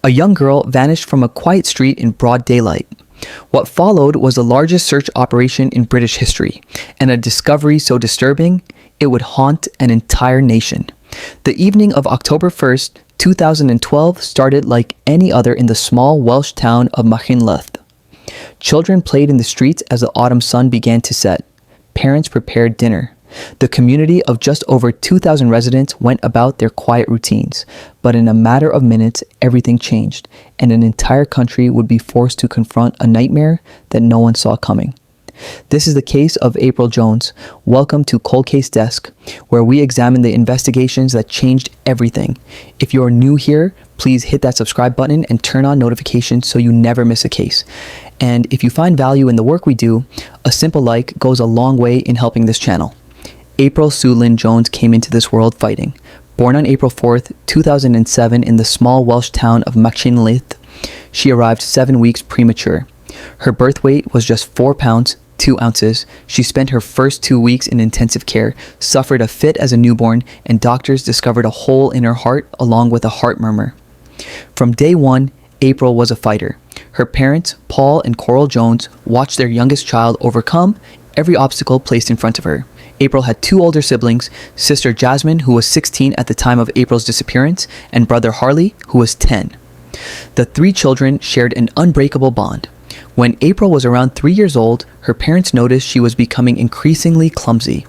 A young girl vanished from a quiet street in broad daylight. What followed was the largest search operation in British history, and a discovery so disturbing it would haunt an entire nation. The evening of October 1st, 2012 started like any other in the small Welsh town of Machynlleth. Children played in the streets as the autumn sun began to set. Parents prepared dinner. The community of just over 2,000 residents went about their quiet routines, but in a matter of minutes, everything changed, and an entire country would be forced to confront a nightmare that no one saw coming. This is the case of April Jones. Welcome to Cold Case Desk, where we examine the investigations that changed everything. If you're new here, please hit that subscribe button and turn on notifications so you never miss a case. And if you find value in the work we do, a simple like goes a long way in helping this channel. April Sue Lynn Jones came into this world fighting. Born on April 4th, 2007 in the small Welsh town of Machynlleth, she arrived 7 weeks premature. Her birth weight was just 4 pounds, 2 ounces. She spent her first 2 weeks in intensive care, suffered a fit as a newborn, and doctors discovered a hole in her heart along with a heart murmur. From day one, April was a fighter. Her parents, Paul and Coral Jones, watched their youngest child overcome every obstacle placed in front of her. April had 2 older siblings, sister Jasmine, who was 16 at the time of April's disappearance, and brother Harley, who was 10. The 3 children shared an unbreakable bond. When April was around 3 years old, her parents noticed she was becoming increasingly clumsy.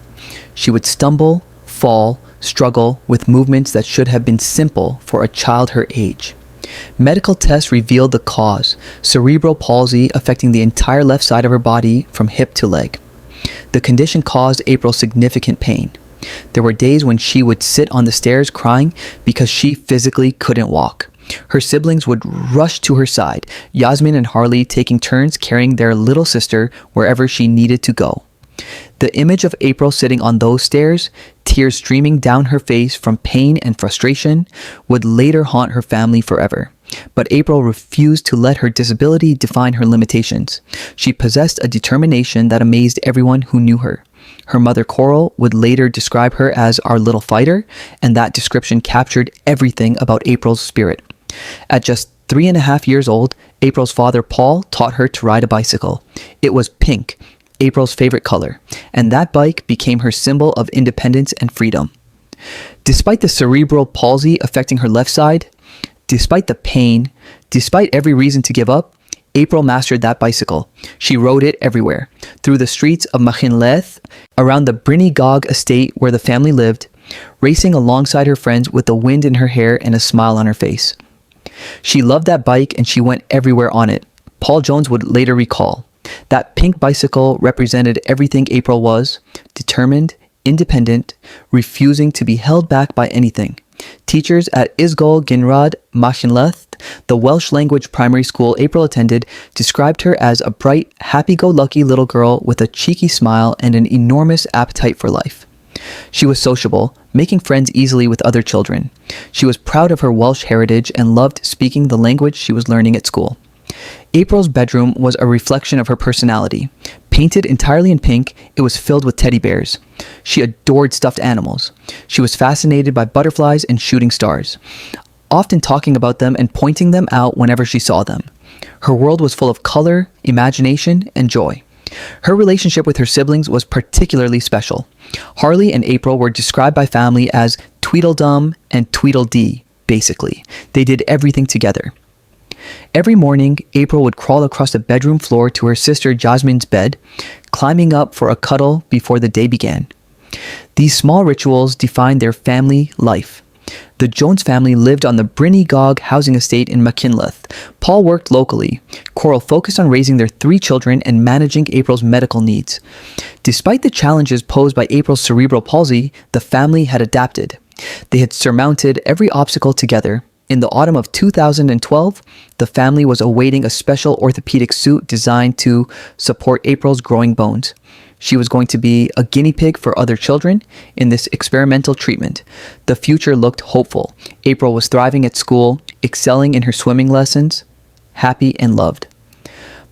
She would stumble, fall, struggle with movements that should have been simple for a child her age. Medical tests revealed the cause: cerebral palsy affecting the entire left side of her body from hip to leg. The condition caused April significant pain. There were days when she would sit on the stairs crying because she physically couldn't walk. Her siblings would rush to her side, Yasmin and Harley taking turns carrying their little sister wherever she needed to go. The image of April sitting on those stairs, tears streaming down her face from pain and frustration, would later haunt her family forever. But April refused to let her disability define her limitations. She possessed a determination that amazed everyone who knew her. Her mother Coral would later describe her as our little fighter, and that description captured everything about April's spirit. At just 3.5 years old, April's father Paul taught her to ride a bicycle. It was pink, April's favorite color, and that bike became her symbol of independence and freedom. Despite the cerebral palsy affecting her left side, despite the pain, despite every reason to give up, April mastered that bicycle. She rode it everywhere, through the streets of Machynlleth, around the Bryn Gog estate where the family lived, racing alongside her friends with the wind in her hair and a smile on her face. She loved that bike and she went everywhere on it. Paul Jones would later recall, that pink bicycle represented everything April was: determined, independent, refusing to be held back by anything. Teachers at Ysgol Gynradd Machynlleth, the Welsh language primary school April attended, described her as a bright, happy-go-lucky little girl with a cheeky smile and an enormous appetite for life. She was sociable, making friends easily with other children. She was proud of her Welsh heritage and loved speaking the language she was learning at school. April's bedroom was a reflection of her personality. Painted entirely in pink, it was filled with teddy bears. She adored stuffed animals. She was fascinated by butterflies and shooting stars, often talking about them and pointing them out whenever she saw them. Her world was full of color, imagination, and joy. Her relationship with her siblings was particularly special. Harley and April were described by family as Tweedledum and Tweedledee, basically. They did everything together. Every morning, April would crawl across the bedroom floor to her sister Jasmine's bed, climbing up for a cuddle before the day began. These small rituals defined their family life. The Jones family lived on the Bryn Gog housing estate in Machynlleth. Paul worked locally. Coral focused on raising their 3 children and managing April's medical needs. Despite the challenges posed by April's cerebral palsy, the family had adapted. They had surmounted every obstacle together. In the autumn of 2012, the family was awaiting a special orthopedic suit designed to support April's growing bones. She was going to be a guinea pig for other children in this experimental treatment. The future looked hopeful. April was thriving at school, excelling in her swimming lessons, happy and loved.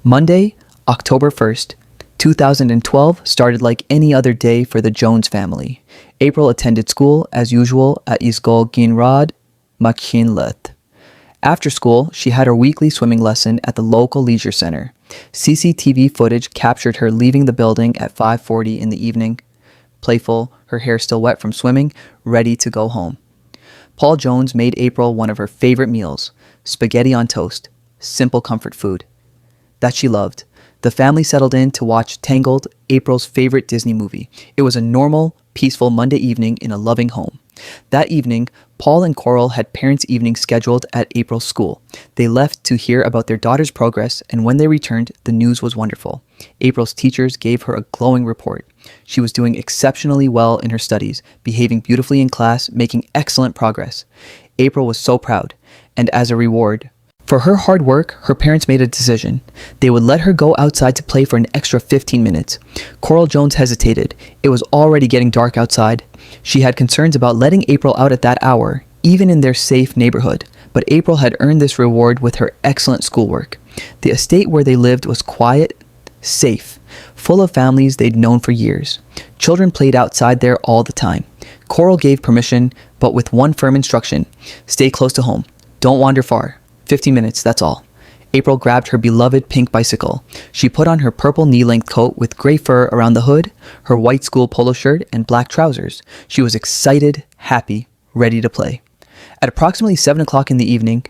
Monday, October 1st, 2012 started like any other day for the Jones family. April attended school as usual at Ysgol Gynradd Machynlleth. After school, she had her weekly swimming lesson at the local leisure center. CCTV footage captured her leaving the building at 5:40 in the evening, playful, her hair still wet from swimming, ready to go home. Paul Jones made April one of her favorite meals, spaghetti on toast, simple comfort food that she loved. The family settled in to watch Tangled, April's favorite Disney movie. It was a normal, peaceful Monday evening in a loving home. That evening, Paul and Coral had parents' evening scheduled at April's school. They left to hear about their daughter's progress, and when they returned, the news was wonderful. April's teachers gave her a glowing report. She was doing exceptionally well in her studies, behaving beautifully in class, making excellent progress. April was so proud, and as a reward for her hard work, her parents made a decision. They would let her go outside to play for an extra 15 minutes. Coral Jones hesitated. It was already getting dark outside. She had concerns about letting April out at that hour, even in their safe neighborhood. But April had earned this reward with her excellent schoolwork. The estate where they lived was quiet, safe, full of families they'd known for years. Children played outside there all the time. Coral gave permission, but with one firm instruction: stay close to home. Don't wander far. 15 minutes, that's all. April grabbed her beloved pink bicycle. She put on her purple knee-length coat with gray fur around the hood, her white school polo shirt, and black trousers. She was excited, happy, ready to play. At approximately 7 o'clock in the evening,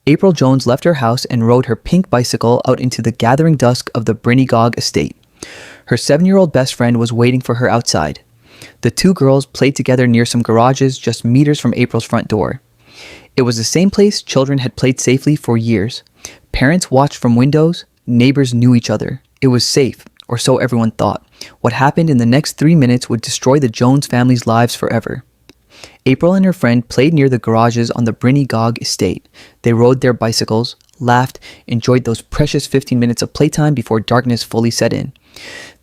April Jones left her house and rode her pink bicycle out into the gathering dusk of the Brinnygog estate. Her 7-year-old best friend was waiting for her outside. The two girls played together near some garages just meters from April's front door. It was the same place children had played safely for years. Parents watched from windows, neighbors knew each other. It was safe, or so everyone thought. What happened in the next 3 minutes would destroy the Jones family's lives forever. April and her friend played near the garages on the Brinnygog estate. They rode their bicycles, laughed, enjoyed those precious 15 minutes of playtime before darkness fully set in.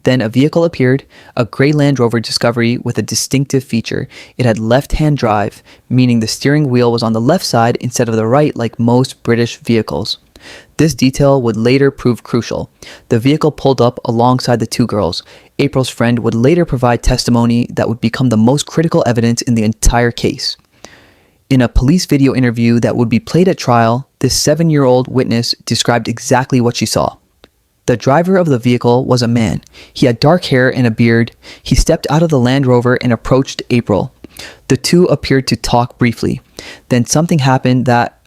Then a vehicle appeared, a gray Land Rover Discovery with a distinctive feature. It had left-hand drive, meaning the steering wheel was on the left side instead of the right like most British vehicles. This detail would later prove crucial. The vehicle pulled up alongside the two girls. April's friend would later provide testimony that would become the most critical evidence in the entire case. In a police video interview that would be played at trial, this 7-year-old witness described exactly what she saw. The driver of the vehicle was a man. He had dark hair and a beard. He stepped out of the Land Rover and approached April. The two appeared to talk briefly. Then something happened that,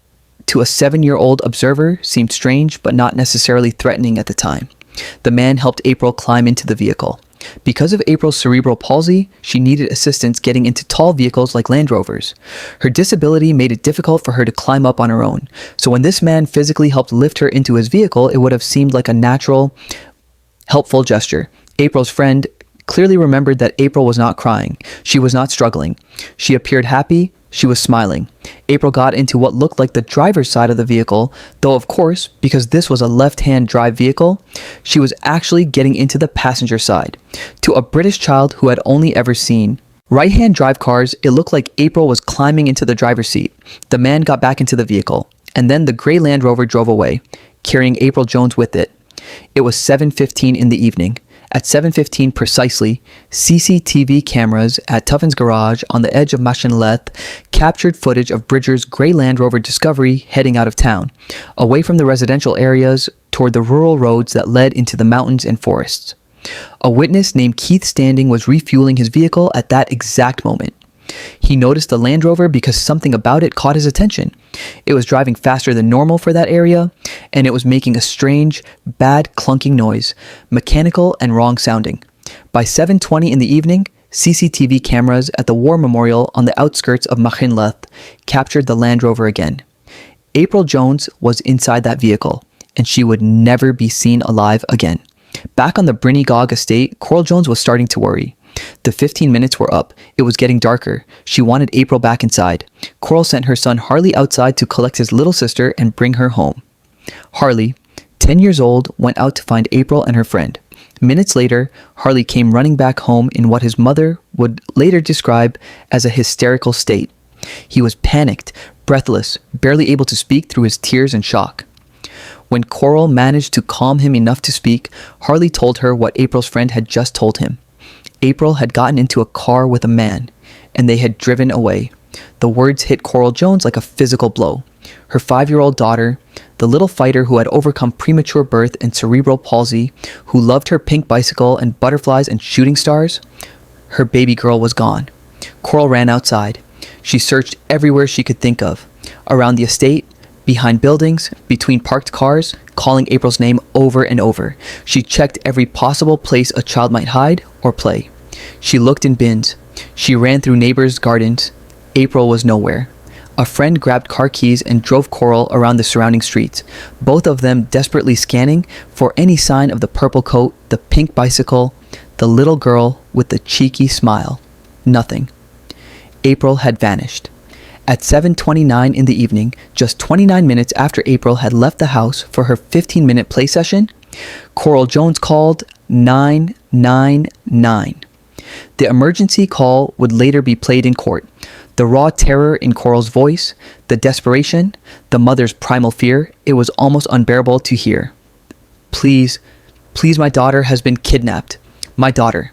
to a 7-year-old observer, seemed strange but not necessarily threatening at the time. The man helped April climb into the vehicle. Because of April's cerebral palsy, she needed assistance getting into tall vehicles like Land Rovers. Her disability made it difficult for her to climb up on her own. So when this man physically helped lift her into his vehicle, it would have seemed like a natural, helpful gesture. April's friend clearly remembered that April was not crying. She was not struggling. She appeared happy. She was smiling. April got into what looked like the driver's side of the vehicle, though of course, because this was a left-hand drive vehicle, she was actually getting into the passenger side. To a British child who had only ever seen right-hand drive cars, it looked like April was climbing into the driver's seat. The man got back into the vehicle, and then the gray Land Rover drove away, carrying April Jones with it. It was 7:15 in the evening. At 7:15 precisely, CCTV cameras at Tuffin's garage on the edge of Machineleth captured footage of Bridger's gray Land Rover Discovery heading out of town, away from the residential areas toward the rural roads that led into the mountains and forests. A witness named Keith Standing was refueling his vehicle at that exact moment. He noticed the Land Rover because something about it caught his attention. It was driving faster than normal for that area, and it was making a strange, bad clunking noise, mechanical and wrong sounding. By 7:20 in the evening, CCTV cameras at the War Memorial on the outskirts of Machineleth captured the Land Rover again. April Jones was inside that vehicle, and she would never be seen alive again. Back on the Brinnygog estate, Coral Jones was starting to worry. The 15 minutes were up. It was getting darker. She wanted April back inside. Coral sent her son Harley outside to collect his little sister and bring her home. Harley, 10 years old, went out to find April and her friend. Minutes later, Harley came running back home in what his mother would later describe as a hysterical state. He was panicked, breathless, barely able to speak through his tears and shock. When Coral managed to calm him enough to speak, Harley told her what April's friend had just told him. April had gotten into a car with a man, and they had driven away. The words hit Coral Jones like a physical blow. Her 5-year-old daughter, the little fighter who had overcome premature birth and cerebral palsy, who loved her pink bicycle and butterflies and shooting stars, her baby girl was gone. Coral ran outside. She searched everywhere she could think of. Around the estate, behind buildings, between parked cars, calling April's name over and over. She checked every possible place a child might hide or play. She looked in bins. She ran through neighbors' gardens. April was nowhere. A friend grabbed car keys and drove Coral around the surrounding streets, both of them desperately scanning for any sign of the purple coat, the pink bicycle, the little girl with the cheeky smile. Nothing. April had vanished. At 7:29 in the evening, just 29 minutes after April had left the house for her 15-minute play session, Coral Jones called 999. The emergency call would later be played in court. The raw terror in Coral's voice, the desperation, the mother's primal fear, it was almost unbearable to hear. Please, my daughter has been kidnapped. My daughter.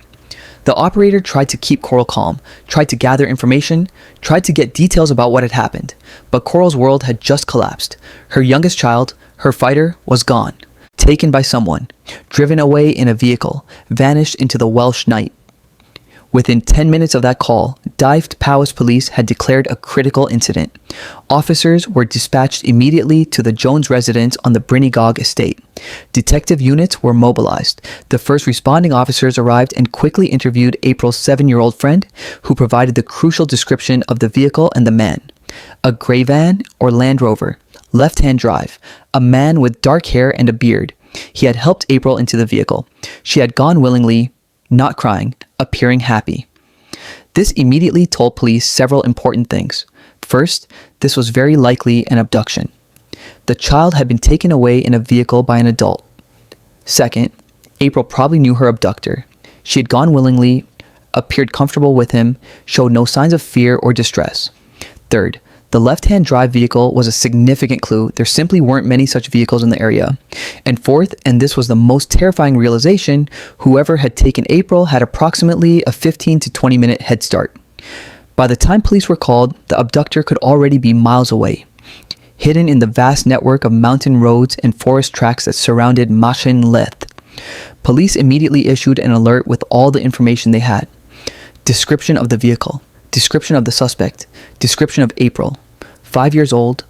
The operator tried to keep Coral calm, tried to gather information, tried to get details about what had happened. But Coral's world had just collapsed. Her youngest child, her fighter, was gone. Taken by someone. Driven away in a vehicle. Vanished into the Welsh night. Within 10 minutes of that call, Dyfed Powys police had declared a critical incident. Officers were dispatched immediately to the Jones residence on the Brinnygog estate. Detective units were mobilized. The first responding officers arrived and quickly interviewed April's 7-year-old friend, who provided the crucial description of the vehicle and the man. A gray van or Land Rover, left-hand drive, a man with dark hair and a beard. He had helped April into the vehicle. She had gone willingly, not crying, appearing happy. This immediately told police several important things. First, this was very likely an abduction. The child had been taken away in a vehicle by an adult. Second, April probably knew her abductor. She had gone willingly, appeared comfortable with him, showed no signs of fear or distress. Third, the left-hand drive vehicle was a significant clue. There simply weren't many such vehicles in the area. And fourth, and this was the most terrifying realization, whoever had taken April had approximately a 15 to 20 minute head start. By the time police were called, the abductor could already be miles away, hidden in the vast network of mountain roads and forest tracks that surrounded Machynlleth. Police immediately issued an alert with all the information they had. Description of the vehicle, description of the suspect, description of April. 5 years old,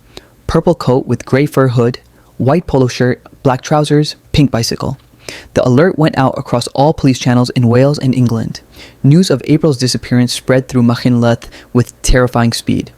purple coat with gray fur hood, white polo shirt, black trousers, pink bicycle. The alert went out across all police channels in Wales and England. News of April's disappearance spread through Machynlleth with terrifying speed.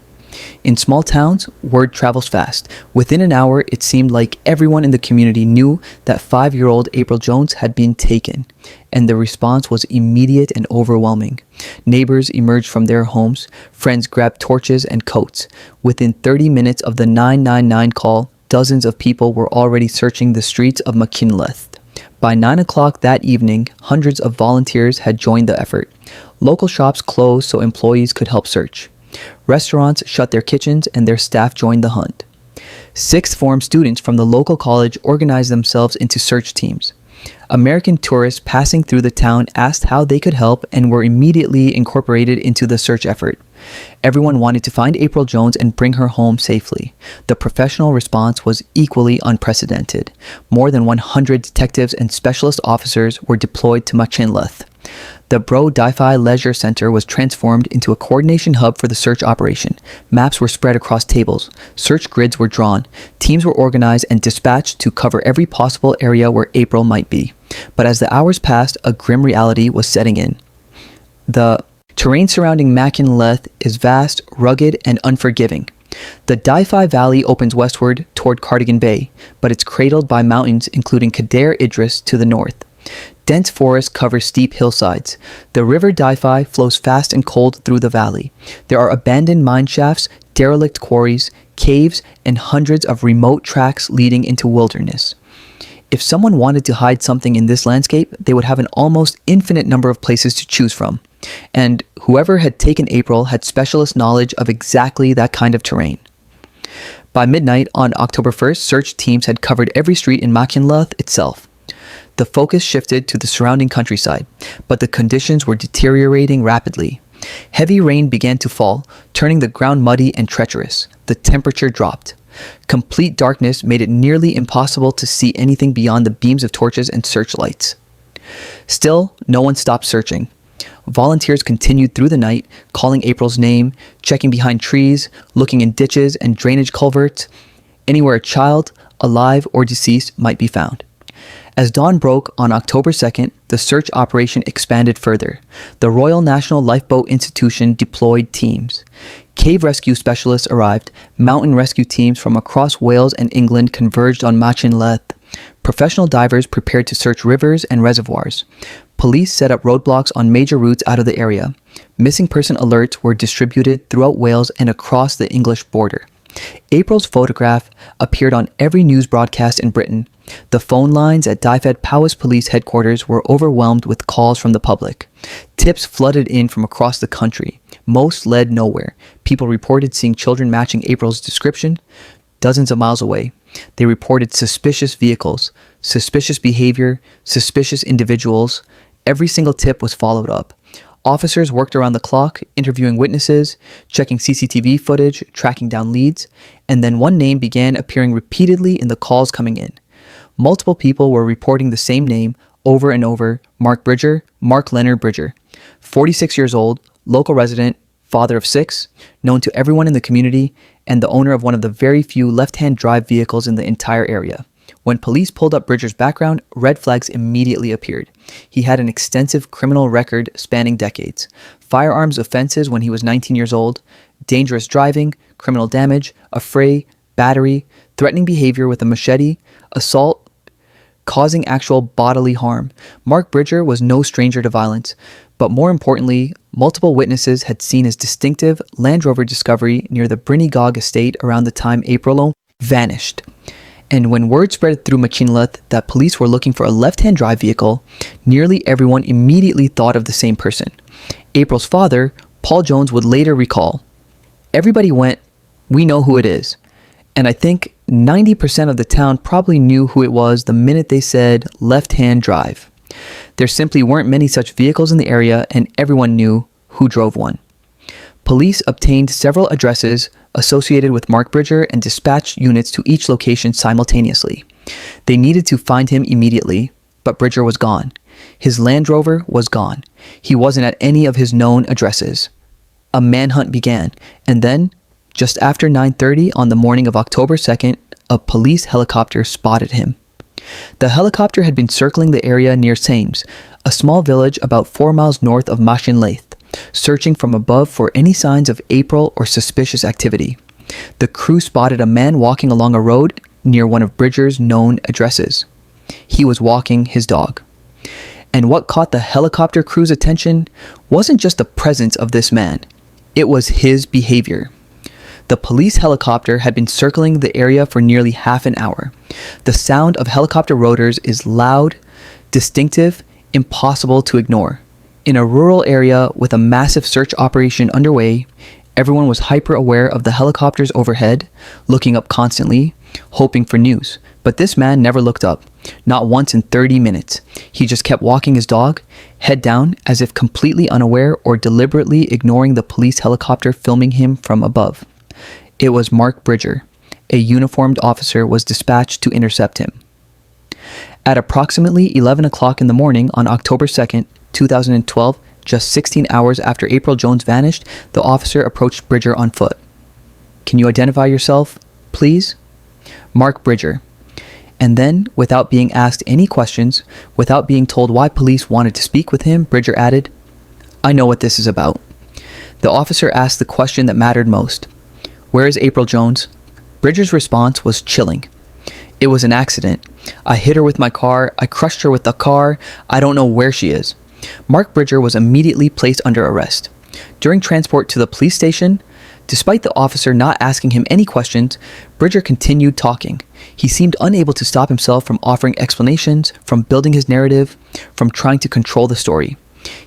In small towns, word travels fast. Within an hour, it seemed like everyone in the community knew that 5-year-old April Jones had been taken, and the response was immediate and overwhelming. Neighbors emerged from their homes, friends grabbed torches and coats. Within 30 minutes of the 999 call, dozens of people were already searching the streets of Machynlleth. By 9 o'clock that evening, hundreds of volunteers had joined the effort. Local shops closed so employees could help search. Restaurants shut their kitchens and their staff joined the hunt. Sixth form students from the local college organized themselves into search teams. American tourists passing through the town asked how they could help and were immediately incorporated into the search effort. Everyone wanted to find April Jones and bring her home safely. The professional response was equally unprecedented. More than 100 detectives and specialist officers were deployed to Machynlleth. The Bro Di-Fi Leisure Center was transformed into a coordination hub for the search operation. Maps were spread across tables. Search grids were drawn. Teams were organized and dispatched to cover every possible area where April might be. But as the hours passed, a grim reality was setting in. The terrain surrounding Machynlleth is vast, rugged, and unforgiving. The Di-Fi Valley opens westward toward Cardigan Bay, but it's cradled by mountains including Cadair Idris to the north. Dense forest covers steep hillsides. The river Di-Fi flows fast and cold through the valley. There are abandoned mine shafts, derelict quarries, caves, and hundreds of remote tracks leading into wilderness. If someone wanted to hide something in this landscape, they would have an almost infinite number of places to choose from. And whoever had taken April had specialist knowledge of exactly that kind of terrain. By midnight on October 1st, search teams had covered every street in Machynlleth itself. The focus shifted to the surrounding countryside, but the conditions were deteriorating rapidly. Heavy rain began to fall, turning the ground muddy and treacherous. The temperature dropped. Complete darkness made it nearly impossible to see anything beyond the beams of torches and searchlights. Still, no one stopped searching. Volunteers continued through the night, calling April's name, checking behind trees, looking in ditches and drainage culverts, anywhere a child, alive or deceased, might be found. As dawn broke on October 2nd, the search operation expanded further. The Royal National Lifeboat Institution deployed teams. Cave rescue specialists arrived. Mountain rescue teams from across Wales and England converged on Machynlleth. Professional divers prepared to search rivers and reservoirs. Police set up roadblocks on major routes out of the area. Missing person alerts were distributed throughout Wales and across the English border. April's photograph appeared on every news broadcast in Britain. The phone lines at Dyfed Powys Police Headquarters were overwhelmed with calls from the public. Tips flooded in from across the country. Most led nowhere. People reported seeing children matching April's description dozens of miles away. They reported suspicious vehicles, suspicious behavior, suspicious individuals. Every single tip was followed up. Officers worked around the clock, interviewing witnesses, checking CCTV footage, tracking down leads, and then one name began appearing repeatedly in the calls coming in. Multiple people were reporting the same name over and over: Mark Leonard Bridger. 46 years old, local resident, father of 6, known to everyone in the community, and the owner of one of the very few left-hand drive vehicles in the entire area. When police pulled up Bridger's background, red flags immediately appeared. He had an extensive criminal record spanning decades: firearms offenses when he was 19 years old, dangerous driving, criminal damage, affray, battery, threatening behavior with a machete, assault, causing actual bodily harm. Mark Bridger was no stranger to violence, but more importantly, multiple witnesses had seen his distinctive Land Rover Discovery near the Brinnygog estate around the time April vanished. And when word spread through Machynlleth that police were looking for a left-hand drive vehicle, nearly everyone immediately thought of the same person. April's father, Paul Jones, would later recall, "Everybody went, 'We know who it is.' And I think 90% of the town probably knew who it was the minute they said left-hand drive. There simply weren't many such vehicles in the area, and everyone knew who drove one." Police obtained several addresses associated with Mark Bridger and dispatched units to each location simultaneously. They needed to find him immediately, but Bridger was gone. His Land Rover was gone. He wasn't at any of his known addresses. A manhunt began, and then, just after 9:30 on the morning of October 2nd, a police helicopter spotted him. The helicopter had been circling the area near Thames, a small village about 4 miles north of Machynlleth, searching from above for any signs of April or suspicious activity. The crew spotted a man walking along a road near one of Bridger's known addresses. He was walking his dog. And what caught the helicopter crew's attention wasn't just the presence of this man, it was his behavior. The police helicopter had been circling the area for nearly half an hour. The sound of helicopter rotors is loud, distinctive, impossible to ignore. In a rural area with a massive search operation underway, everyone was hyper-aware of the helicopters overhead, looking up constantly, hoping for news. But this man never looked up, not once in 30 minutes. He just kept walking his dog, head down, as if completely unaware or deliberately ignoring the police helicopter filming him from above. It was Mark Bridger. A uniformed officer was dispatched to intercept him. At approximately 11 o'clock in the morning on October 2nd, 2012, just 16 hours after April Jones vanished, the officer approached Bridger on foot. "Can you identify yourself, please?" Mark Bridger. And then, without being asked any questions, without being told why police wanted to speak with him, Bridger added, "I know what this is about." The officer asked the question that mattered most. "Where is April Jones?" Bridger's response was chilling. "It was an accident. I hit her with my car. I crushed her with the car. I don't know where she is." Mark Bridger was immediately placed under arrest. During transport to the police station, despite the officer not asking him any questions, Bridger continued talking. He seemed unable to stop himself from offering explanations, from building his narrative, from trying to control the story.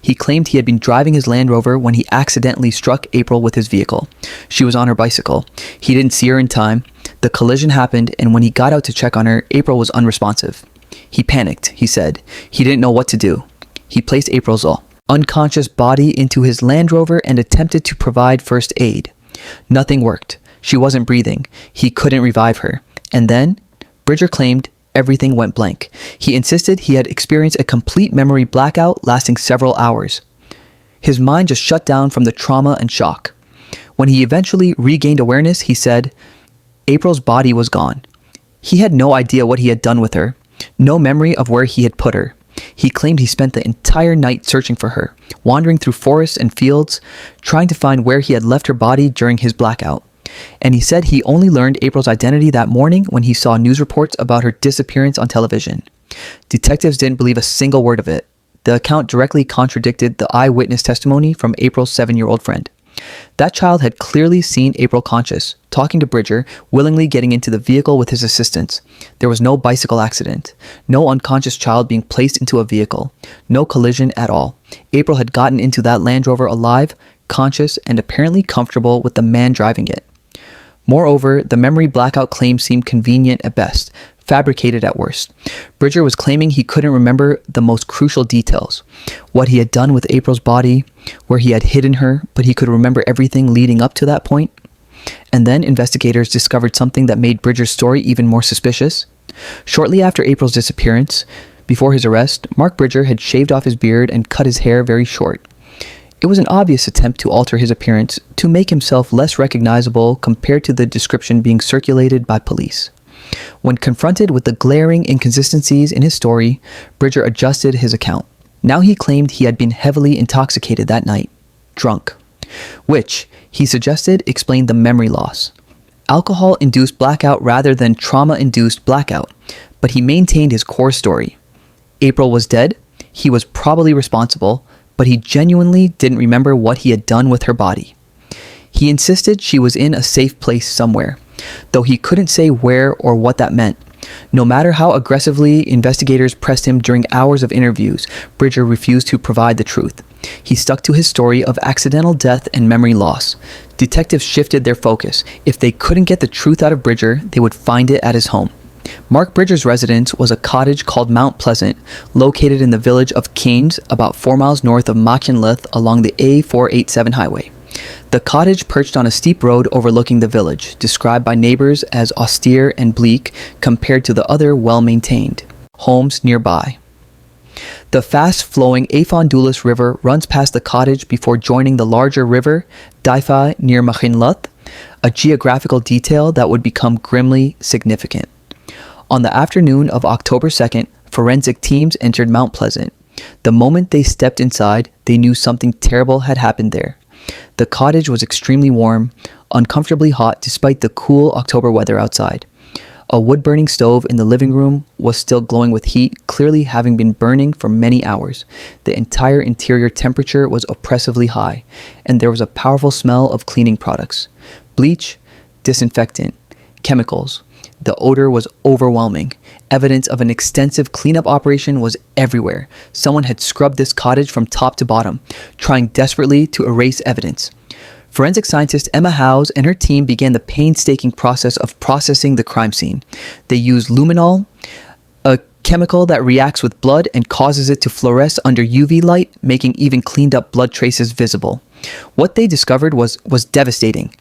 He claimed he had been driving his Land Rover when he accidentally struck April with his vehicle. She was on her bicycle. He didn't see her in time. The collision happened, and when he got out to check on her, April was unresponsive. He panicked, he said. He didn't know what to do. He placed April's unconscious body into his Land Rover and attempted to provide first aid. Nothing worked. She wasn't breathing. He couldn't revive her. And then, Bridger claimed everything went blank. He insisted he had experienced a complete memory blackout lasting several hours. His mind just shut down from the trauma and shock. When he eventually regained awareness, he said, April's body was gone. He had no idea what he had done with her, no memory of where he had put her. He claimed he spent the entire night searching for her, wandering through forests and fields, trying to find where he had left her body during his blackout. And he said he only learned April's identity that morning when he saw news reports about her disappearance on television. Detectives didn't believe a single word of it. The account directly contradicted the eyewitness testimony from April's 7-year-old friend. That child had clearly seen April conscious, talking to Bridger, willingly getting into the vehicle with his assistance. There was no bicycle accident, no unconscious child being placed into a vehicle, no collision at all. April had gotten into that Land Rover alive, conscious, and apparently comfortable with the man driving it. Moreover, the memory blackout claim seemed convenient at best, fabricated at worst. Bridger was claiming he couldn't remember the most crucial details, what he had done with April's body, where he had hidden her, but he could remember everything leading up to that point. And then investigators discovered something that made Bridger's story even more suspicious. Shortly after April's disappearance, before his arrest, Mark Bridger had shaved off his beard and cut his hair very short. It was an obvious attempt to alter his appearance to make himself less recognizable compared to the description being circulated by police. When confronted with the glaring inconsistencies in his story, Bridger adjusted his account. Now he claimed he had been heavily intoxicated that night, drunk, which, he suggested, explained the memory loss. Alcohol-induced blackout rather than trauma-induced blackout, but he maintained his core story. April was dead, he was probably responsible, but he genuinely didn't remember what he had done with her body. He insisted she was in a safe place somewhere, though he couldn't say where or what that meant. No matter how aggressively investigators pressed him during hours of interviews, Bridger refused to provide the truth. He stuck to his story of accidental death and memory loss. Detectives shifted their focus. If they couldn't get the truth out of Bridger, they would find it at his home. Mark Bridger's residence was a cottage called Mount Pleasant, located in the village of Keynes, about 4 miles north of Machinlith along the A487 highway. The cottage perched on a steep road overlooking the village, described by neighbors as austere and bleak compared to the other well-maintained homes nearby. The fast-flowing Afon-Dulis River runs past the cottage before joining the larger river, Daifa, near Machinlith, a geographical detail that would become grimly significant. On the afternoon of October 2nd, forensic teams entered Mount Pleasant. The moment they stepped inside, they knew something terrible had happened there. The cottage was extremely warm, uncomfortably hot despite the cool October weather outside. A wood-burning stove in the living room was still glowing with heat, clearly having been burning for many hours. The entire interior temperature was oppressively high, and there was a powerful smell of cleaning products. Bleach, disinfectant, chemicals. The odor was overwhelming. Evidence of an extensive cleanup operation was everywhere. Someone had scrubbed this cottage from top to bottom, trying desperately to erase evidence. Forensic scientist Emma Howes and her team began the painstaking process of processing the crime scene. They used luminol, a chemical that reacts with blood and causes it to fluoresce under UV light, making even cleaned up blood traces visible. What they discovered was devastating.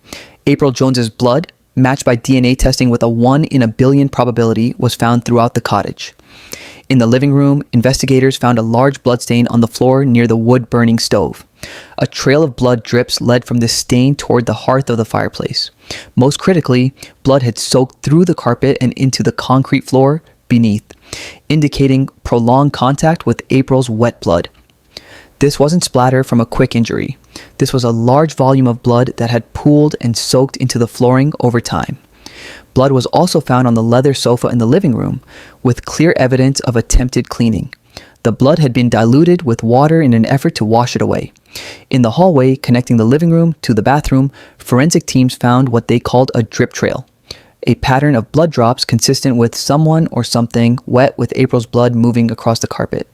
April Jones's blood, matched by DNA testing with a 1 in a billion probability, was found throughout the cottage. In the living room, investigators found a large bloodstain on the floor near the wood-burning stove. A trail of blood drips led from this stain toward the hearth of the fireplace. Most critically, blood had soaked through the carpet and into the concrete floor beneath, indicating prolonged contact with April's wet blood. This wasn't splatter from a quick injury. This was a large volume of blood that had pooled and soaked into the flooring over time. Blood was also found on the leather sofa in the living room, with clear evidence of attempted cleaning. The blood had been diluted with water in an effort to wash it away. In the hallway connecting the living room to the bathroom, forensic teams found what they called a drip trail, a pattern of blood drops consistent with someone or something wet with April's blood moving across the carpet.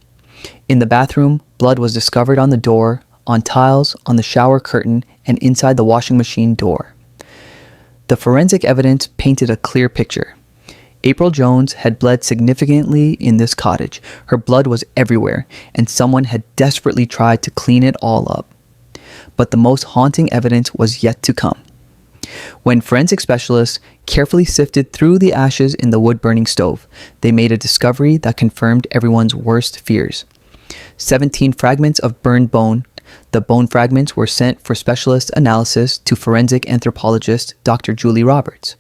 In the bathroom, blood was discovered on the door, on tiles, on the shower curtain, and inside the washing machine door. The forensic evidence painted a clear picture. April Jones had bled significantly in this cottage. Her blood was everywhere, and someone had desperately tried to clean it all up. But the most haunting evidence was yet to come. When forensic specialists carefully sifted through the ashes in the wood-burning stove, they made a discovery that confirmed everyone's worst fears. 17 fragments of burned bone. The bone fragments were sent for specialist analysis to forensic anthropologist Dr. Julie Roberts.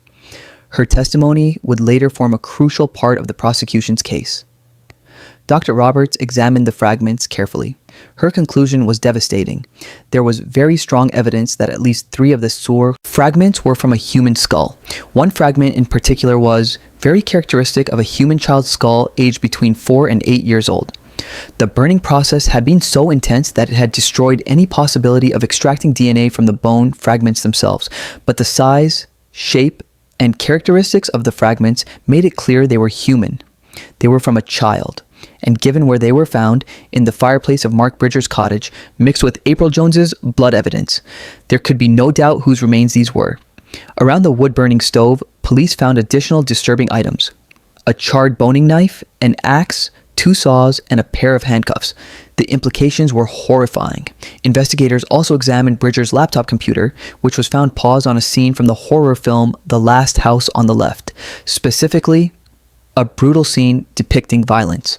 Her testimony would later form a crucial part of the prosecution's case. Dr. Roberts examined the fragments carefully. Her conclusion was devastating. There was very strong evidence that at least 3 of the sewer fragments were from a human skull. One fragment in particular was very characteristic of a human child's skull aged between 4 and 8 years old. The burning process had been so intense that it had destroyed any possibility of extracting DNA from the bone fragments themselves, but the size, shape, and characteristics of the fragments made it clear they were human. They were from a child. And given where they were found, in the fireplace of Mark Bridger's cottage, mixed with April Jones's blood evidence, there could be no doubt whose remains these were. Around the wood-burning stove, police found additional disturbing items: a charred boning knife, an axe, 2 saws, and a pair of handcuffs. The implications were horrifying. Investigators also examined Bridger's laptop computer, which was found paused on a scene from the horror film The Last House on the Left, specifically a brutal scene depicting violence.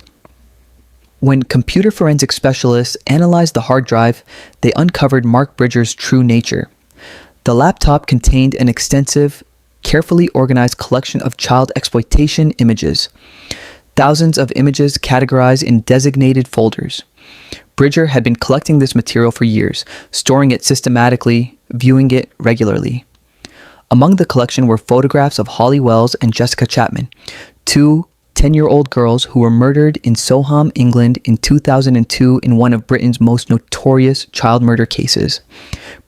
When computer forensic specialists analyzed the hard drive, they uncovered Mark Bridger's true nature. The laptop contained an extensive, carefully organized collection of child exploitation images. Thousands of images categorized in designated folders. Bridger had been collecting this material for years, storing it systematically, viewing it regularly. Among the collection were photographs of Holly Wells and Jessica Chapman, 2 10-year-old girls who were murdered in Soham, England in 2002 in one of Britain's most notorious child murder cases.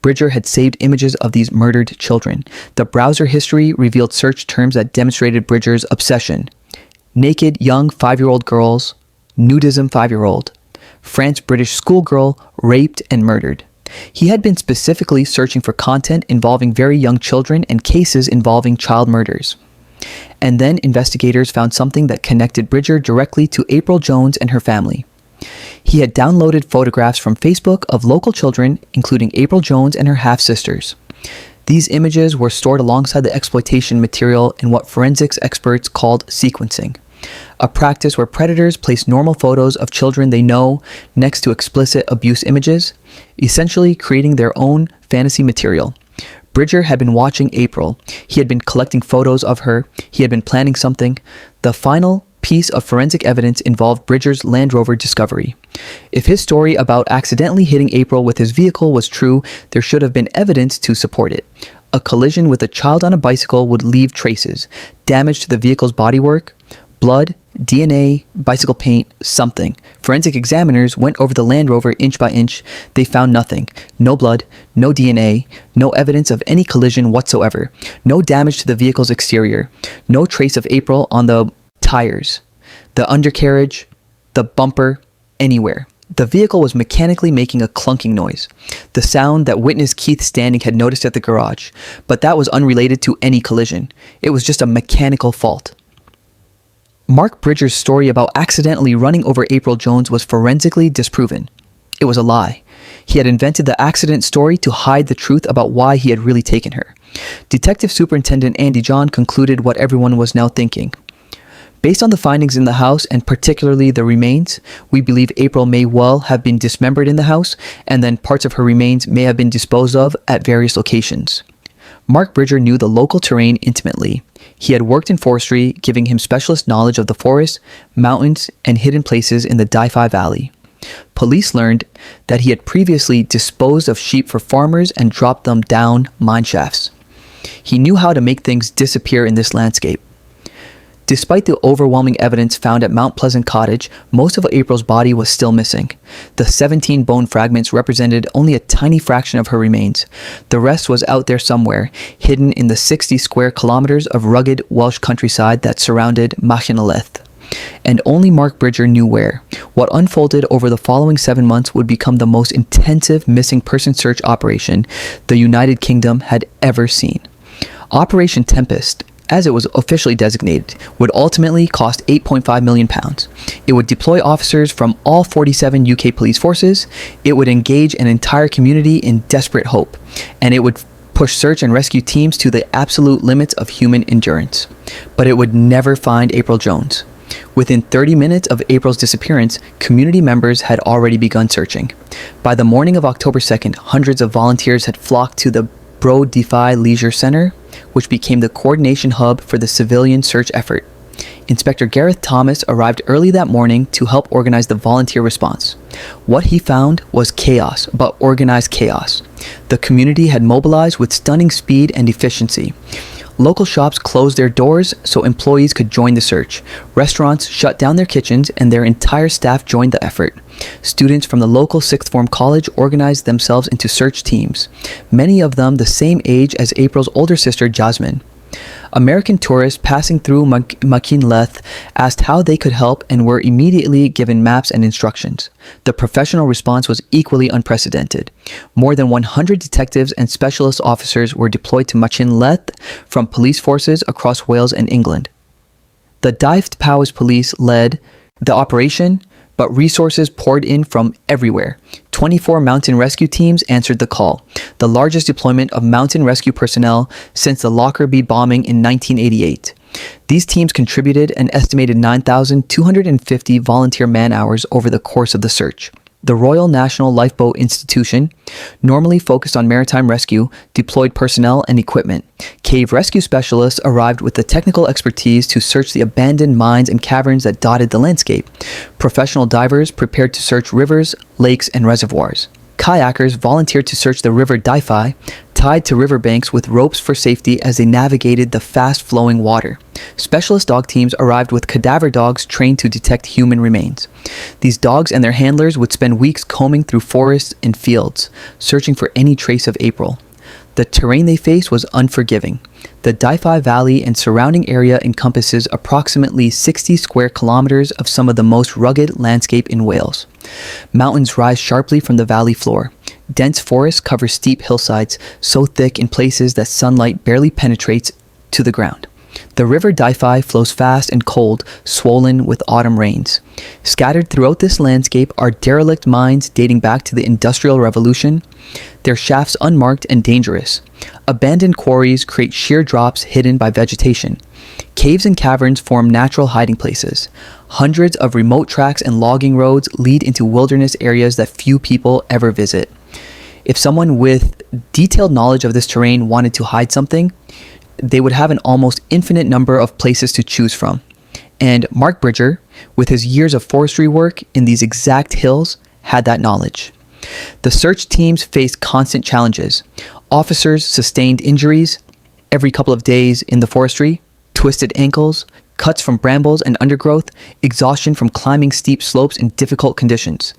Bridger had saved images of these murdered children. The browser history revealed search terms that demonstrated Bridger's obsession: naked young 5-year-old girls, nudism 5-year-old, France-British schoolgirl raped and murdered. He had been specifically searching for content involving very young children and cases involving child murders. And then investigators found something that connected Bridger directly to April Jones and her family. He had downloaded photographs from Facebook of local children, including April Jones and her half-sisters. These images were stored alongside the exploitation material in what forensics experts called sequencing, a practice where predators place normal photos of children they know next to explicit abuse images, essentially creating their own fantasy material. Bridger had been watching April. He had been collecting photos of her. He had been planning something. The final piece of forensic evidence involved Bridger's Land Rover discovery. If his story about accidentally hitting April with his vehicle was true, there should have been evidence to support it. A collision with a child on a bicycle would leave traces, damage to the vehicle's bodywork, blood, DNA, bicycle paint, something. Forensic examiners went over the Land Rover inch by inch. They found nothing. No blood, no DNA, no evidence of any collision whatsoever. No damage to the vehicle's exterior. No trace of April on the tires, the undercarriage, the bumper, anywhere. The vehicle was mechanically making a clunking noise, the sound that witness Keith Standing had noticed at the garage, but that was unrelated to any collision. It was just a mechanical fault. Mark Bridger's story about accidentally running over April Jones was forensically disproven. It was a lie. He had invented the accident story to hide the truth about why he had really taken her. Detective Superintendent Andy John concluded what everyone was now thinking. Based on the findings in the house, and particularly the remains, we believe April may well have been dismembered in the house, and then parts of her remains may have been disposed of at various locations. Mark Bridger knew the local terrain intimately. He had worked in forestry, giving him specialist knowledge of the forest, mountains, and hidden places in the Daifi Valley. Police learned that he had previously disposed of sheep for farmers and dropped them down mine shafts. He knew how to make things disappear in this landscape. Despite the overwhelming evidence found at Mount Pleasant Cottage, most of April's body was still missing. The 17 bone fragments represented only a tiny fraction of her remains. The rest was out there somewhere, hidden in the 60 square kilometers of rugged Welsh countryside that surrounded Machynlleth. And only Mark Bridger knew where. What unfolded over the following 7 months would become the most intensive missing person search operation the United Kingdom had ever seen. Operation Tempest, as it was officially designated, would ultimately cost £8.5 million. It would deploy officers from all 47 UK police forces. It would engage an entire community in desperate hope. And it would pushed search and rescue teams to the absolute limits of human endurance. But it would never find April Jones. Within 30 minutes of April's disappearance, community members had already begun searching. By the morning of October 2nd, hundreds of volunteers had flocked to the Bro-Defi Leisure Center, which became the coordination hub for the civilian search effort. Inspector Gareth Thomas arrived early that morning to help organize the volunteer response. What he found was chaos, but organized chaos. The community had mobilized with stunning speed and efficiency. Local shops closed their doors so employees could join the search. Restaurants shut down their kitchens and their entire staff joined the effort. Students from the local sixth form college organized themselves into search teams, many of them the same age as April's older sister Jasmine. American tourists passing through Machinleth asked how they could help and were immediately given maps and instructions. The professional response was equally unprecedented. More than 100 detectives and specialist officers were deployed to Machinleth from police forces across Wales and England. The Dyfed Powys Police led the operation, but resources poured in from everywhere. 24 mountain rescue teams answered the call, the largest deployment of mountain rescue personnel since the Lockerbie bombing in 1988. These teams contributed an estimated 9,250 volunteer man-hours over the course of the search. The Royal National Lifeboat Institution, normally focused on maritime rescue, deployed personnel and equipment. Cave rescue specialists arrived with the technical expertise to search the abandoned mines and caverns that dotted the landscape. Professional divers prepared to search rivers, lakes, and reservoirs. Kayakers volunteered to search the River Dyfi, tied to riverbanks with ropes for safety as they navigated the fast-flowing water. Specialist dog teams arrived with cadaver dogs trained to detect human remains. These dogs and their handlers would spend weeks combing through forests and fields, searching for any trace of April. The terrain they faced was unforgiving. The Dyfi Valley and surrounding area encompasses approximately 60 square kilometers of some of the most rugged landscape in Wales. Mountains rise sharply from the valley floor. Dense forests cover steep hillsides, so thick in places that sunlight barely penetrates to the ground. The River Dyfi flows fast and cold, swollen with autumn rains. Scattered throughout this landscape are derelict mines dating back to the Industrial Revolution, their shafts unmarked and dangerous. Abandoned quarries create sheer drops hidden by vegetation. Caves and caverns form natural hiding places. Hundreds of remote tracks and logging roads lead into wilderness areas that few people ever visit. If someone with detailed knowledge of this terrain wanted to hide something, they would have an almost infinite number of places to choose from. And Mark Bridger, with his years of forestry work in these exact hills, had that knowledge. The search teams faced constant challenges. Officers sustained injuries every couple of days in the forestry, twisted ankles, cuts from brambles and undergrowth, exhaustion from climbing steep slopes in difficult conditions.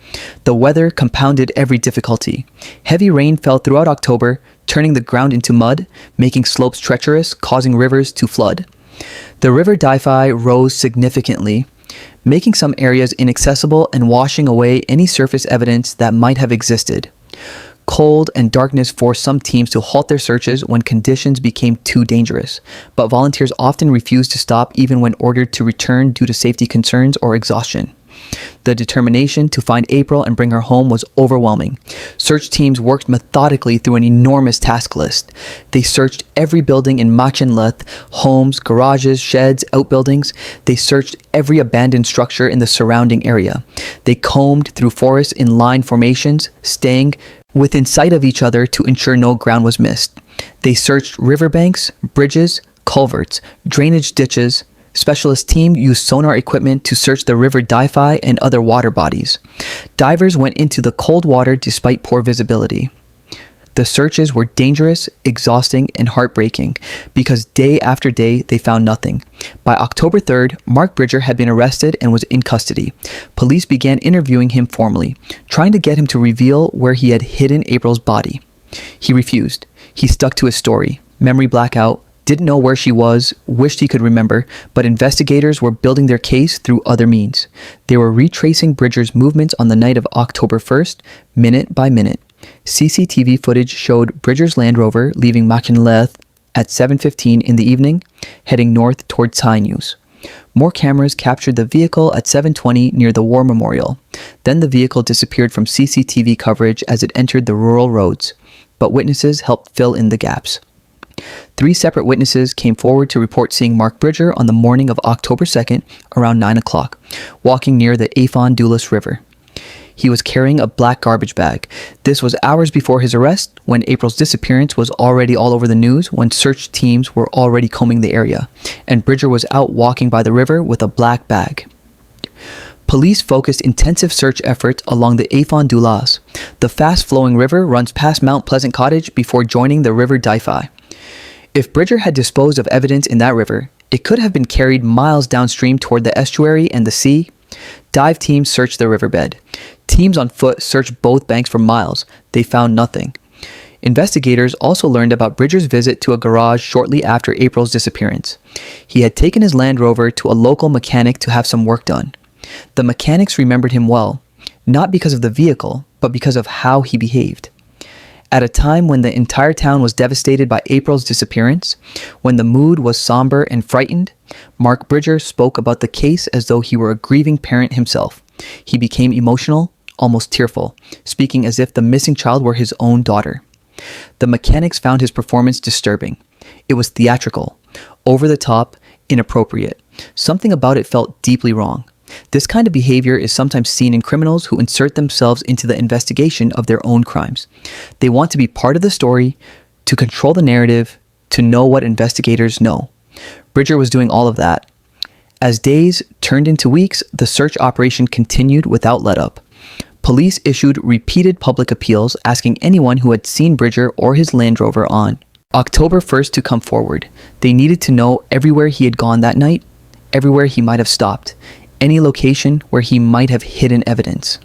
The weather compounded every difficulty. Heavy rain fell throughout October, turning the ground into mud, making slopes treacherous, causing rivers to flood. The River Dyfi rose significantly, making some areas inaccessible and washing away any surface evidence that might have existed. Cold and darkness forced some teams to halt their searches when conditions became too dangerous, but volunteers often refused to stop even when ordered to return due to safety concerns or exhaustion. The determination to find April and bring her home was overwhelming. Search teams worked methodically through an enormous task list. They searched every building in Machinleth, homes, garages, sheds, outbuildings. They searched every abandoned structure in the surrounding area. They combed through forests in line formations, staying within sight of each other to ensure no ground was missed. They searched riverbanks, bridges, culverts, drainage ditches. Specialist team used sonar equipment to search the River Dyfi and other water bodies. Divers went into the cold water despite poor visibility. The searches were dangerous, exhausting, and heartbreaking because day after day they found nothing. By October 3rd, Mark Bridger had been arrested and was in custody. Police began interviewing him formally, trying to get him to reveal where he had hidden April's body. He refused. He stuck to his story. Memory blackout, didn't know where she was, wished he could remember, but investigators were building their case through other means. They were retracing Bridger's movements on the night of October 1st, minute by minute. CCTV footage showed Bridger's Land Rover leaving Machinleth at 7:15 in the evening, heading north toward Tynews. More cameras captured the vehicle at 7:20 near the War Memorial. Then the vehicle disappeared from CCTV coverage as it entered the rural roads. but witnesses helped fill in the gaps. 3 separate witnesses came forward to report seeing Mark Bridger on the morning of October 2nd around 9 o'clock, walking near the Avon Dulles River. He was carrying a black garbage bag. This was hours before his arrest, when April's disappearance was already all over the news, when search teams were already combing the area, and Bridger was out walking by the river with a black bag. Police focused intensive search efforts along the Avon Dulles. The fast-flowing river runs past Mount Pleasant Cottage before joining the River Diffie. If Bridger had disposed of evidence in that river, it could have been carried miles downstream toward the estuary and the sea. Dive teams searched the riverbed. Teams on foot searched both banks for miles. They found nothing. Investigators also learned about Bridger's visit to a garage shortly after April's disappearance. He had taken his Land Rover to a local mechanic to have some work done. The mechanics remembered him well, not because of the vehicle, but because of how he behaved. At a time when the entire town was devastated by April's disappearance, when the mood was somber and frightened, Mark Bridger spoke about the case as though he were a grieving parent himself. He became emotional, almost tearful, speaking as if the missing child were his own daughter. The mechanics found his performance disturbing. It was theatrical, over the top, inappropriate. Something about it felt deeply wrong. This kind of behavior is sometimes seen in criminals who insert themselves into the investigation of their own crimes. They want to be part of the story, to control the narrative, to know what investigators know. Bridger was doing all of that. As days turned into weeks, the search operation continued without let-up. Police issued repeated public appeals asking anyone who had seen Bridger or his Land Rover on October 1st to come forward. They needed to know everywhere he had gone that night, everywhere he might have stopped, any location where he might have hidden evidence.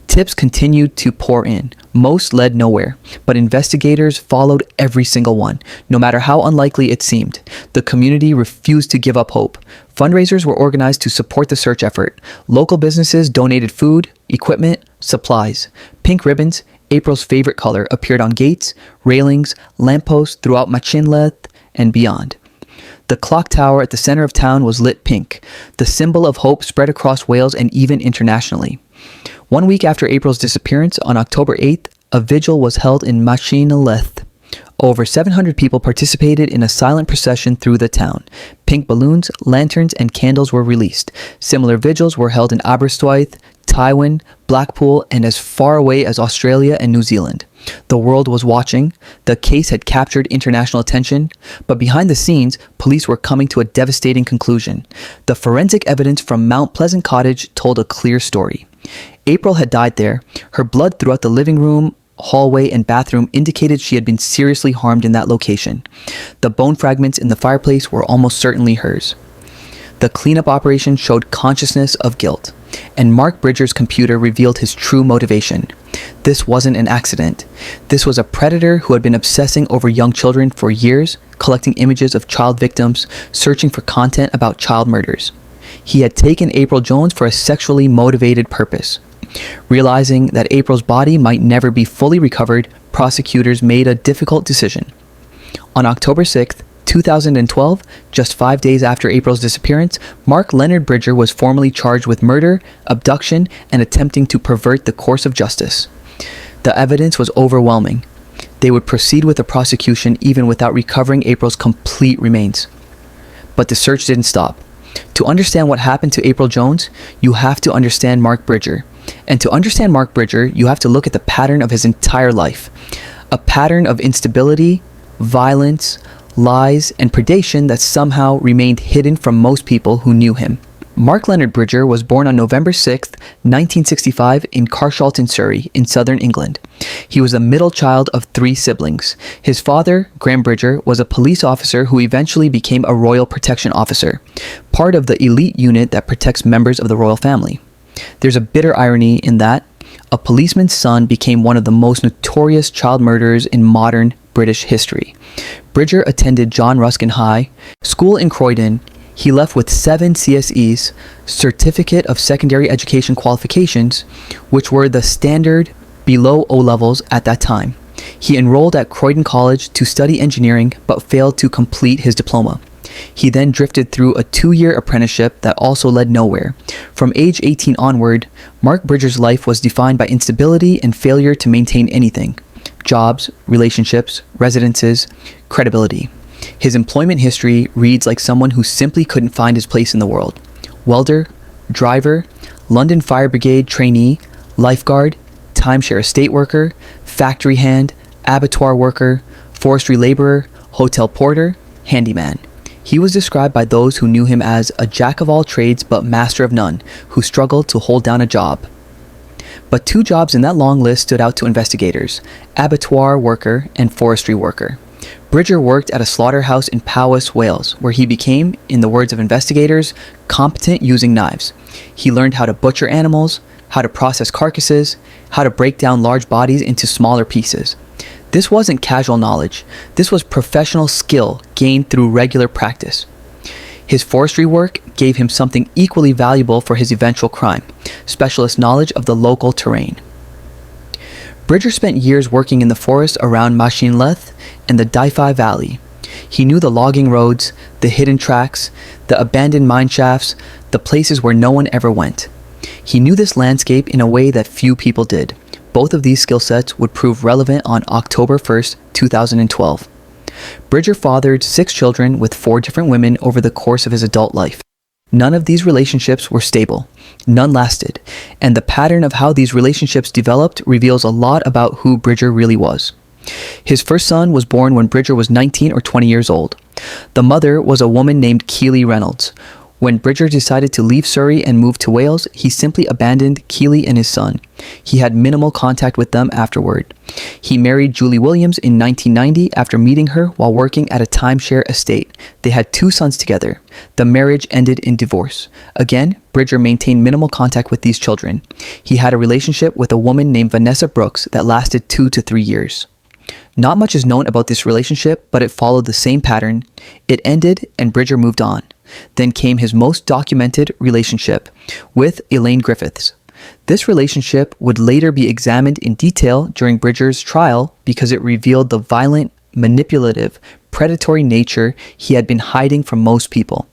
Tips continued to pour in. Most led nowhere, but investigators followed every single one, no matter how unlikely it seemed. The community refused to give up hope. Fundraisers were organized to support the search effort. Local businesses donated food, equipment, supplies. Pink ribbons, April's favorite color, appeared on gates, railings, lampposts throughout Machinleth and beyond. The clock tower at the center of town was lit pink. The symbol of hope spread across Wales and even internationally. 1 week after April's disappearance, on October 8th, a vigil was held in Machinleth. Over 700 people participated in a silent procession through the town. Pink balloons, lanterns, and candles were released. Similar vigils were held in Aberystwyth, Tywyn, Blackpool, and as far away as Australia and New Zealand. The world was watching. The case had captured international attention, but behind the scenes, police were coming to a devastating conclusion. The forensic evidence from Mount Pleasant Cottage told a clear story. April had died there. Her blood throughout the living room, hallway, and bathroom indicated she had been seriously harmed in that location. The bone fragments in the fireplace were almost certainly hers. The cleanup operation showed consciousness of guilt, and Mark Bridger's computer revealed his true motivation. This wasn't an accident. This was a predator who had been obsessing over young children for years, collecting images of child victims, searching for content about child murders. He had taken April Jones for a sexually motivated purpose. Realizing that April's body might never be fully recovered, prosecutors made a difficult decision. On October 6th, 2012, just 5 days after April's disappearance, Mark Leonard Bridger was formally charged with murder, abduction, and attempting to pervert the course of justice. The evidence was overwhelming. They would proceed with the prosecution even without recovering April's complete remains. But the search didn't stop. To understand what happened to April Jones, you have to understand Mark Bridger. And to understand Mark Bridger, you have to look at the pattern of his entire life. A pattern of instability, violence, lies, and predation that somehow remained hidden from most people who knew him. Mark Leonard Bridger was born on November 6, 1965 in Carshalton, Surrey, in southern England. He was the middle child of 3 siblings. His father, Graham Bridger, was a police officer who eventually became a royal protection officer, part of the elite unit that protects members of the royal family. There's a bitter irony in that a policeman's son became one of the most notorious child murderers in modern British history. Bridger attended John Ruskin High School in Croydon. He left with 7 CSEs, Certificate of Secondary Education Qualifications, which were the standard below O-levels at that time. He enrolled at Croydon College to study engineering, but failed to complete his diploma. He then drifted through a 2-year apprenticeship that also led nowhere. From age 18 onward, Mark Bridger's life was defined by instability and failure to maintain anything. jobs, relationships, residences, credibility. His employment history reads like someone who simply couldn't find his place in the world. Welder, driver, London Fire Brigade trainee, lifeguard, timeshare estate worker, factory hand, abattoir worker, forestry laborer, hotel porter, handyman. He was described by those who knew him as a jack of all trades but master of none, who struggled to hold down a job. But two jobs in that long list stood out to investigators: abattoir worker and forestry worker. Bridger worked at a slaughterhouse in Powys, Wales, where he became, in the words of investigators, competent using knives. He learned how to butcher animals, how to process carcasses, how to break down large bodies into smaller pieces. This wasn't casual knowledge. This was professional skill gained through regular practice. His forestry work gave him something equally valuable for his eventual crime: specialist knowledge of the local terrain. Bridger spent years working in the forest around Machinleth and the Dyfi Valley. He knew the logging roads, the hidden tracks, the abandoned mine shafts, the places where no one ever went. He knew this landscape in a way that few people did. Both of these skill sets would prove relevant on October 1st, 2012. Bridger fathered 6 children with 4 different women over the course of his adult life. None of these relationships were stable. None lasted. And the pattern of how these relationships developed reveals a lot about who Bridger really was. His first son was born when Bridger was 19 or 20 years old. The mother was a woman named Keely Reynolds. When Bridger decided to leave Surrey and move to Wales, he simply abandoned Keely and his son. He had minimal contact with them afterward. He married Julie Williams in 1990 after meeting her while working at a timeshare estate. They had 2 sons together. The marriage ended in divorce. Again, Bridger maintained minimal contact with these children. He had a relationship with a woman named Vanessa Brooks that lasted 2 to 3 years. Not much is known about this relationship, but it followed the same pattern. It ended and Bridger moved on. Then came his most documented relationship with Elaine Griffiths. This relationship would later be examined in detail during Bridger's trial because it revealed the violent, manipulative, predatory nature he had been hiding from most people.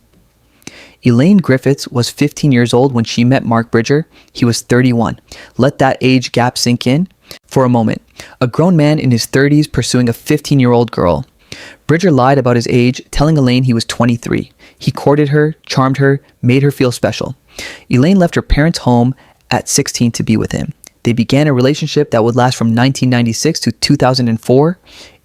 Elaine Griffiths was 15 years old when she met Mark Bridger. He was 31. Let that age gap sink in for a moment. A grown man in his 30s pursuing a 15-year-old girl. Bridger lied about his age, telling Elaine he was 23. He courted her, charmed her, made her feel special. Elaine left her parents' home at 16 to be with him. They began a relationship that would last from 1996 to 2004,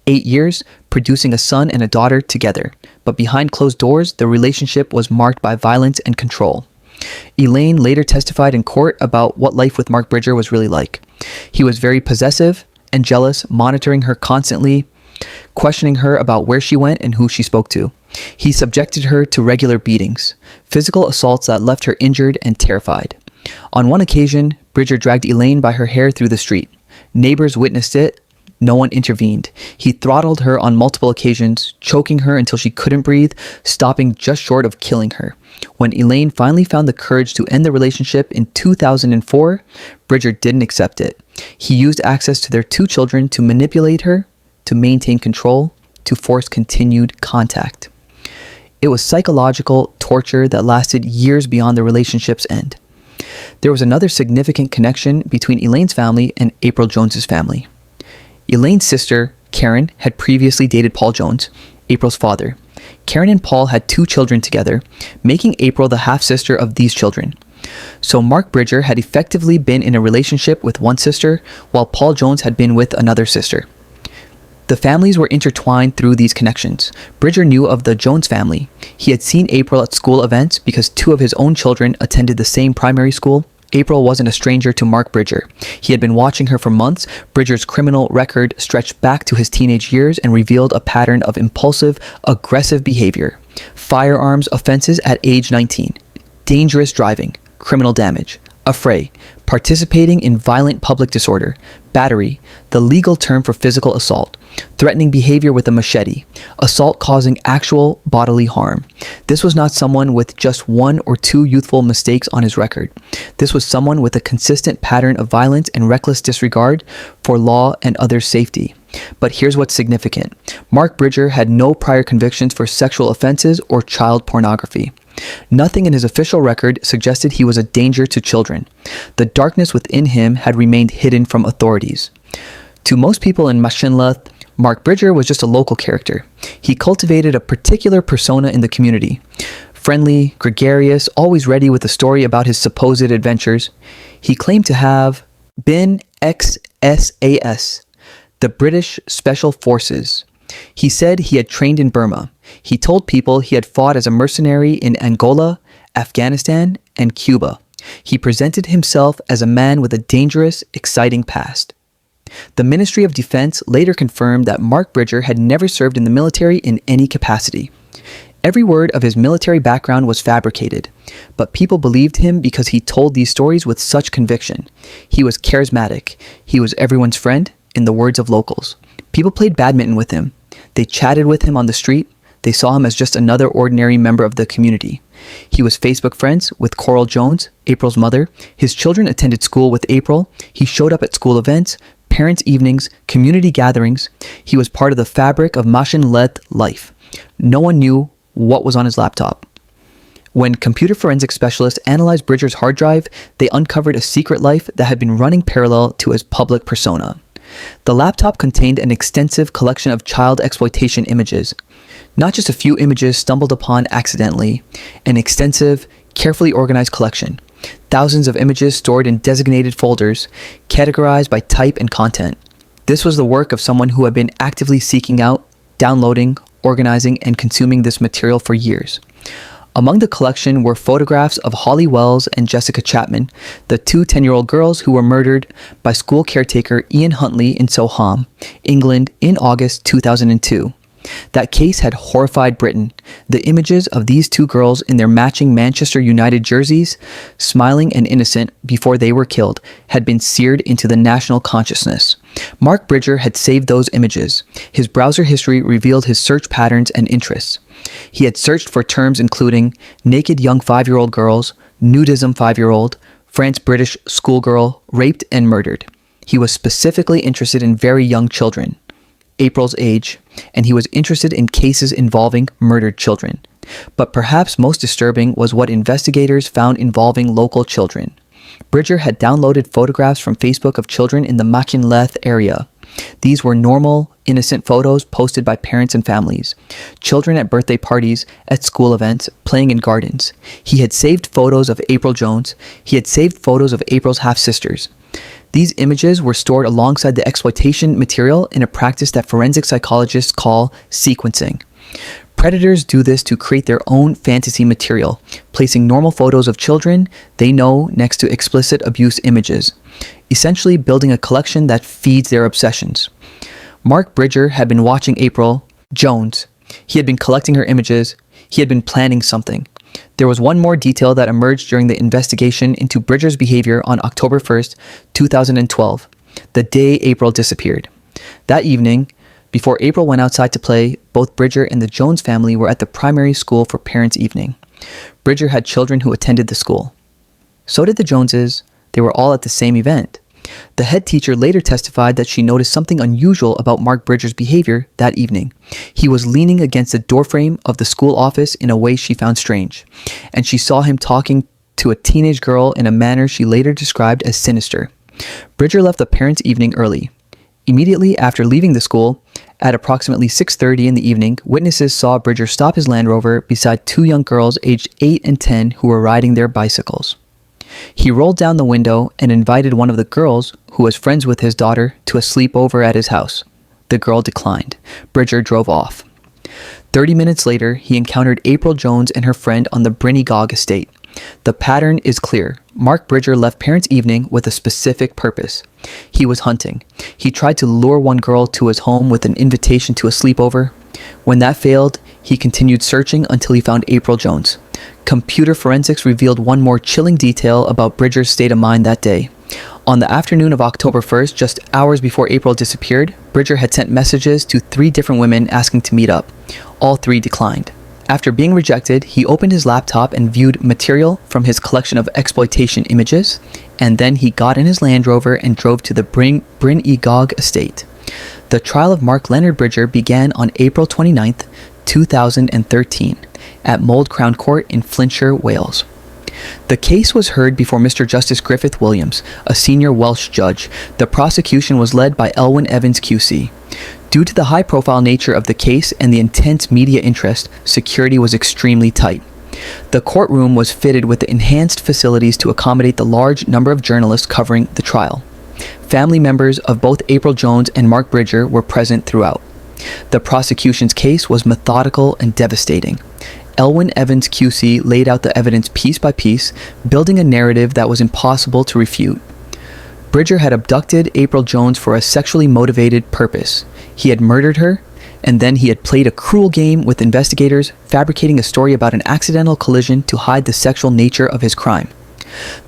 8 years, producing a son and a daughter together. But behind closed doors, the relationship was marked by violence and control. Elaine later testified in court about what life with Mark Bridger was really like. He was very possessive and jealous, monitoring her constantly, questioning her about where she went and who she spoke to. He subjected her to regular beatings, physical assaults that left her injured and terrified. On one occasion, Bridger dragged Elaine by her hair through the street. Neighbors witnessed it. No one intervened. He throttled her on multiple occasions, choking her until she couldn't breathe, stopping just short of killing her. When Elaine finally found the courage to end the relationship in 2004, Bridger didn't accept it. He used access to their 2 children to manipulate her, to maintain control, to force continued contact. It was psychological torture that lasted years beyond the relationship's end. There was another significant connection between Elaine's family and April Jones's family. Elaine's sister, Karen, had previously dated Paul Jones, April's father. Karen and Paul had 2 children together, making April the half-sister of these children. So Mark Bridger had effectively been in a relationship with one sister, while Paul Jones had been with another sister. The families were intertwined through these connections. Bridger knew of the Jones family. He had seen April at school events because 2 of his own children attended the same primary school. April wasn't a stranger to Mark Bridger. He had been watching her for months. Bridger's criminal record stretched back to his teenage years and revealed a pattern of impulsive, aggressive behavior. Firearms offenses at age 19. Dangerous driving. Criminal damage. Affray. Participating in violent public disorder. Battery, the legal term for physical assault. Threatening behavior with a machete. Assault causing actual bodily harm. This was not someone with just 1 or 2 youthful mistakes on his record. This was someone with a consistent pattern of violence and reckless disregard for law and others' safety. But here's what's significant. Mark Bridger had no prior convictions for sexual offenses or child pornography. Nothing in his official record suggested he was a danger to children. The darkness within him had remained hidden from authorities. To most people in Machynlleth, Mark Bridger was just a local character. He cultivated a particular persona in the community. Friendly, gregarious, always ready with a story about his supposed adventures. He claimed to have been ex-SAS, the British Special Forces. He said he had trained in Burma. He told people he had fought as a mercenary in Angola, Afghanistan, and Cuba. He presented himself as a man with a dangerous, exciting past. The Ministry of Defense later confirmed that Mark Bridger had never served in the military in any capacity. Every word of his military background was fabricated, but people believed him because he told these stories with such conviction. He was charismatic. He was everyone's friend, in the words of locals. People played badminton with him. They chatted with him on the street. They saw him as just another ordinary member of the community. He was Facebook friends with Coral Jones, April's mother. His children attended school with April. He showed up at school events, parents' evenings, community gatherings. He was part of the fabric of Machynlleth life. No one knew what was on his laptop. When computer forensic specialists analyzed Bridger's hard drive, they uncovered a secret life that had been running parallel to his public persona. The laptop contained an extensive collection of child exploitation images. Not just a few images stumbled upon accidentally, an extensive, carefully organized collection. Thousands of images stored in designated folders, categorized by type and content. This was the work of someone who had been actively seeking out, downloading, organizing, and consuming this material for years. Among the collection were photographs of Holly Wells and Jessica Chapman, the two 10-year-old girls who were murdered by school caretaker Ian Huntley in Soham, England in August 2002. That case had horrified Britain. The images of these two girls in their matching Manchester United jerseys, smiling and innocent before they were killed, had been seared into the national consciousness. Mark Bridger had saved those images. His browser history revealed his search patterns and interests. He had searched for terms including naked young 5-year-old girls, nudism 5-year-old, France-British schoolgirl, raped and murdered. He was specifically interested in very young children, April's age, and he was interested in cases involving murdered children. But perhaps most disturbing was what investigators found involving local children. Bridger had downloaded photographs from Facebook of children in the Machynlleth area. These were normal, innocent photos posted by parents and families. Children at birthday parties, at school events, playing in gardens. He had saved photos of April Jones. He had saved photos of April's half-sisters. These images were stored alongside the exploitation material in a practice that forensic psychologists call sequencing. Predators do this to create their own fantasy material, placing normal photos of children they know next to explicit abuse images, essentially building a collection that feeds their obsessions. Mark Bridger had been watching April Jones. He had been collecting her images. He had been planning something. There was one more detail that emerged during the investigation into Bridger's behavior on October 1st, 2012, the day April disappeared. That evening, before April went outside to play, both Bridger and the Jones family were at the primary school for parents' evening. Bridger had children who attended the school. So did the Joneses. They were all at the same event. The head teacher later testified that she noticed something unusual about Mark Bridger's behavior that evening. He was leaning against the doorframe of the school office in a way she found strange, and she saw him talking to a teenage girl in a manner she later described as sinister. Bridger left the parents' evening early. Immediately after leaving the school, at approximately 6:30 in the evening, witnesses saw Bridger stop his Land Rover beside two young girls aged 8 and 10 who were riding their bicycles. He rolled down the window and invited one of the girls, who was friends with his daughter, to a sleepover at his house. The girl declined. Bridger drove off. 30 minutes later, he encountered April Jones and her friend on the Brinnygog estate. The pattern is clear. Mark Bridger left parents' evening with a specific purpose. He was hunting. He tried to lure one girl to his home with an invitation to a sleepover. When that failed, he continued searching until he found April Jones. Computer forensics revealed one more chilling detail about Bridger's state of mind that day. On the afternoon of October 1st, just hours before April disappeared, Bridger had sent messages to 3 different women asking to meet up. All 3 declined. After being rejected, he opened his laptop and viewed material from his collection of exploitation images, and then he got in his Land Rover and drove to the Brinnygog estate. The trial of Mark Leonard Bridger began on April 29th, 2013, at Mold Crown Court in Flintshire, Wales. The case was heard before Mr. Justice Griffith Williams, a senior Welsh judge. The prosecution was led by Elwyn Evans QC. Due to the high-profile nature of the case and the intense media interest, security was extremely tight. The courtroom was fitted with enhanced facilities to accommodate the large number of journalists covering the trial. Family members of both April Jones and Mark Bridger were present throughout. The prosecution's case was methodical and devastating. Elwyn Evans QC laid out the evidence piece by piece, building a narrative that was impossible to refute. Bridger had abducted April Jones for a sexually motivated purpose. He had murdered her, and then he had played a cruel game with investigators, fabricating a story about an accidental collision to hide the sexual nature of his crime.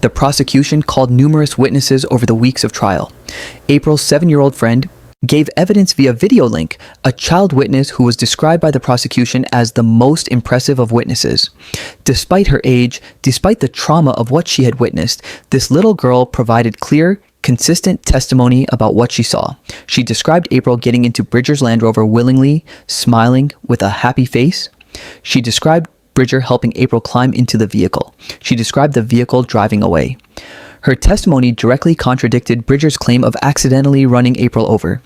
The prosecution called numerous witnesses over the weeks of trial. April's 7-year-old friend gave evidence via video link, a child witness who was described by the prosecution as the most impressive of witnesses. Despite her age, despite the trauma of what she had witnessed, this little girl provided clear, consistent testimony about what she saw. She described April getting into Bridger's Land Rover willingly, smiling with a happy face. She described Bridger helping April climb into the vehicle. She described the vehicle driving away. Her testimony directly contradicted Bridger's claim of accidentally running April over.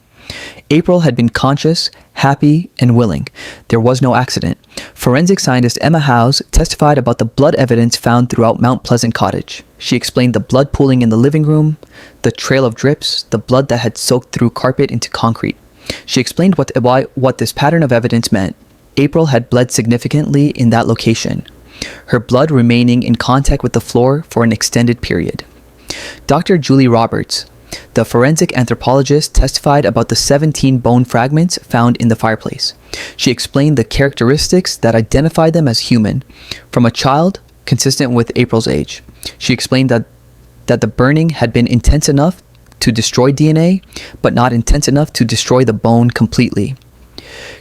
April had been conscious, happy, and willing. There was no accident. Forensic scientist Emma Howes testified about the blood evidence found throughout Mount Pleasant Cottage. She explained the blood pooling in the living room, the trail of drips, the blood that had soaked through carpet into concrete. She explained what this pattern of evidence meant. April had bled significantly in that location, her blood remaining in contact with the floor for an extended period. Dr. Julie Roberts, the forensic anthropologist, testified about the 17 bone fragments found in the fireplace. She explained the characteristics that identified them as human, from a child, consistent with April's age. She explained that the burning had been intense enough to destroy DNA, but not intense enough to destroy the bone completely.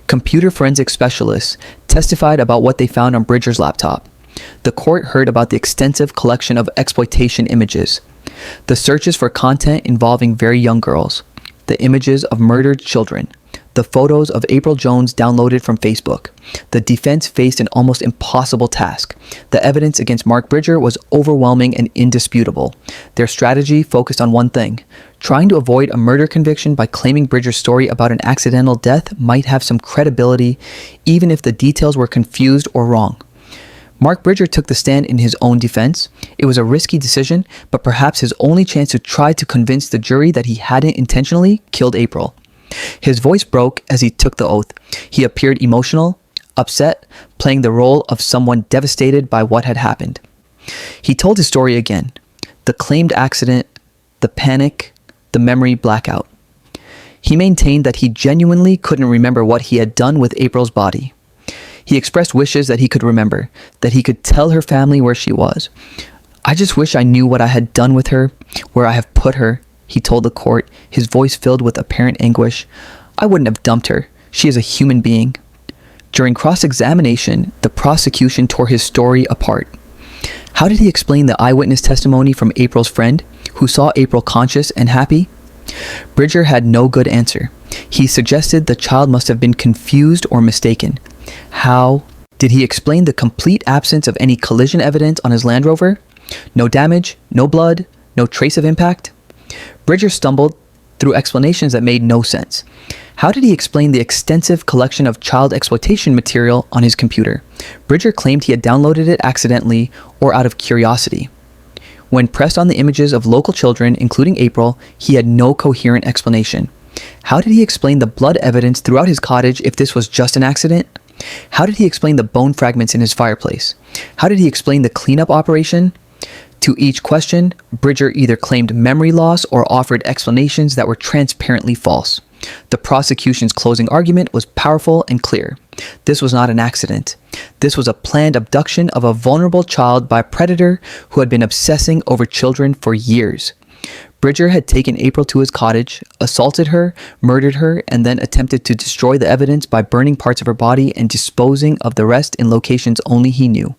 Computer forensic specialists testified about what they found on Bridger's laptop. The court heard about the extensive collection of exploitation images, the searches for content involving very young girls, the images of murdered children, the photos of April Jones downloaded from Facebook. The defense faced an almost impossible task. The evidence against Mark Bridger was overwhelming and indisputable. Their strategy focused on one thing: trying to avoid a murder conviction by claiming Bridger's story about an accidental death might have some credibility, even if the details were confused or wrong. Mark Bridger took the stand in his own defense. It was a risky decision, but perhaps his only chance to try to convince the jury that he hadn't intentionally killed April. His voice broke as he took the oath. He appeared emotional, upset, playing the role of someone devastated by what had happened. He told his story again: the claimed accident, the panic, the memory blackout. He maintained that he genuinely couldn't remember what he had done with April's body. He expressed wishes that he could remember, that he could tell her family where she was. "I just wish I knew what I had done with her, where I have put her," he told the court, his voice filled with apparent anguish. "I wouldn't have dumped her. She is a human being." During cross-examination, the prosecution tore his story apart. How did he explain the eyewitness testimony from April's friend, who saw April conscious and happy? Bridger had no good answer. He suggested the child must have been confused or mistaken. How did he explain the complete absence of any collision evidence on his Land Rover? No damage, no blood, no trace of impact? Bridger stumbled through explanations that made no sense. How did he explain the extensive collection of child exploitation material on his computer? Bridger claimed he had downloaded it accidentally or out of curiosity. When pressed on the images of local children, including April, he had no coherent explanation. How did he explain the blood evidence throughout his cottage if this was just an accident? How did he explain the bone fragments in his fireplace? How did he explain the cleanup operation? To each question, Bridger either claimed memory loss or offered explanations that were transparently false. The prosecution's closing argument was powerful and clear. This was not an accident. This was a planned abduction of a vulnerable child by a predator who had been obsessing over children for years. Bridger had taken April to his cottage, assaulted her, murdered her, and then attempted to destroy the evidence by burning parts of her body and disposing of the rest in locations only he knew.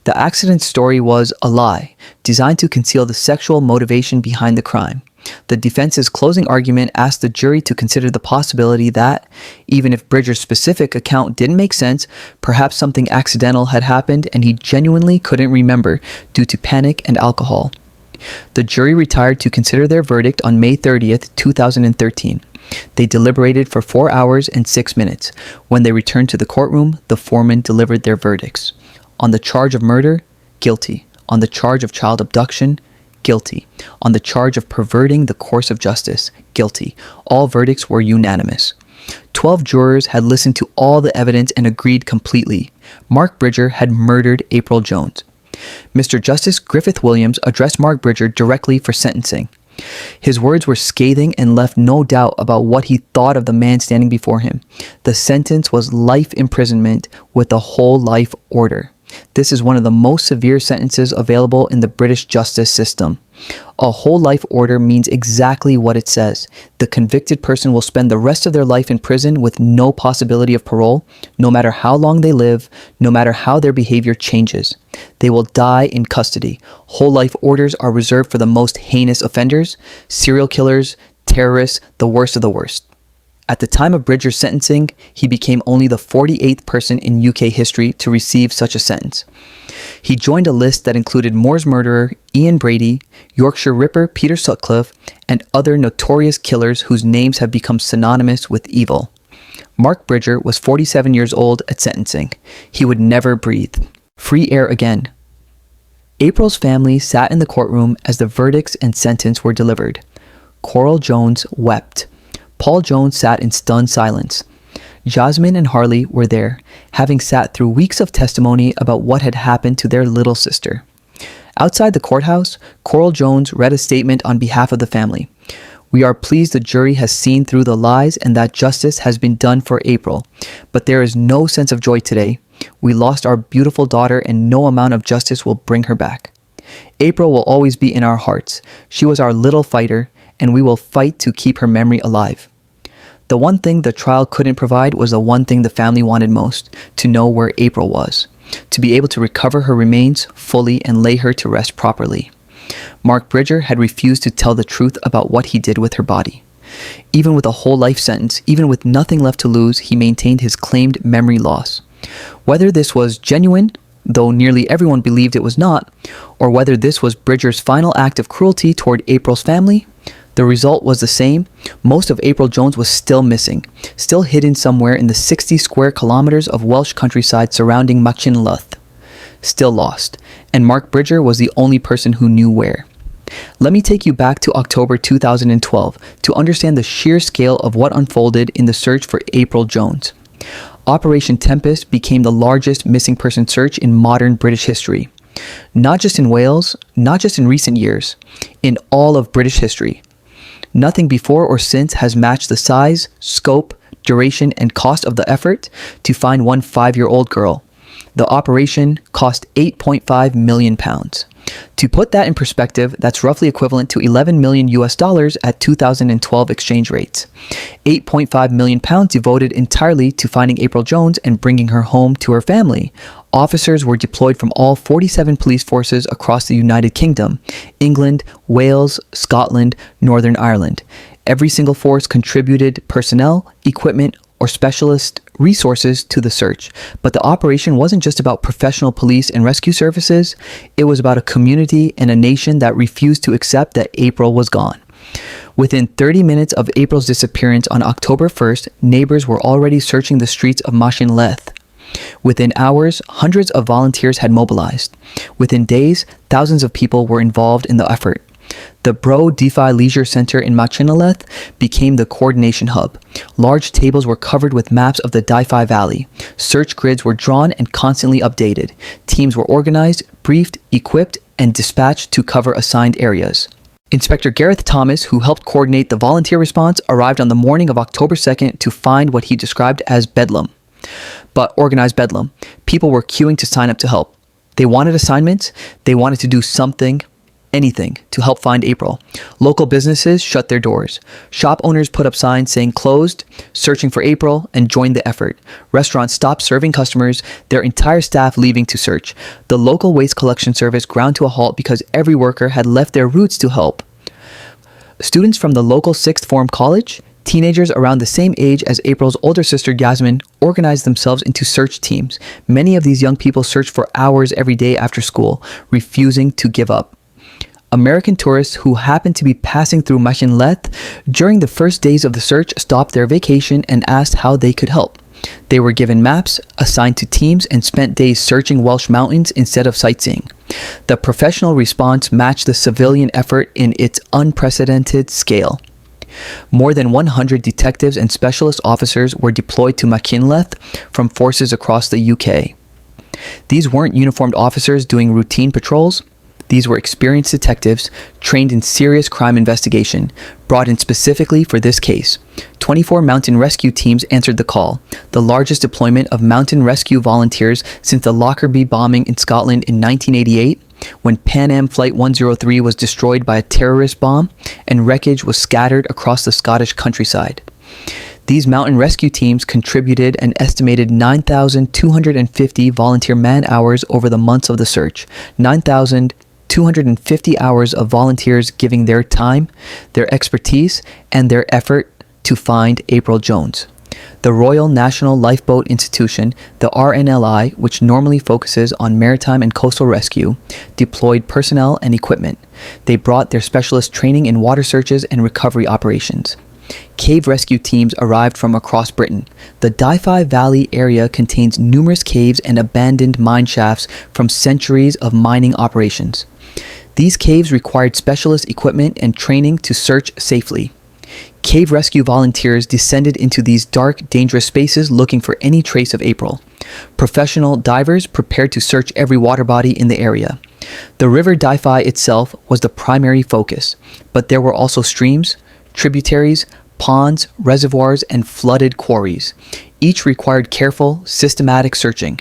The accident story was a lie, designed to conceal the sexual motivation behind the crime. The defense's closing argument asked the jury to consider the possibility that, even if Bridger's specific account didn't make sense, perhaps something accidental had happened and he genuinely couldn't remember due to panic and alcohol. The jury retired to consider their verdict on May 30th, 2013. They deliberated for 4 hours and 6 minutes. When they returned to the courtroom, the foreman delivered their verdicts. On the charge of murder, guilty. On the charge of child abduction, guilty. On the charge of perverting the course of justice, guilty. All verdicts were unanimous. 12 jurors had listened to all the evidence and agreed completely. Mark Bridger had murdered April Jones. Mr. Justice Griffith Williams addressed Mark Bridger directly for sentencing. His words were scathing and left no doubt about what he thought of the man standing before him. The sentence was life imprisonment with a whole life order. This is one of the most severe sentences available in the British justice system. A whole life order means exactly what it says. The convicted person will spend the rest of their life in prison with no possibility of parole, no matter how long they live, no matter how their behavior changes. They will die in custody. Whole life orders are reserved for the most heinous offenders, serial killers, terrorists, the worst of the worst. At the time of Bridger's sentencing, he became only the 48th person in UK history to receive such a sentence. He joined a list that included Moore's murderer Ian Brady, Yorkshire Ripper Peter Sutcliffe, and other notorious killers whose names have become synonymous with evil. Mark Bridger was 47 years old at sentencing. He would never breathe free air again. April's family sat in the courtroom as the verdicts and sentence were delivered. Coral Jones wept. Paul Jones sat in stunned silence. Jasmine and Harley were there, having sat through weeks of testimony about what had happened to their little sister. Outside the courthouse, Coral Jones read a statement on behalf of the family. "We are pleased the jury has seen through the lies and that justice has been done for April. But there is no sense of joy today. We lost our beautiful daughter and no amount of justice will bring her back. April will always be in our hearts. She was our little fighter, and we will fight to keep her memory alive." The one thing the trial couldn't provide was the one thing the family wanted most, to know where April was, to be able to recover her remains fully and lay her to rest properly. Mark Bridger had refused to tell the truth about what he did with her body. Even with a whole life sentence, even with nothing left to lose, he maintained his claimed memory loss. Whether this was genuine, though nearly everyone believed it was not, or whether this was Bridger's final act of cruelty toward April's family, the result was the same. Most of April Jones was still missing, still hidden somewhere in the 60 square kilometers of Welsh countryside surrounding Machynlleth. Still lost, and Mark Bridger was the only person who knew where. Let me take you back to October 2012 to understand the sheer scale of what unfolded in the search for April Jones. Operation Tempest became the largest missing person search in modern British history. Not just in Wales, not just in recent years, in all of British history. Nothing before or since has matched the size, scope, duration, and cost of the effort to find one 5-year-old girl. The operation cost £8.5 million. To put that in perspective, that's roughly equivalent to $11 million at 2012 exchange rates. £8.5 million devoted entirely to finding April Jones and bringing her home to her family. Officers were deployed from all 47 police forces across the United Kingdom, England, Wales, Scotland, Northern Ireland. Every single force contributed personnel, equipment, or specialist resources to the search. But the operation wasn't just about professional police and rescue services. It was about a community and a nation that refused to accept that April was gone. Within 30 minutes of April's disappearance on October 1st, neighbors were already searching the streets of Machynlleth. Within hours, hundreds of volunteers had mobilized. Within days, thousands of people were involved in the effort. The Bro DeFi Leisure Center in Machynlleth became the coordination hub. Large tables were covered with maps of the DeFi Valley. Search grids were drawn and constantly updated. Teams were organized, briefed, equipped, and dispatched to cover assigned areas. Inspector Gareth Thomas, who helped coordinate the volunteer response, arrived on the morning of October 2nd to find what he described as bedlam. But organized bedlam. People were queuing to sign up to help. They wanted assignments. They wanted to do something, anything, to help find April. Local businesses shut their doors. Shop owners put up signs saying closed, searching for April, and joined the effort. Restaurants stopped serving customers, their entire staff leaving to search. The local waste collection service ground to a halt because every worker had left their roots to help. Students from the local sixth form college, teenagers around the same age as April's older sister Yasmin, organized themselves into search teams. Many of these young people searched for hours every day after school, refusing to give up. American tourists who happened to be passing through Machinleth during the first days of the search stopped their vacation and asked how they could help. They were given maps, assigned to teams, and spent days searching Welsh mountains instead of sightseeing. The professional response matched the civilian effort in its unprecedented scale. More than 100 detectives and specialist officers were deployed to Machinleth from forces across the UK. These weren't uniformed officers doing routine patrols. These were experienced detectives trained in serious crime investigation, brought in specifically for this case. 24 mountain rescue teams answered the call, the largest deployment of mountain rescue volunteers since the Lockerbie bombing in Scotland in 1988, when Pan Am Flight 103 was destroyed by a terrorist bomb and wreckage was scattered across the Scottish countryside. These mountain rescue teams contributed an estimated 9,250 volunteer man-hours over the months of the search. 9,250 hours of volunteers giving their time, their expertise, and their effort to find April Jones. The Royal National Lifeboat Institution, the RNLI, which normally focuses on maritime and coastal rescue, deployed personnel and equipment. They brought their specialist training in water searches and recovery operations. Cave rescue teams arrived from across Britain. The Dyfi Valley area contains numerous caves and abandoned mine shafts from centuries of mining operations. These caves required specialist equipment and training to search safely. Cave rescue volunteers descended into these dark, dangerous spaces looking for any trace of April. Professional divers prepared to search every water body in the area. The river Dyfi itself was the primary focus, but there were also streams, tributaries, ponds, reservoirs, and flooded quarries. Each required careful, systematic searching.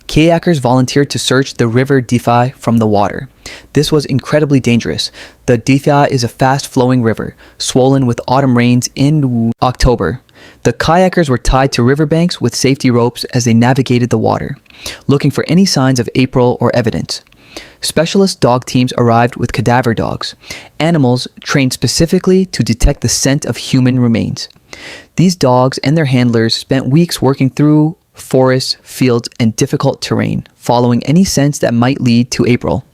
Kayakers volunteered to search the river Dyfi from the water. This was incredibly dangerous. The Dyfi is a fast-flowing river, swollen with autumn rains in October. The kayakers were tied to riverbanks with safety ropes as they navigated the water, looking for any signs of April or evidence. Specialist dog teams arrived with cadaver dogs, animals trained specifically to detect the scent of human remains. These dogs and their handlers spent weeks working through forests, fields, and difficult terrain, following any scents that might lead to April.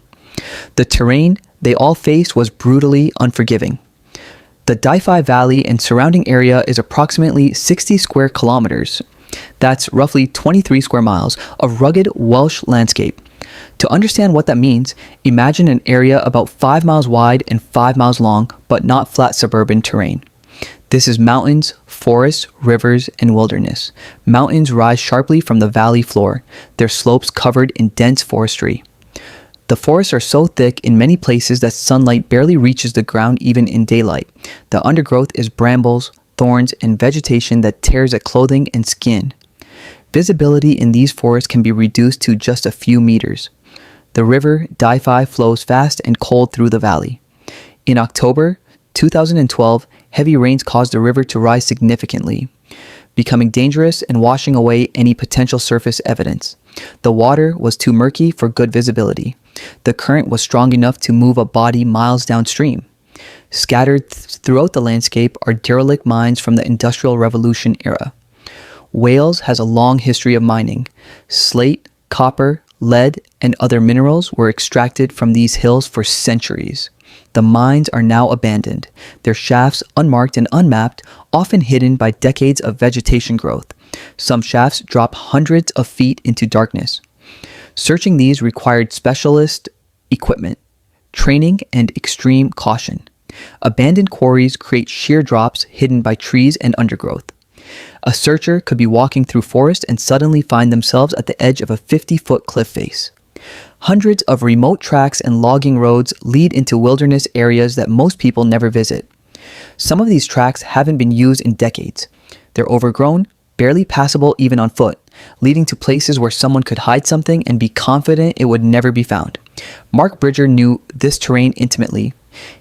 The terrain they all faced was brutally unforgiving. The Dyfi Valley and surrounding area is approximately 60 square kilometers. That's roughly 23 square miles of rugged Welsh landscape. To understand what that means, imagine an area about 5 miles wide and 5 miles long, but not flat suburban terrain. This is mountains, forests, rivers, and wilderness. Mountains rise sharply from the valley floor, their slopes covered in dense forestry. The forests are so thick in many places that sunlight barely reaches the ground even in daylight. The undergrowth is brambles, thorns, and vegetation that tears at clothing and skin. Visibility in these forests can be reduced to just a few meters. The river Dyfi flows fast and cold through the valley. In October 2012, heavy rains caused the river to rise significantly, becoming dangerous and washing away any potential surface evidence. The water was too murky for good visibility. The current was strong enough to move a body miles downstream. Scattered throughout the landscape are derelict mines from the Industrial Revolution era. Wales has a long history of mining. Slate, copper, lead, and other minerals were extracted from these hills for centuries. The mines are now abandoned, their shafts unmarked and unmapped, often hidden by decades of vegetation growth. Some shafts drop hundreds of feet into darkness. Searching these required specialist equipment, training, and extreme caution. Abandoned quarries create sheer drops hidden by trees and undergrowth. A searcher could be walking through forest and suddenly find themselves at the edge of a 50-foot cliff face. Hundreds of remote tracks and logging roads lead into wilderness areas that most people never visit. Some of these tracks haven't been used in decades. They're overgrown, barely passable even on foot, leading to places where someone could hide something and be confident it would never be found. Mark Bridger knew this terrain intimately.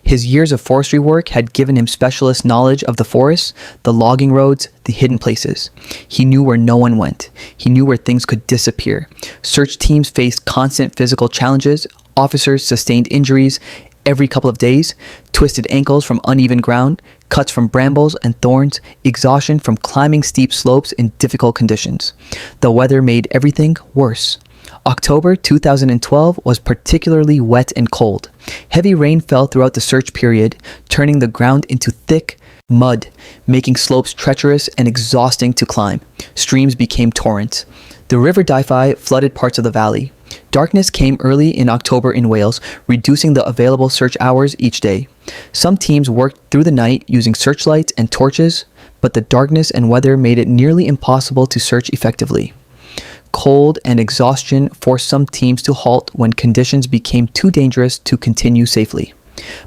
His years of forestry work had given him specialist knowledge of the forests, the logging roads, the hidden places. He knew where no one went. He knew where things could disappear. Search teams faced constant physical challenges. Officers sustained injuries. every couple of days, twisted ankles from uneven ground, cuts from brambles and thorns, exhaustion from climbing steep slopes in difficult conditions. The weather made everything worse. October 2012 was particularly wet and cold. Heavy rain fell throughout the search period, turning the ground into thick mud, making slopes treacherous and exhausting to climb. Streams became torrents. The River Dyfi flooded parts of the valley. Darkness came early in October in Wales, reducing the available search hours each day. Some teams worked through the night using searchlights and torches, but the darkness and weather made it nearly impossible to search effectively. Cold and exhaustion forced some teams to halt when conditions became too dangerous to continue safely.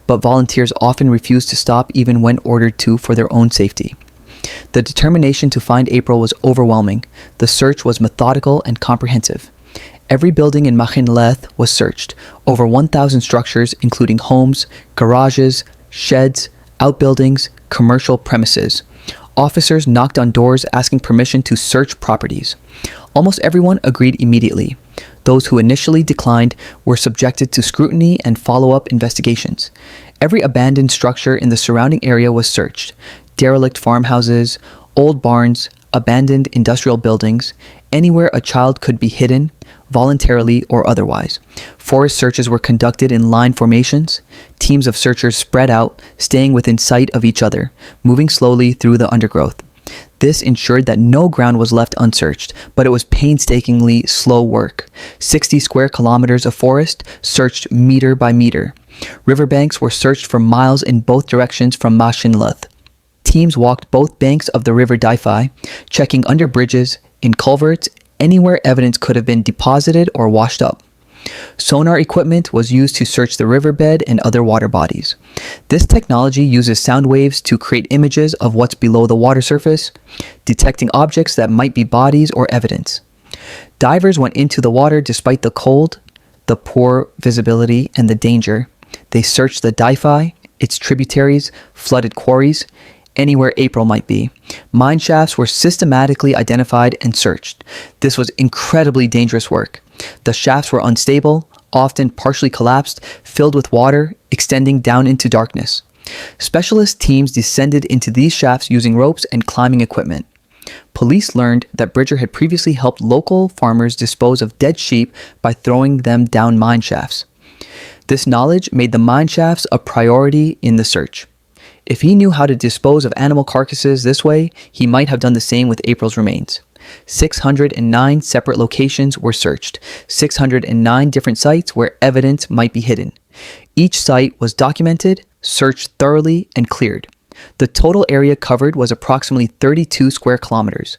But volunteers often refused to stop even when ordered to for their own safety. The determination to find April was overwhelming. The search was methodical and comprehensive. Every building in Machynlleth was searched. Over 1,000 structures, including homes, garages, sheds, outbuildings, commercial premises. Officers knocked on doors asking permission to search properties. Almost everyone agreed immediately. Those who initially declined were subjected to scrutiny and follow-up investigations. Every abandoned structure in the surrounding area was searched. Derelict farmhouses, old barns, abandoned industrial buildings, anywhere a child could be hidden, voluntarily or otherwise. Forest searches were conducted in line formations. Teams of searchers spread out, staying within sight of each other, moving slowly through the undergrowth. This ensured that no ground was left unsearched, but it was painstakingly slow work. 60 square kilometers of forest searched meter by meter. Riverbanks were searched for miles in both directions from Machynlleth. Teams walked both banks of the River Dyfi, checking under bridges, in culverts, anywhere evidence could have been deposited or washed up. Sonar equipment was used to search the riverbed and other water bodies. This technology uses sound waves to create images of what's below the water surface, detecting objects that might be bodies or evidence. Divers went into the water despite the cold, the poor visibility, and the danger. They searched the Dyfi, its tributaries, flooded quarries, anywhere April might be. Mine shafts were systematically identified and searched. This was incredibly dangerous work. The shafts were unstable, often partially collapsed, filled with water, extending down into darkness. Specialist teams descended into these shafts using ropes and climbing equipment. Police learned that Bridger had previously helped local farmers dispose of dead sheep by throwing them down mine shafts. This knowledge made the mine shafts a priority in the search. If he knew how to dispose of animal carcasses this way, he might have done the same with April's remains. 609 separate locations were searched, 609 different sites where evidence might be hidden. Each site was documented, searched thoroughly, and cleared. The total area covered was approximately 32 square kilometers,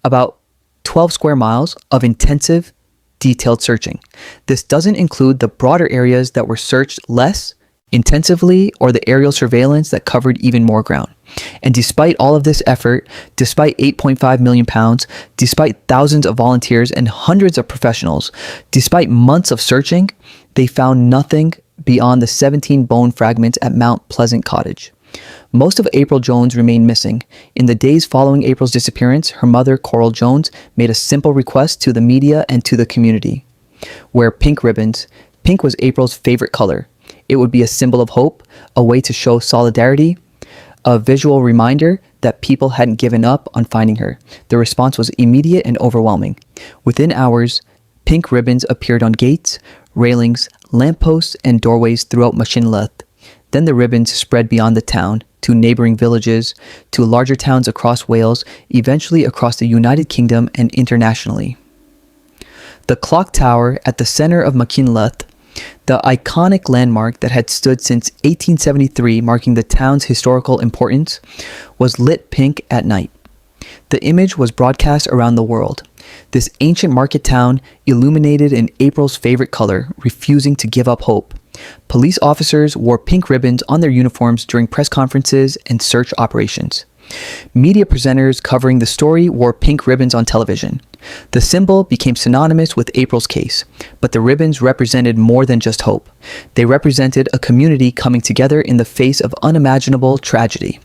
about 12 square miles of intensive, detailed searching. This doesn't include the broader areas that were searched less intensively or the aerial surveillance that covered even more ground. And despite all of this effort, despite £8.5 million, despite thousands of volunteers and hundreds of professionals, despite months of searching, they found nothing beyond the 17 bone fragments at Mount Pleasant Cottage. Most of April Jones remained missing. In the days following April's disappearance, her mother, Coral Jones, made a simple request to the media and to the community. Wear pink ribbons. Pink was April's favorite color. It would be a symbol of hope, a way to show solidarity, a visual reminder that people hadn't given up on finding her. The response was immediate and overwhelming. Within hours, pink ribbons appeared on gates, railings, lampposts, and doorways throughout Machynlleth. Then the ribbons spread beyond the town, to neighboring villages, to larger towns across Wales, eventually across the United Kingdom and internationally. The clock tower at the center of Machynlleth, the iconic landmark that had stood since 1873, marking the town's historical importance, was lit pink at night. The image was broadcast around the world. This ancient market town illuminated in April's favorite color, refusing to give up hope. Police officers wore pink ribbons on their uniforms during press conferences and search operations. Media presenters covering the story wore pink ribbons on television. The symbol became synonymous with April's case, but the ribbons represented more than just hope. They represented a community coming together in the face of unimaginable tragedy.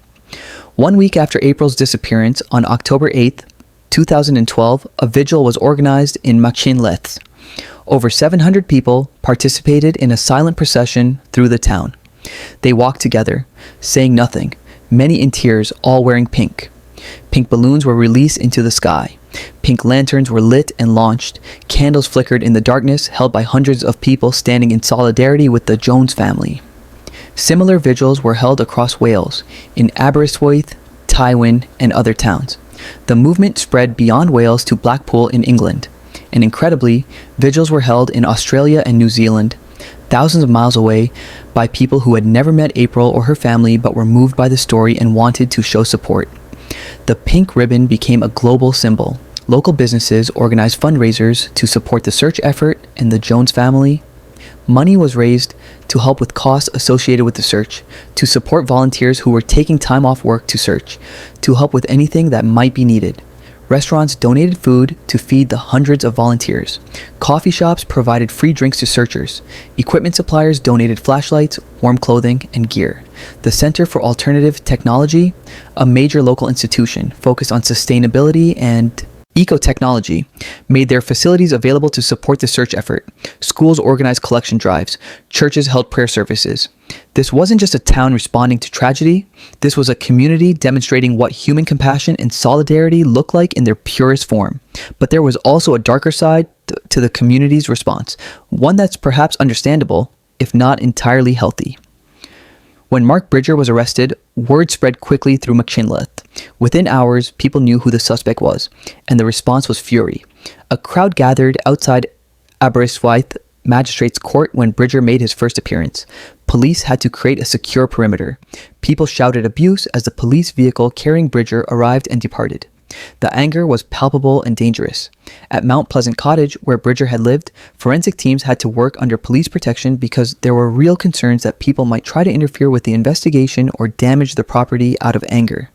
1 week after April's disappearance, on October 8th, 2012, a vigil was organized in Machynlleth. Over 700 people participated in a silent procession through the town. They walked together, saying nothing, many in tears, all wearing pink. Pink balloons were released into the sky. Pink lanterns were lit and launched. Candles flickered in the darkness, held by hundreds of people standing in solidarity with the Jones family. Similar vigils were held across Wales, in Aberystwyth, Tywyn, and other towns. The movement spread beyond Wales to Blackpool in England. And incredibly, vigils were held in Australia and New Zealand, thousands of miles away, by people who had never met April or her family but were moved by the story and wanted to show support. The pink ribbon became a global symbol. Local businesses organized fundraisers to support the search effort and the Jones family. Money was raised to help with costs associated with the search, to support volunteers who were taking time off work to search, to help with anything that might be needed. Restaurants donated food to feed the hundreds of volunteers. Coffee shops provided free drinks to searchers. Equipment suppliers donated flashlights, warm clothing, and gear. The Center for Alternative Technology, a major local institution focused on sustainability and ecotechnology, made their facilities available to support the search effort. Schools organized collection drives. Churches held prayer services. This wasn't just a town responding to tragedy. This was a community demonstrating what human compassion and solidarity look like in their purest form. But there was also a darker side to the community's response, one that's perhaps understandable, if not entirely healthy. When Mark Bridger was arrested, word spread quickly through Machynlleth. Within hours, people knew who the suspect was, and the response was fury. A crowd gathered outside Aberystwyth Magistrates Court when Bridger made his first appearance. Police had to create a secure perimeter. People shouted abuse as the police vehicle carrying Bridger arrived and departed. The anger was palpable and dangerous. At Mount Pleasant Cottage, where Bridger had lived, forensic teams had to work under police protection because there were real concerns that people might try to interfere with the investigation or damage the property out of anger.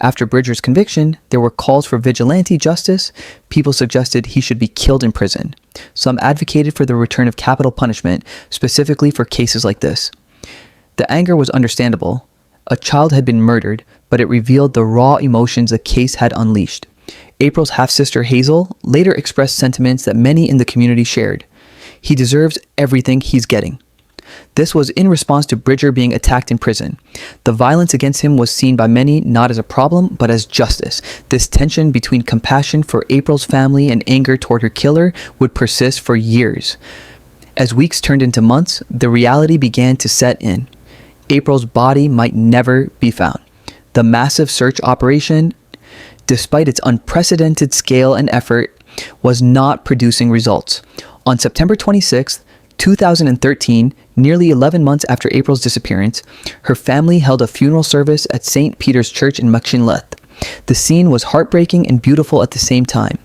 After Bridger's conviction, there were calls for vigilante justice. People suggested he should be killed in prison. Some advocated for the return of capital punishment, specifically for cases like this. The anger was understandable. A child had been murdered, but it revealed the raw emotions the case had unleashed. April's half-sister Hazel later expressed sentiments that many in the community shared. He deserves everything he's getting. This was in response to Bridger being attacked in prison. The violence against him was seen by many not as a problem, but as justice. This tension between compassion for April's family and anger toward her killer would persist for years. As weeks turned into months, the reality began to set in. April's body might never be found. The massive search operation, despite its unprecedented scale and effort, was not producing results. On September 26, 2013, nearly 11 months after April's disappearance, her family held a funeral service at St. Peter's Church in Machynlleth. The scene was heartbreaking and beautiful at the same time.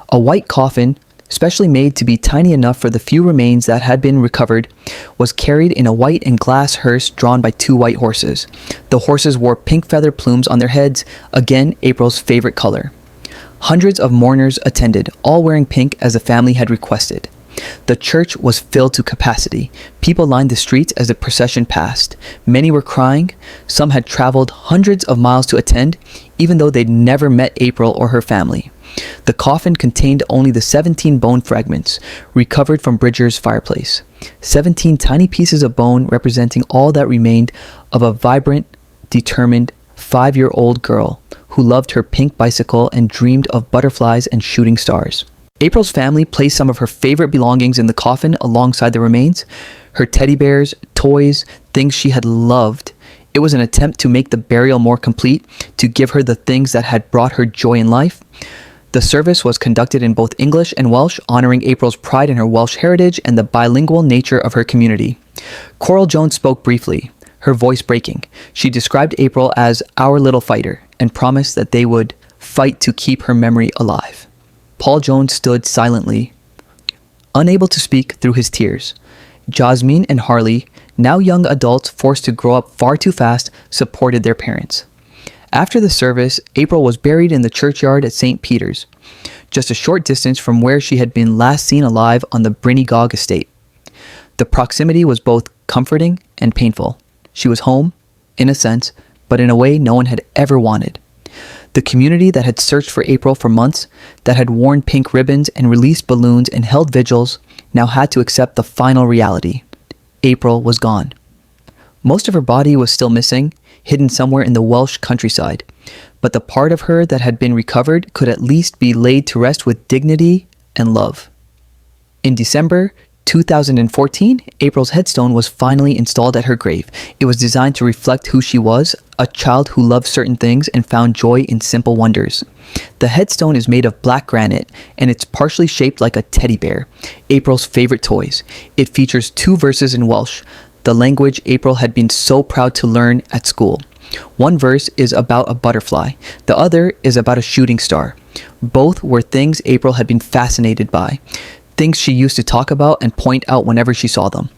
A white coffin, specially made to be tiny enough for the few remains that had been recovered, was carried in a white and glass hearse drawn by two white horses. The horses wore pink feather plumes on their heads, again April's favorite color. Hundreds of mourners attended, all wearing pink as the family had requested. The church was filled to capacity. People lined the streets as the procession passed. Many were crying. Some had traveled hundreds of miles to attend, even though they'd never met April or her family. The coffin contained only the 17 bone fragments recovered from Bridger's fireplace. 17 tiny pieces of bone representing all that remained of a vibrant, determined 5-year-old girl who loved her pink bicycle and dreamed of butterflies and shooting stars. April's family placed some of her favorite belongings in the coffin alongside the remains. Her teddy bears, toys, things she had loved. It was an attempt to make the burial more complete, to give her the things that had brought her joy in life. The service was conducted in both English and Welsh, honoring April's pride in her Welsh heritage and the bilingual nature of her community. Coral Jones spoke briefly, her voice breaking. She described April as our little fighter and promised that they would fight to keep her memory alive. Paul Jones stood silently, unable to speak through his tears. Jasmine and Harley, now young adults forced to grow up far too fast, supported their parents. After the service, April was buried in the churchyard at St. Peter's, just a short distance from where she had been last seen alive on the Brinnygog estate. The proximity was both comforting and painful. She was home, in a sense, but in a way no one had ever wanted. The community that had searched for April for months, that had worn pink ribbons and released balloons and held vigils, now had to accept the final reality. April was gone. Most of her body was still missing, hidden somewhere in the Welsh countryside, but the part of her that had been recovered could at least be laid to rest with dignity and love. In December 2014, April's headstone was finally installed at her grave. It was designed to reflect who she was, a child who loved certain things and found joy in simple wonders. The headstone is made of black granite, and it's partially shaped like a teddy bear, April's favorite toys. It features 2 verses in Welsh, the language April had been so proud to learn at school. One verse is about a butterfly. The other is about a shooting star. Both were things April had been fascinated by, things she used to talk about and point out whenever she saw them.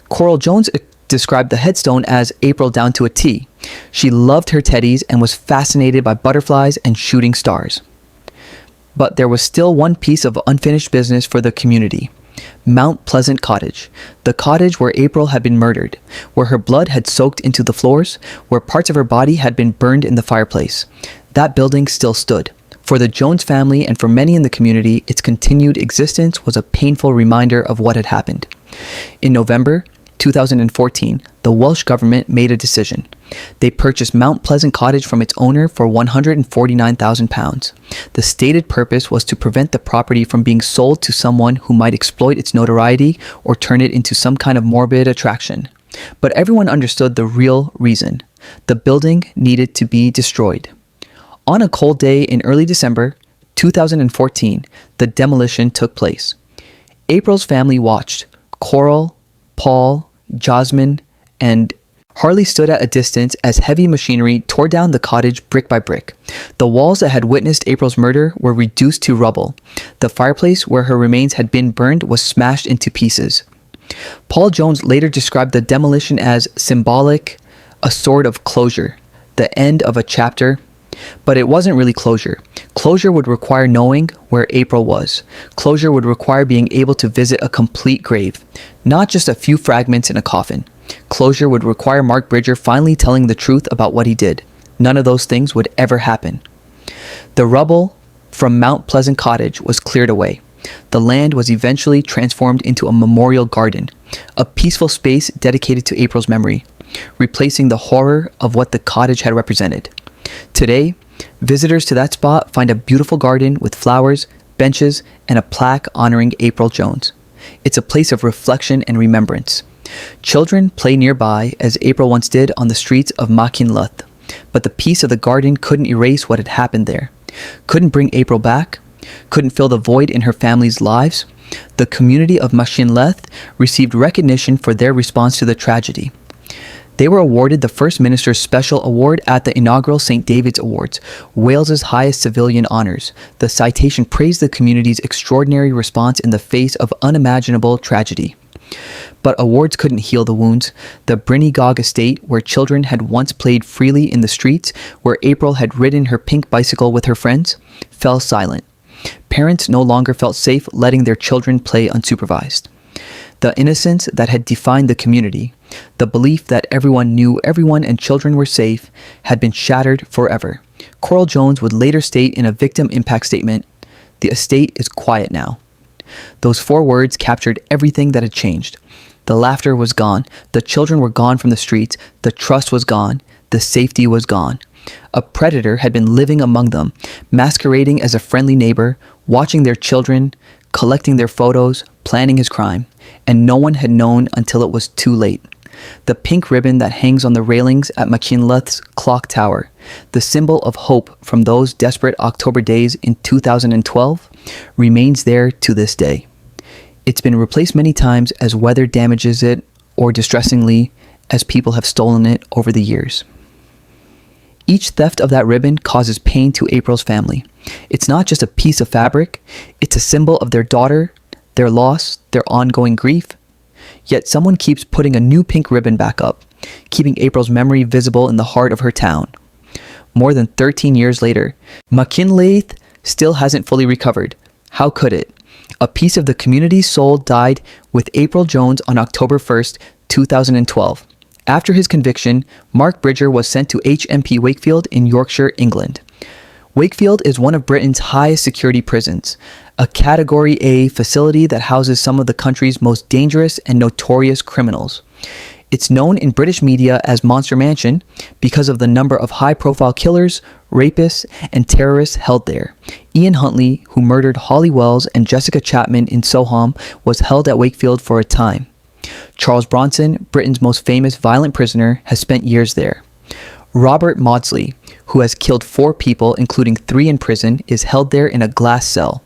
Coral Jones described the headstone as April down to a T. She loved her teddies and was fascinated by butterflies and shooting stars. But there was still one piece of unfinished business for the community. Mount Pleasant Cottage, the cottage where April had been murdered, where her blood had soaked into the floors, where parts of her body had been burned in the fireplace. That building still stood. For the Jones family and for many in the community, its continued existence was a painful reminder of what had happened. In November 2014, the Welsh government made a decision. They purchased Mount Pleasant Cottage from its owner for £149,000. The stated purpose was to prevent the property from being sold to someone who might exploit its notoriety or turn it into some kind of morbid attraction. But everyone understood the real reason. The building needed to be destroyed. On a cold day in early December 2014, the demolition took place. April's family watched. Coral, Paul, Jasmine, and Harley stood at a distance as heavy machinery tore down the cottage brick by brick. The walls that had witnessed April's murder were reduced to rubble. The fireplace where her remains had been burned was smashed into pieces. Paul Jones later described the demolition as symbolic, a sort of closure, the end of a chapter. But it wasn't really closure. Closure would require knowing where April was. Closure would require being able to visit a complete grave, not just a few fragments in a coffin. Closure would require Mark Bridger finally telling the truth about what he did. None of those things would ever happen. The rubble from Mount Pleasant Cottage was cleared away. The land was eventually transformed into a memorial garden, a peaceful space dedicated to April's memory, replacing the horror of what the cottage had represented. Today, visitors to that spot find a beautiful garden with flowers, benches, and a plaque honoring April Jones. It's a place of reflection and remembrance. Children play nearby, as April once did on the streets of Machynlleth, but the peace of the garden couldn't erase what had happened there. Couldn't bring April back, couldn't fill the void in her family's lives. The community of Machynlleth received recognition for their response to the tragedy. They were awarded the First Minister's Special Award at the inaugural St. David's Awards, Wales's highest civilian honours. The citation praised the community's extraordinary response in the face of unimaginable tragedy. But awards couldn't heal the wounds. The Brinnygog estate, where children had once played freely in the streets, where April had ridden her pink bicycle with her friends, fell silent. Parents no longer felt safe letting their children play unsupervised. The innocence that had defined the community, the belief that everyone knew everyone and children were safe, had been shattered forever. Coral Jones would later state in a victim impact statement, "The estate is quiet now." Those 4 words captured everything that had changed. The laughter was gone. The children were gone from the streets. The trust was gone. The safety was gone. A predator had been living among them, masquerading as a friendly neighbor, watching their children, collecting their photos, planning his crime, and no one had known until it was too late. The pink ribbon that hangs on the railings at Machynlleth's clock tower, the symbol of hope from those desperate October days in 2012, remains there to this day. It's been replaced many times as weather damages it, or distressingly, as people have stolen it over the years. Each theft of that ribbon causes pain to April's family. It's not just a piece of fabric, it's a symbol of their daughter, their loss, their ongoing grief. Yet someone keeps putting a new pink ribbon back up, keeping April's memory visible in the heart of her town. More than 13 years later, Machynlleth still hasn't fully recovered. How could it? A piece of the community's soul died with April Jones on October 1st, 2012. After his conviction, Mark Bridger was sent to HMP Wakefield in Yorkshire, England, Wakefield is one of Britain's highest security prisons, a Category A facility that houses some of the country's most dangerous and notorious criminals. It's known in British media as Monster Mansion because of the number of high-profile killers, rapists, and terrorists held there. Ian Huntley, who murdered Holly Wells and Jessica Chapman in Soham, was held at Wakefield for a time. Charles Bronson, Britain's most famous violent prisoner, has spent years there. Robert Maudsley, who has killed 4 people, including 3 in prison, is held there in a glass cell.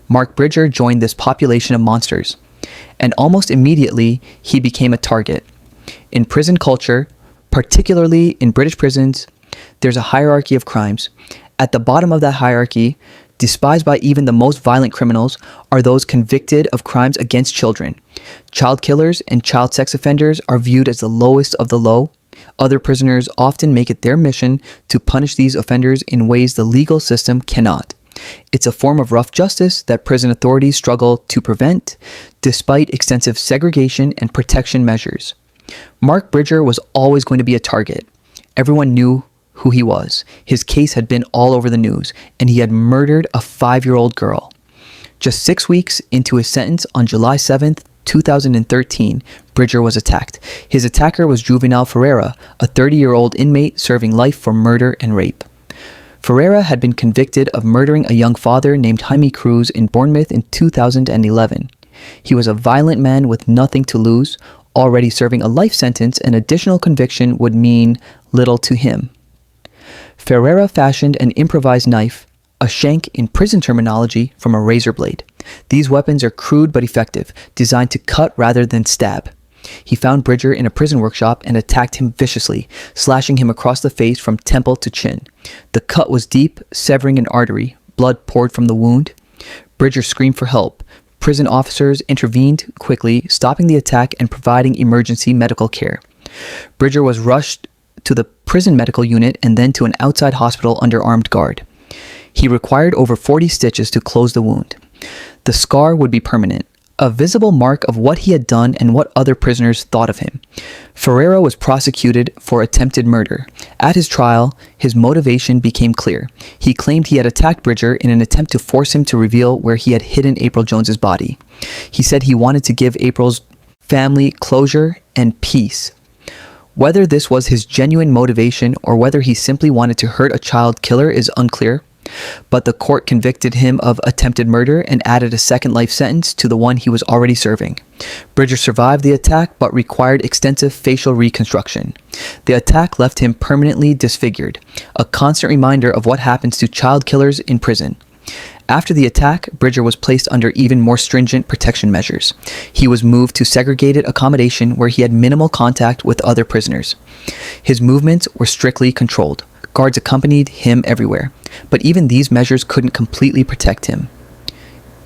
Mark Bridger joined this population of monsters. And almost immediately, he became a target. In prison culture, particularly in British prisons, there's a hierarchy of crimes. At the bottom of that hierarchy, despised by even the most violent criminals, are those convicted of crimes against children. Child killers and child sex offenders are viewed as the lowest of the low. Other prisoners often make it their mission to punish these offenders in ways the legal system cannot. It's a form of rough justice that prison authorities struggle to prevent, despite extensive segregation and protection measures. Mark Bridger was always going to be a target. Everyone knew who he was. His case had been all over the news, and he had murdered a 5-year-old girl. Just 6 weeks into his sentence on July 7th, 2013, Bridger was attacked. His attacker was Juvenal Ferreira, a 30-year-old inmate serving life for murder and rape. Ferreira had been convicted of murdering a young father named Jaime Cruz in Bournemouth in 2011. He was a violent man with nothing to lose. Already serving a life sentence, an additional conviction would mean little to him. Ferreira fashioned an improvised knife, a shank in prison terminology, from a razor blade. These weapons are crude but effective, designed to cut rather than stab. He found Bridger in a prison workshop and attacked him viciously, slashing him across the face from temple to chin. The cut was deep, severing an artery. Blood poured from the wound. Bridger screamed for help. Prison officers intervened quickly, stopping the attack and providing emergency medical care. Bridger was rushed to the prison medical unit and then to an outside hospital under armed guard. He required over 40 stitches to close the wound. The scar would be permanent, a visible mark of what he had done and what other prisoners thought of him. Ferreira was prosecuted for attempted murder. At his trial, his motivation became clear. He claimed he had attacked Bridger in an attempt to force him to reveal where he had hidden April Jones's body. He said he wanted to give April's family closure and peace. Whether this was his genuine motivation or whether he simply wanted to hurt a child killer is unclear. But the court convicted him of attempted murder and added a second life sentence to the one he was already serving. Bridger survived the attack but required extensive facial reconstruction. The attack left him permanently disfigured, a constant reminder of what happens to child killers in prison. After the attack, Bridger was placed under even more stringent protection measures. He was moved to segregated accommodation where he had minimal contact with other prisoners. His movements were strictly controlled. Guards accompanied him everywhere, but even these measures couldn't completely protect him.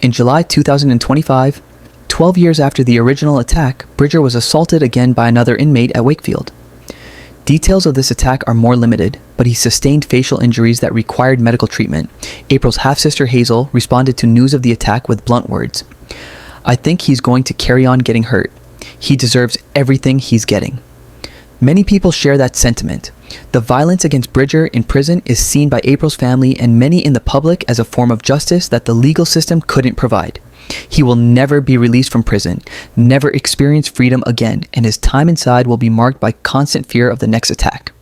In July 2025, 12 years after the original attack, Bridger was assaulted again by another inmate at Wakefield. Details of this attack are more limited, but he sustained facial injuries that required medical treatment. April's half-sister Hazel responded to news of the attack with blunt words. "I think he's going to carry on getting hurt. He deserves everything he's getting." Many people share that sentiment. The violence against Bridger in prison is seen by April's family and many in the public as a form of justice that the legal system couldn't provide. He will never be released from prison, never experience freedom again, and his time inside will be marked by constant fear of the next attack.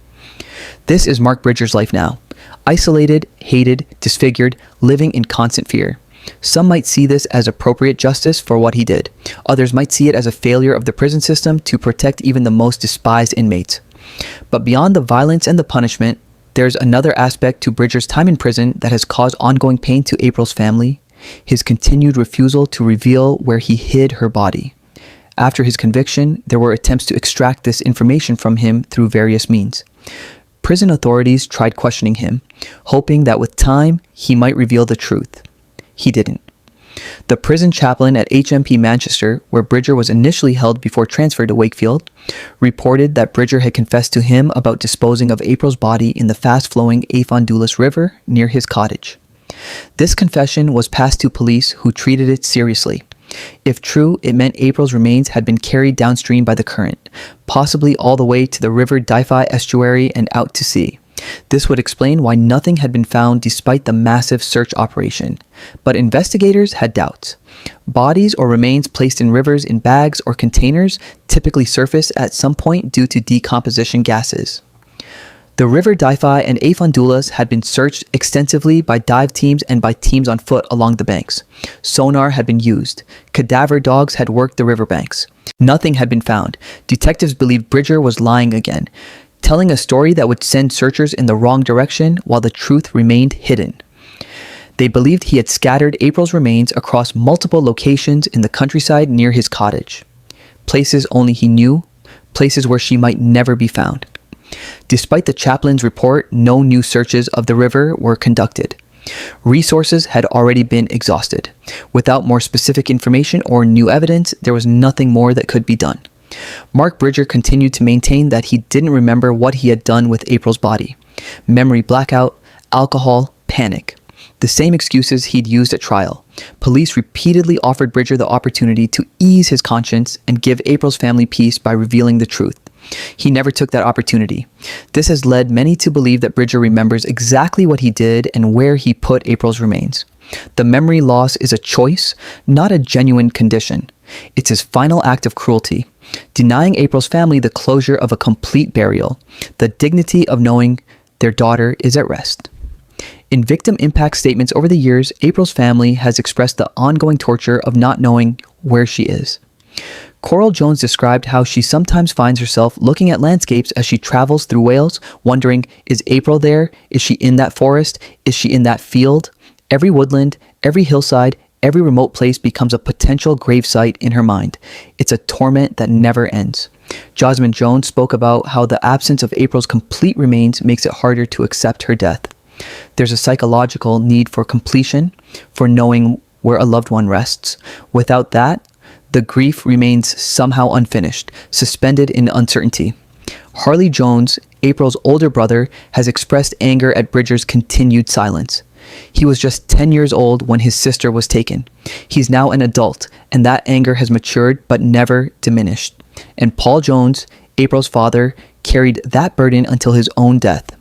This is Mark Bridger's life now. Isolated, hated, disfigured, living in constant fear. Some might see this as appropriate justice for what he did. Others might see it as a failure of the prison system to protect even the most despised inmates. But beyond the violence and the punishment, there's another aspect to Bridger's time in prison that has caused ongoing pain to April's family: his continued refusal to reveal where he hid her body. After his conviction, there were attempts to extract this information from him through various means. Prison authorities tried questioning him, hoping that with time, he might reveal the truth. He didn't. The prison chaplain at HMP Manchester, where Bridger was initially held before transfer to Wakefield, reported that Bridger had confessed to him about disposing of April's body in the fast-flowing Afondulas River near his cottage. This confession was passed to police, who treated it seriously. If true, it meant April's remains had been carried downstream by the current, possibly all the way to the River Dyfi estuary and out to sea. This would explain why nothing had been found despite the massive search operation. But investigators had doubts. Bodies or remains placed in rivers in bags or containers typically surface at some point due to decomposition gases. The river Daifi and Afondulas had been searched extensively by dive teams and by teams on foot along the banks. Sonar had been used. Cadaver dogs had worked the riverbanks. Nothing had been found. Detectives believed Bridger was lying again, telling a story that would send searchers in the wrong direction while the truth remained hidden. They believed he had scattered April's remains across multiple locations in the countryside near his cottage. Places only he knew, places where she might never be found. Despite the chaplain's report, no new searches of the river were conducted. Resources had already been exhausted. Without more specific information or new evidence, there was nothing more that could be done. Mark Bridger continued to maintain that he didn't remember what he had done with April's body. Memory blackout, alcohol, panic. The same excuses he'd used at trial. Police repeatedly offered Bridger the opportunity to ease his conscience and give April's family peace by revealing the truth. He never took that opportunity. This has led many to believe that Bridger remembers exactly what he did and where he put April's remains. The memory loss is a choice, not a genuine condition. It's his final act of cruelty, denying April's family the closure of a complete burial, the dignity of knowing their daughter is at rest. In victim impact statements over the years, April's family has expressed the ongoing torture of not knowing where she is. Coral Jones described how she sometimes finds herself looking at landscapes as she travels through Wales, wondering, is April there? Is she in that forest? Is she in that field? Every woodland, every hillside, every remote place becomes a potential gravesite in her mind. It's a torment that never ends. Jasmine Jones spoke about how the absence of April's complete remains makes it harder to accept her death. There's a psychological need for completion, for knowing where a loved one rests. Without that, the grief remains somehow unfinished, suspended in uncertainty. Harley Jones, April's older brother, has expressed anger at Bridger's continued silence. He was just 10 years old when his sister was taken. He's now an adult, and that anger has matured but never diminished. And Paul Jones, April's father, carried that burden until his own death.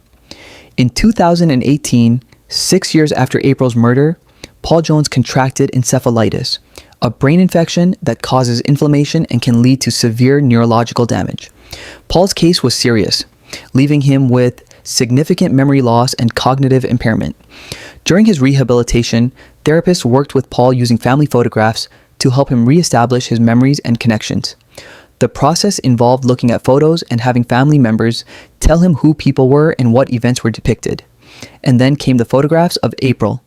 In 2018, 6 years after April's murder, Paul Jones contracted encephalitis, a brain infection that causes inflammation and can lead to severe neurological damage. Paul's case was serious, leaving him with significant memory loss and cognitive impairment. During his rehabilitation, therapists worked with Paul using family photographs to help him reestablish his memories and connections. The process involved looking at photos and having family members tell him who people were and what events were depicted. And then came the photographs of April.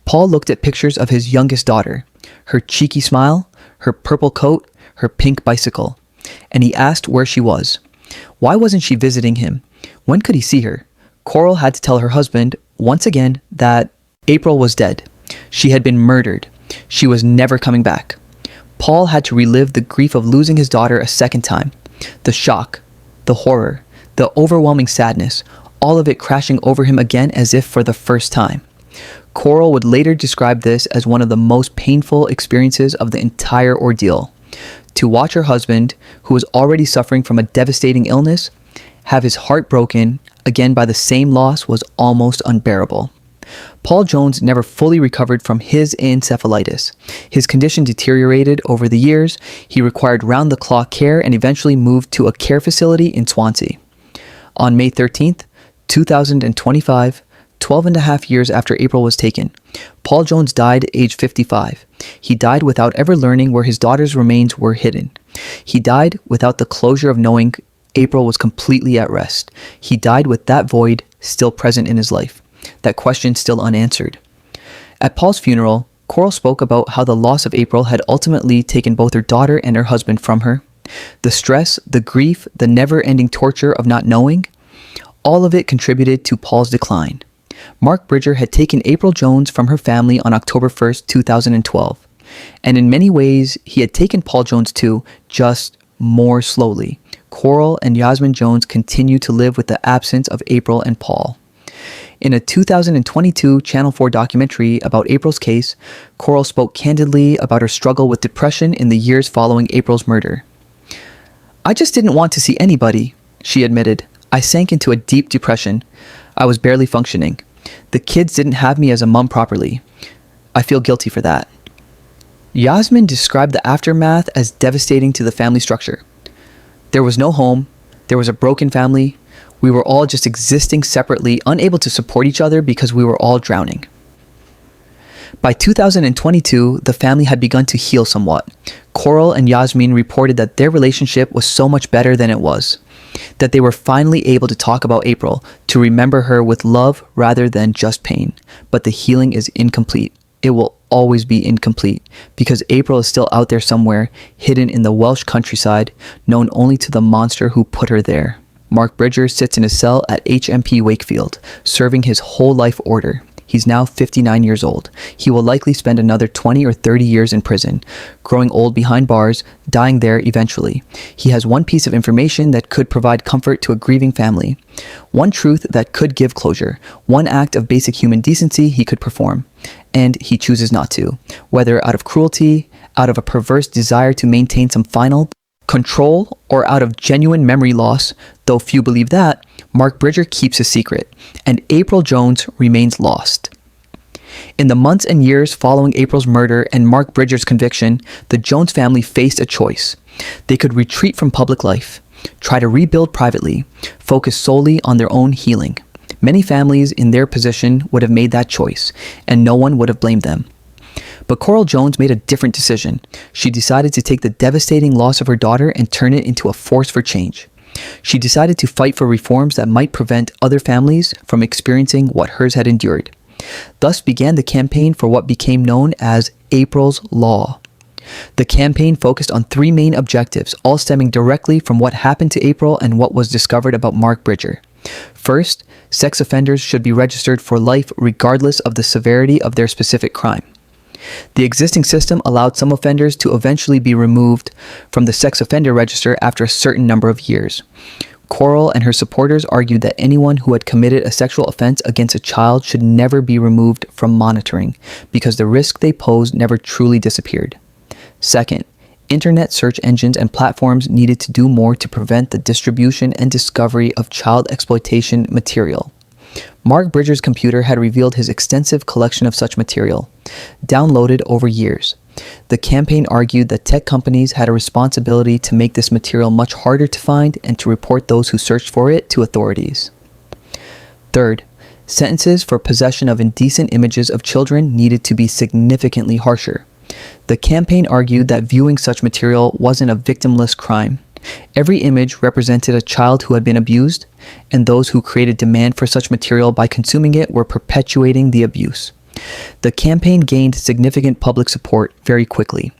Paul looked at pictures of his youngest daughter, her cheeky smile, her purple coat, her pink bicycle, and he asked where she was. Why wasn't she visiting him? When could he see her? Coral had to tell her husband, once again, that April was dead. She had been murdered. She was never coming back. Paul had to relive the grief of losing his daughter a second time. The shock, the horror, the overwhelming sadness, all of it crashing over him again as if for the first time. Coral would later describe this as one of the most painful experiences of the entire ordeal. To watch her husband, who was already suffering from a devastating illness, have his heart broken again by the same loss was almost unbearable. Paul Jones never fully recovered from his encephalitis. His condition deteriorated over the years. He required round-the-clock care and eventually moved to a care facility in Swansea. On May 13th, 2025, 12 and a half years after April was taken, Paul Jones died at age 55. He died without ever learning where his daughter's remains were hidden. He died without the closure of knowing April was completely at rest. He died with that void still present in his life, that question still unanswered. At Paul's funeral, Coral spoke about how the loss of April had ultimately taken both her daughter and her husband from her. The stress, the grief, the never-ending torture of not knowing, all of it contributed to Paul's decline. Mark Bridger had taken April Jones from her family on October 1st, 2012. And in many ways, he had taken Paul Jones too, just more slowly. Coral and Jasmine Jones continue to live with the absence of April and Paul. In a 2022 Channel 4 documentary about April's case, Coral spoke candidly about her struggle with depression in the years following April's murder. "I just didn't want to see anybody," she admitted. "I sank into a deep depression. I was barely functioning. The kids didn't have me as a mum properly. I feel guilty for that. Yasmin described the aftermath as devastating to the family structure. There was no home. There was a broken family. We were all just existing separately, unable to support each other because we were all drowning. By 2022, the family had begun to heal somewhat. Coral and Yasmin reported that their relationship was so much better than it was, that they were finally able to talk about April, to remember her with love rather than just pain. But the healing is incomplete. It will always be incomplete because April is still out there somewhere, hidden in the Welsh countryside, known only to the monster who put her there. Mark Bridger sits in a cell at HMP Wakefield, serving his whole life order. He's now 59 years old. He will likely spend another 20 or 30 years in prison, growing old behind bars, dying there eventually. He has one piece of information that could provide comfort to a grieving family, one truth that could give closure, one act of basic human decency he could perform, and he chooses not to, whether out of cruelty, out of a perverse desire to maintain some final control, or out of genuine memory loss. Though few believe that, Mark Bridger keeps his secret, and April Jones remains lost. In the months and years following April's murder and Mark Bridger's conviction, the Jones family faced a choice. They could retreat from public life, try to rebuild privately, focus solely on their own healing. Many families in their position would have made that choice, and no one would have blamed them. But Coral Jones made a different decision. She decided to take the devastating loss of her daughter and turn it into a force for change. She decided to fight for reforms that might prevent other families from experiencing what hers had endured. Thus began the campaign for what became known as April's Law. The campaign focused on three main objectives, all stemming directly from what happened to April and what was discovered about Mark Bridger. First, sex offenders should be registered for life regardless of the severity of their specific crime. The existing system allowed some offenders to eventually be removed from the sex offender register after a certain number of years. Coral and her supporters argued that anyone who had committed a sexual offense against a child should never be removed from monitoring because the risk they posed never truly disappeared. Second, internet search engines and platforms needed to do more to prevent the distribution and discovery of child exploitation material. Mark Bridger's computer had revealed his extensive collection of such material, downloaded over years. The campaign argued that tech companies had a responsibility to make this material much harder to find and to report those who searched for it to authorities. Third, sentences for possession of indecent images of children needed to be significantly harsher. The campaign argued that viewing such material wasn't a victimless crime. Every image represented a child who had been abused, and those who created demand for such material by consuming it were perpetuating the abuse. The campaign gained significant public support very quickly.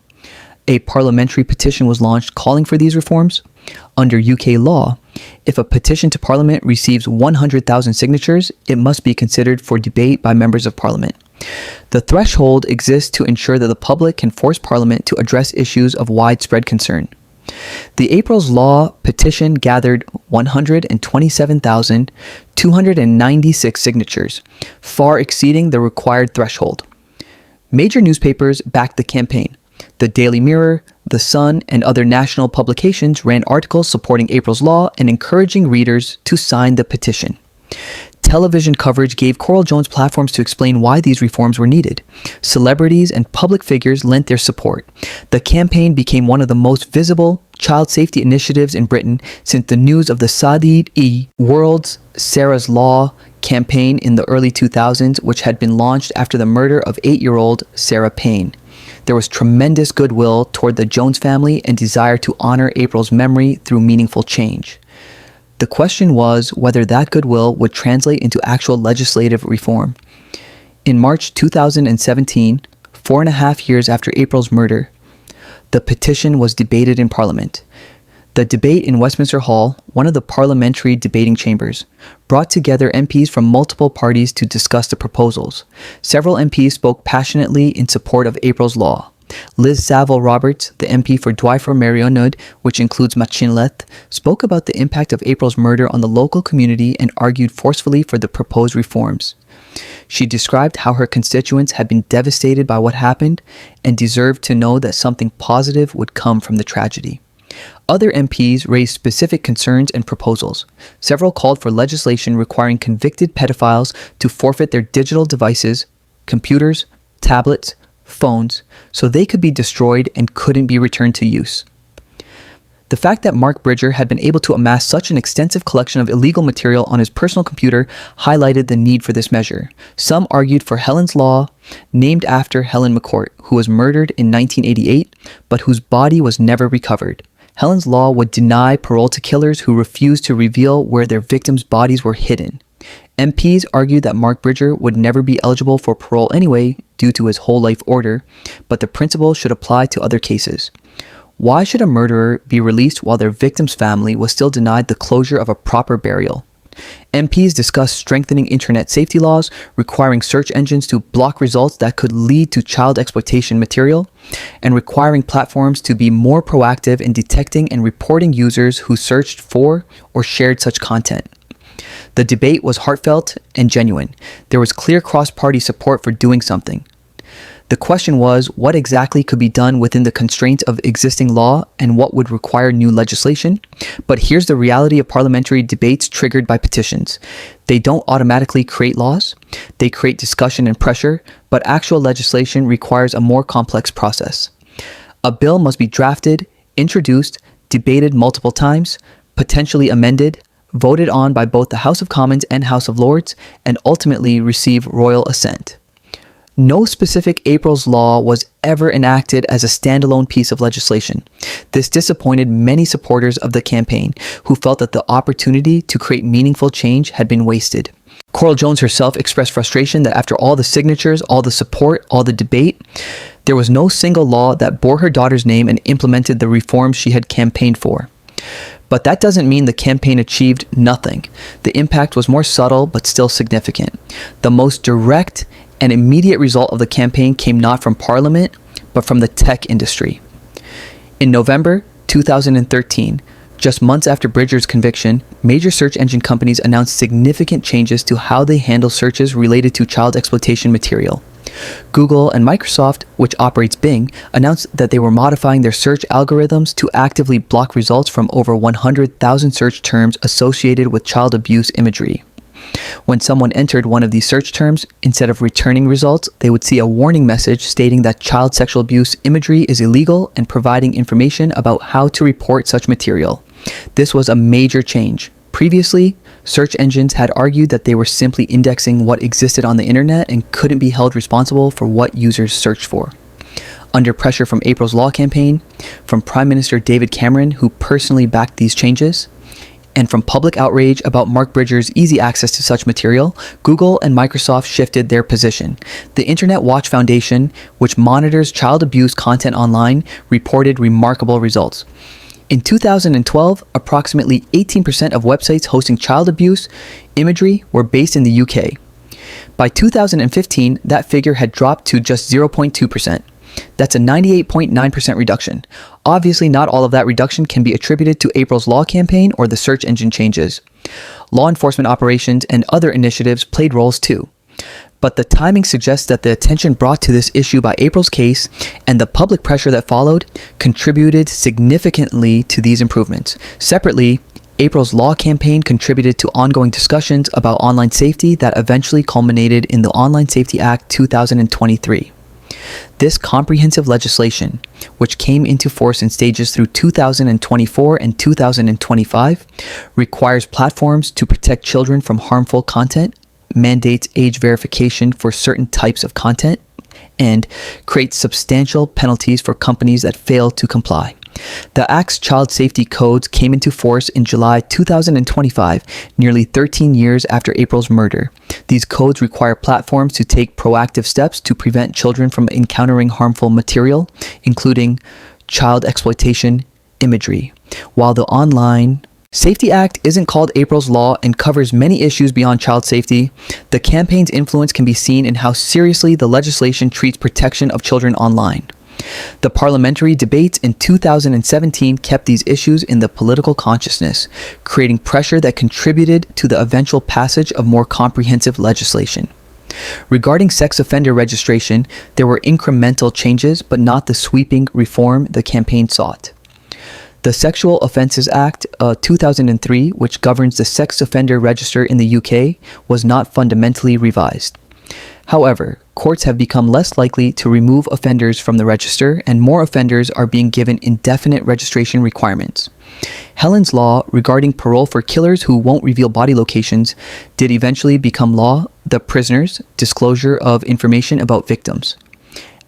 A parliamentary petition was launched calling for these reforms. Under UK law, if a petition to Parliament receives 100,000 signatures, it must be considered for debate by members of Parliament. The threshold exists to ensure that the public can force Parliament to address issues of widespread concern. The April's Law petition gathered 127,296 signatures, far exceeding the required threshold. Major newspapers backed the campaign. The Daily Mirror, The Sun, and other national publications ran articles supporting April's Law and encouraging readers to sign the petition. Television coverage gave Coral Jones platforms to explain why these reforms were needed. Celebrities and public figures lent their support. The campaign became one of the most visible child safety initiatives in Britain since the news of the Saadi World's Sarah's Law campaign in the early 2000s, which had been launched after the murder of 8-year-old Sarah Payne. There was tremendous goodwill toward the Jones family and desire to honor April's memory through meaningful change. The question was whether that goodwill would translate into actual legislative reform. In March 2017, 4.5 years after April's murder, the petition was debated in Parliament. The debate in Westminster Hall, one of the parliamentary debating chambers, brought together MPs from multiple parties to discuss the proposals. Several MPs spoke passionately in support of April's Law. Liz Saville Roberts, the MP for Dwyfor Meirionydd, which includes Machynlleth, spoke about the impact of April's murder on the local community and argued forcefully for the proposed reforms. She described how her constituents had been devastated by what happened and deserved to know that something positive would come from the tragedy. Other MPs raised specific concerns and proposals. Several called for legislation requiring convicted pedophiles to forfeit their digital devices, computers, tablets, phones, so they could be destroyed and couldn't be returned to use. The fact that Mark Bridger had been able to amass such an extensive collection of illegal material on his personal computer highlighted the need for this measure. Some argued for Helen's Law, named after Helen McCourt, who was murdered in 1988, but whose body was never recovered. Helen's Law would deny parole to killers who refused to reveal where their victims' bodies were hidden. MPs argued that Mark Bridger would never be eligible for parole anyway due to his whole life order, but the principle should apply to other cases. Why should a murderer be released while their victim's family was still denied the closure of a proper burial? MPs discussed strengthening internet safety laws, requiring search engines to block results that could lead to child exploitation material, and requiring platforms to be more proactive in detecting and reporting users who searched for or shared such content. The debate was heartfelt and genuine. There was clear cross-party support for doing something. The question was, what exactly could be done within the constraints of existing law and what would require new legislation? But here's the reality of parliamentary debates triggered by petitions. They don't automatically create laws. They create discussion and pressure, but actual legislation requires a more complex process. A bill must be drafted, introduced, debated multiple times, potentially amended, voted on by both the House of Commons and House of Lords, and ultimately receive royal assent. No specific April's Law was ever enacted as a standalone piece of legislation. This disappointed many supporters of the campaign, who felt that the opportunity to create meaningful change had been wasted. Coral Jones herself expressed frustration that after all the signatures, all the support, all the debate, there was no single law that bore her daughter's name and implemented the reforms she had campaigned for. But that doesn't mean the campaign achieved nothing. The impact was more subtle but still significant. The most direct and immediate result of the campaign came not from Parliament, but from the tech industry. In November 2013, just months after Bridger's conviction, major search engine companies announced significant changes to how they handle searches related to child exploitation material. Google and Microsoft, which operates Bing, announced that they were modifying their search algorithms to actively block results from over 100,000 search terms associated with child abuse imagery. When someone entered one of these search terms, instead of returning results, they would see a warning message stating that child sexual abuse imagery is illegal and providing information about how to report such material. This was a major change. Previously, search engines had argued that they were simply indexing what existed on the internet and couldn't be held responsible for what users searched for. Under pressure from April's Law campaign, from Prime Minister David Cameron, who personally backed these changes, and from public outrage about Mark Bridger's easy access to such material, Google and Microsoft shifted their position. The Internet Watch Foundation, which monitors child abuse content online, reported remarkable results. In 2012, approximately 18% of websites hosting child abuse imagery were based in the UK. By 2015, that figure had dropped to just 0.2%. That's a 98.9% reduction. Obviously, not all of that reduction can be attributed to April's Law campaign or the search engine changes. Law enforcement operations and other initiatives played roles too. But the timing suggests that the attention brought to this issue by April's case and the public pressure that followed contributed significantly to these improvements. Separately, April's Law campaign contributed to ongoing discussions about online safety that eventually culminated in the Online Safety Act 2023. This comprehensive legislation, which came into force in stages through 2024 and 2025, requires platforms to protect children from harmful content, mandates age verification for certain types of content, and creates substantial penalties for companies that fail to comply. The Act's child safety codes came into force in July 2025, nearly 13 years after April's murder. These codes require platforms to take proactive steps to prevent children from encountering harmful material, including child exploitation imagery. While the Online Safety Act isn't called April's Law and covers many issues beyond child safety, the campaign's influence can be seen in how seriously the legislation treats protection of children online. The parliamentary debates in 2017 kept these issues in the political consciousness, creating pressure that contributed to the eventual passage of more comprehensive legislation. Regarding sex offender registration, there were incremental changes, but not the sweeping reform the campaign sought. The Sexual Offences Act 2003, which governs the sex offender register in the UK, was not fundamentally revised. However, courts have become less likely to remove offenders from the register, and more offenders are being given indefinite registration requirements. Helen's law regarding parole for killers who won't reveal body locations did eventually become law, the Prisoners' Disclosure of Information about Victims.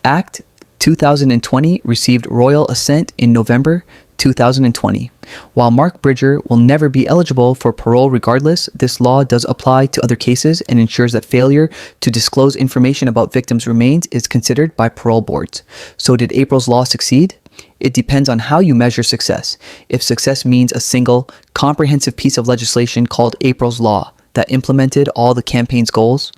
Act 2020 received royal assent in November 2020. While Mark Bridger will never be eligible for parole regardless, this law does apply to other cases and ensures that failure to disclose information about victims' remains is considered by parole boards. So did April's law succeed? It depends on how you measure success. If success means a single, comprehensive piece of legislation called April's Law that implemented all the campaign's goals,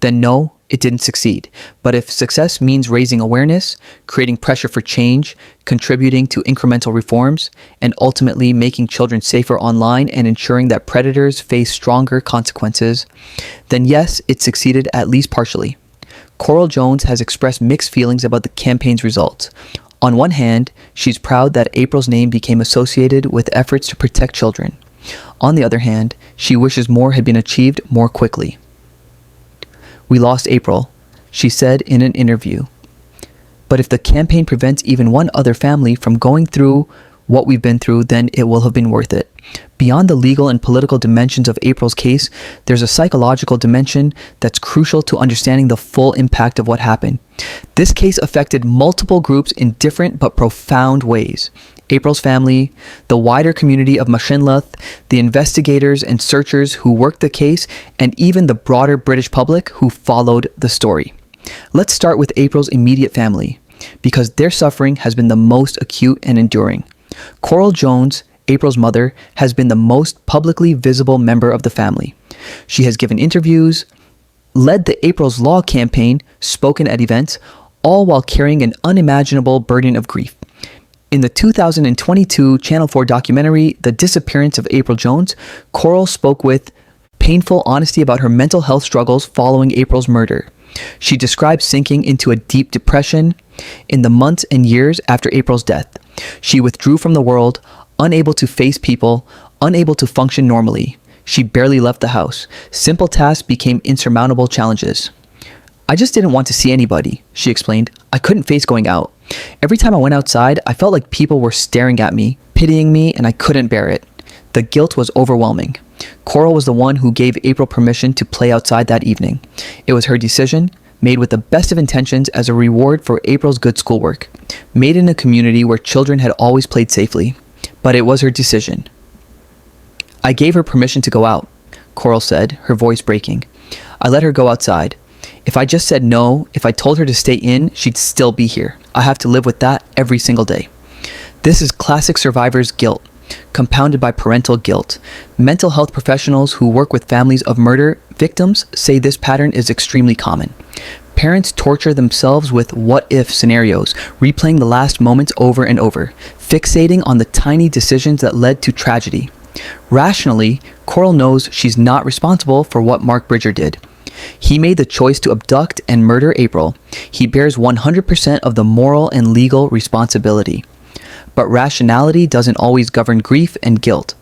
then no, it didn't succeed. But if success means raising awareness, creating pressure for change, contributing to incremental reforms, and ultimately making children safer online and ensuring that predators face stronger consequences, then yes, it succeeded at least partially. Coral Jones has expressed mixed feelings about the campaign's results. On one hand, she's proud that April's name became associated with efforts to protect children. On the other hand, she wishes more had been achieved more quickly. "We lost April," she said in an interview. "But if the campaign prevents even one other family from going through what we've been through, then it will have been worth it." Beyond the legal and political dimensions of April's case, there's a psychological dimension that's crucial to understanding the full impact of what happened. This case affected multiple groups in different but profound ways. April's family, the wider community of Mashinlath, the investigators and searchers who worked the case, and even the broader British public who followed the story. Let's start with April's immediate family, because their suffering has been the most acute and enduring. Coral Jones, April's mother, has been the most publicly visible member of the family. She has given interviews, led the April's Law campaign, spoken at events, all while carrying an unimaginable burden of grief. In the 2022 Channel 4 documentary, The Disappearance of April Jones, Coral spoke with painful honesty about her mental health struggles following April's murder. She described sinking into a deep depression in the months and years after April's death. She withdrew from the world, unable to face people, unable to function normally. She barely left the house. Simple tasks became insurmountable challenges. "I just didn't want to see anybody," she explained. "I couldn't face going out. Every time I went outside, I felt like people were staring at me, pitying me, and I couldn't bear it. The guilt was overwhelming." Coral was the one who gave April permission to play outside that evening. It was her decision, made with the best of intentions as a reward for April's good schoolwork, made in a community where children had always played safely. But it was her decision. "I gave her permission to go out," Coral said, her voice breaking. "I let her go outside. If I just said no, if I told her to stay in, she'd still be here. I have to live with that every single day." This is classic survivor's guilt, compounded by parental guilt. Mental health professionals who work with families of murder victims say this pattern is extremely common. Parents torture themselves with what-if scenarios, replaying the last moments over and over, fixating on the tiny decisions that led to tragedy. Rationally, Coral knows she's not responsible for what Mark Bridger did. He made the choice to abduct and murder April. He bears 100% of the moral and legal responsibility. But rationality doesn't always govern grief and guilt.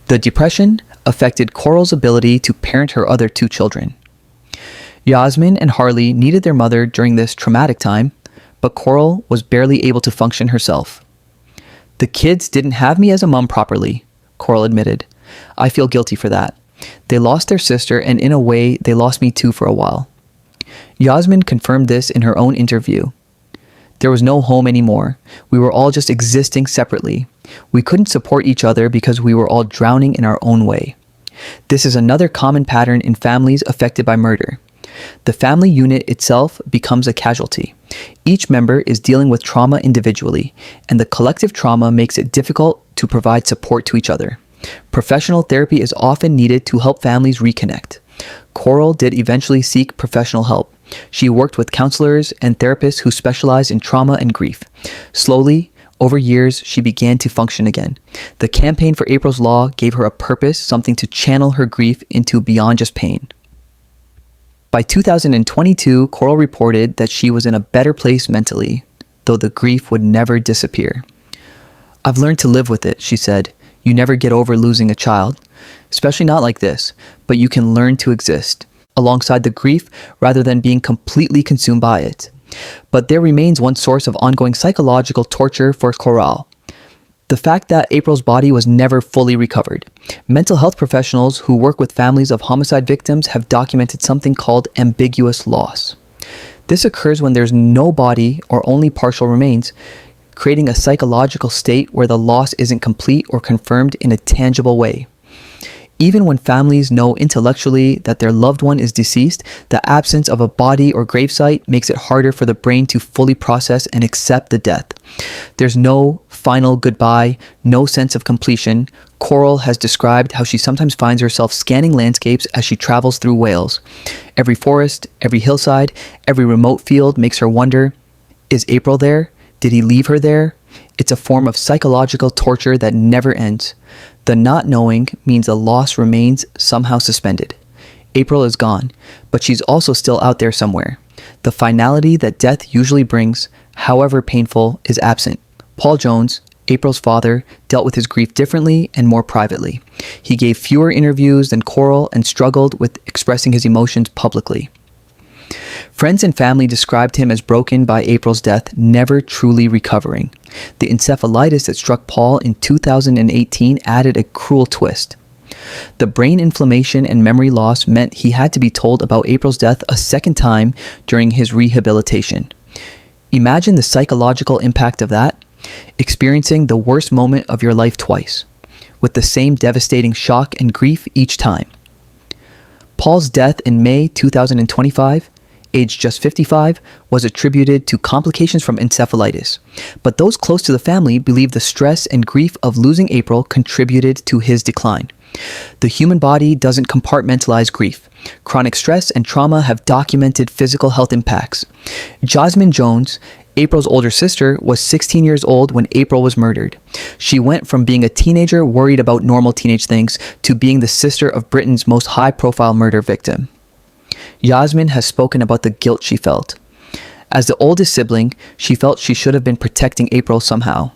The depression affected Coral's ability to parent her other two children. Yasmin and Harley needed their mother during this traumatic time, but Coral was barely able to function herself. "The kids didn't have me as a mom properly," Coral admitted. "I feel guilty for that. They lost their sister, and in a way, they lost me too for a while." Yasmin confirmed this in her own interview. "There was no home anymore. We were all just existing separately. We couldn't support each other because we were all drowning in our own way." This is another common pattern in families affected by murder. The family unit itself becomes a casualty. Each member is dealing with trauma individually, and the collective trauma makes it difficult to provide support to each other. Professional therapy is often needed to help families reconnect. Coral did eventually seek professional help. She worked with counselors and therapists who specialize in trauma and grief. Slowly, over years, she began to function again. The campaign for April's Law gave her a purpose, something to channel her grief into beyond just pain. By 2022, Coral reported that she was in a better place mentally, though the grief would never disappear. "I've learned to live with it," she said. "You never get over losing a child, especially not like this, but you can learn to exist alongside the grief rather than being completely consumed by it." But there remains one source of ongoing psychological torture for Coral: the fact that April's body was never fully recovered. Mental health professionals who work with families of homicide victims have documented something called ambiguous loss. This occurs when there's no body or only partial remains, creating a psychological state where the loss isn't complete or confirmed in a tangible way. Even when families know intellectually that their loved one is deceased, the absence of a body or gravesite makes it harder for the brain to fully process and accept the death. There's no final goodbye, no sense of completion. Coral has described how she sometimes finds herself scanning landscapes as she travels through Wales. Every forest, every hillside, every remote field makes her wonder, is April there? Did he leave her there? It's a form of psychological torture that never ends. The not knowing means the loss remains somehow suspended. April is gone, but she's also still out there somewhere. The finality that death usually brings, however painful, is absent. Paul Jones, April's father, dealt with his grief differently and more privately. He gave fewer interviews than Coral and struggled with expressing his emotions publicly. Friends and family described him as broken by April's death, never truly recovering. The encephalitis that struck Paul in 2018 added a cruel twist. The brain inflammation and memory loss meant he had to be told about April's death a second time during his rehabilitation. Imagine the psychological impact of that, experiencing the worst moment of your life twice, with the same devastating shock and grief each time. Paul's death in May 2025, aged just 55, was attributed to complications from encephalitis. But those close to the family believe the stress and grief of losing April contributed to his decline. The human body doesn't compartmentalize grief. Chronic stress and trauma have documented physical health impacts. Jasmine Jones, April's older sister, was 16 years old when April was murdered. She went from being a teenager worried about normal teenage things to being the sister of Britain's most high-profile murder victim. Yasmin has spoken about the guilt she felt. As the oldest sibling, she felt she should have been protecting April somehow.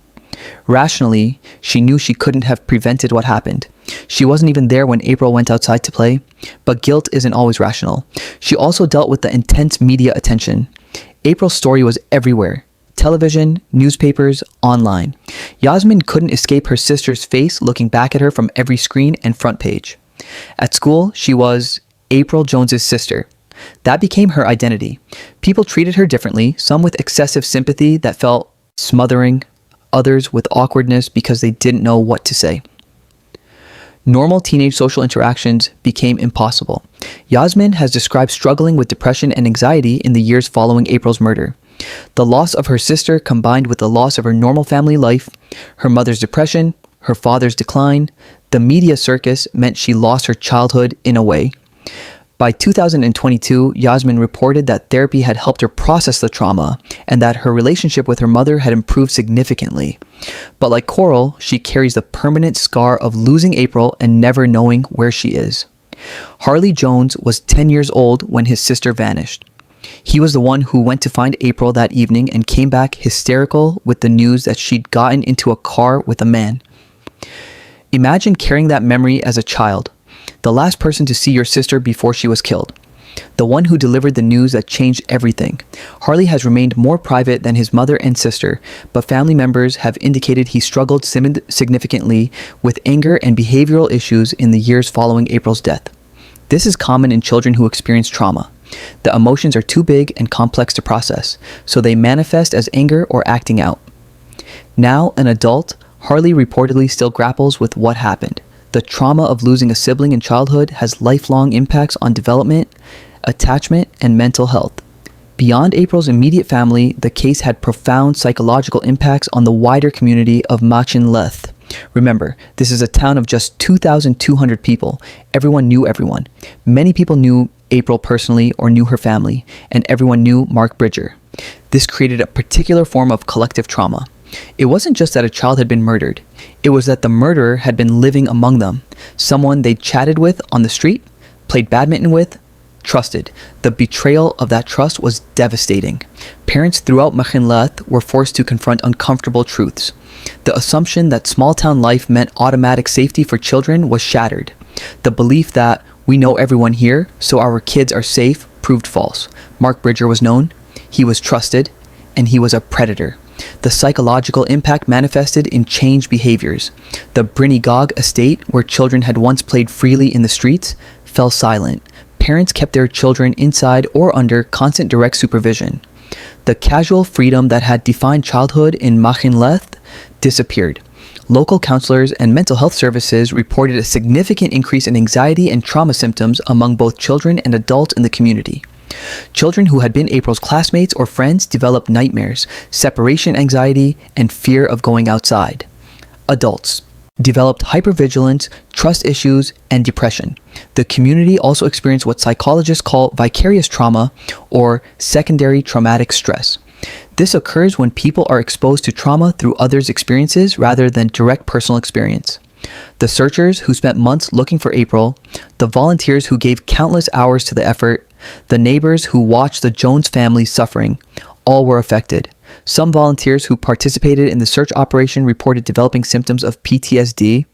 Rationally, she knew she couldn't have prevented what happened. She wasn't even there when April went outside to play, but guilt isn't always rational. She also dealt with the intense media attention. April's story was everywhere: television, newspapers, online. Yasmin couldn't escape her sister's face looking back at her from every screen and front page. At school, she was April Jones's sister. That became her identity. People treated her differently, some with excessive sympathy that felt smothering, others with awkwardness because they didn't know what to say. Normal teenage social interactions became impossible. Yasmin has described struggling with depression and anxiety in the years following April's murder. The loss of her sister combined with the loss of her normal family life, her mother's depression, her father's decline, the media circus meant she lost her childhood in a way. By 2022, Yasmin reported that therapy had helped her process the trauma and that her relationship with her mother had improved significantly. But like Coral, she carries the permanent scar of losing April and never knowing where she is. Harley Jones was 10 years old when his sister vanished. He was the one who went to find April that evening and came back hysterical with the news that she'd gotten into a car with a man. Imagine carrying that memory as a child. The last person to see your sister before she was killed. The one who delivered the news that changed everything. Harley has remained more private than his mother and sister, but family members have indicated he struggled significantly with anger and behavioral issues in the years following April's death. This is common in children who experience trauma. The emotions are too big and complex to process, so they manifest as anger or acting out. Now an adult, Harley reportedly still grapples with what happened. The trauma of losing a sibling in childhood has lifelong impacts on development, attachment, and mental health. Beyond April's immediate family, the case had profound psychological impacts on the wider community of Machynlleth. Remember, this is a town of just 2,200 people. Everyone knew everyone. Many people knew April personally or knew her family, and everyone knew Mark Bridger. This created a particular form of collective trauma. It wasn't just that a child had been murdered. It was that the murderer had been living among them. Someone they chatted with on the street, played badminton with, Trusted. The betrayal of that trust was devastating. Parents throughout Machinleth were forced to confront uncomfortable truths. The assumption that small-town life meant automatic safety for children was shattered. The belief that we know everyone here, so our kids are safe, proved false. Mark Bridger was known, he was trusted, and he was a predator. The psychological impact manifested in changed behaviors. The Brinnigog estate, where children had once played freely in the streets, fell silent. Parents kept their children inside or under constant direct supervision. The casual freedom that had defined childhood in Machinleth disappeared. Local counselors and mental health services reported a significant increase in anxiety and trauma symptoms among both children and adults in the community. Children who had been April's classmates or friends developed nightmares, separation anxiety, and fear of going outside. Adults developed hypervigilance, trust issues, and depression. The community also experienced what psychologists call vicarious trauma or secondary traumatic stress. This occurs when people are exposed to trauma through others' experiences rather than direct personal experience. The searchers who spent months looking for April, the volunteers who gave countless hours to the effort, the neighbors who watched the Jones family suffering, all were affected. Some volunteers who participated in the search operation reported developing symptoms of PTSD,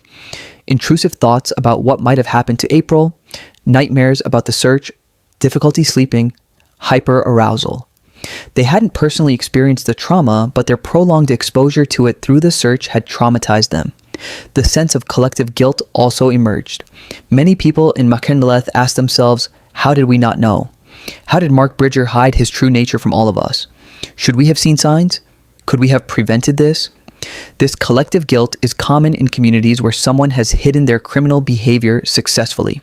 intrusive thoughts about what might have happened to April, nightmares about the search, difficulty sleeping, hyperarousal. They hadn't personally experienced the trauma, but their prolonged exposure to it through the search had traumatized them. The sense of collective guilt also emerged. Many people in Machinleth asked themselves, how did we not know? How did Mark Bridger hide his true nature from all of us? Should we have seen signs? Could we have prevented this? This collective guilt is common in communities where someone has hidden their criminal behavior successfully.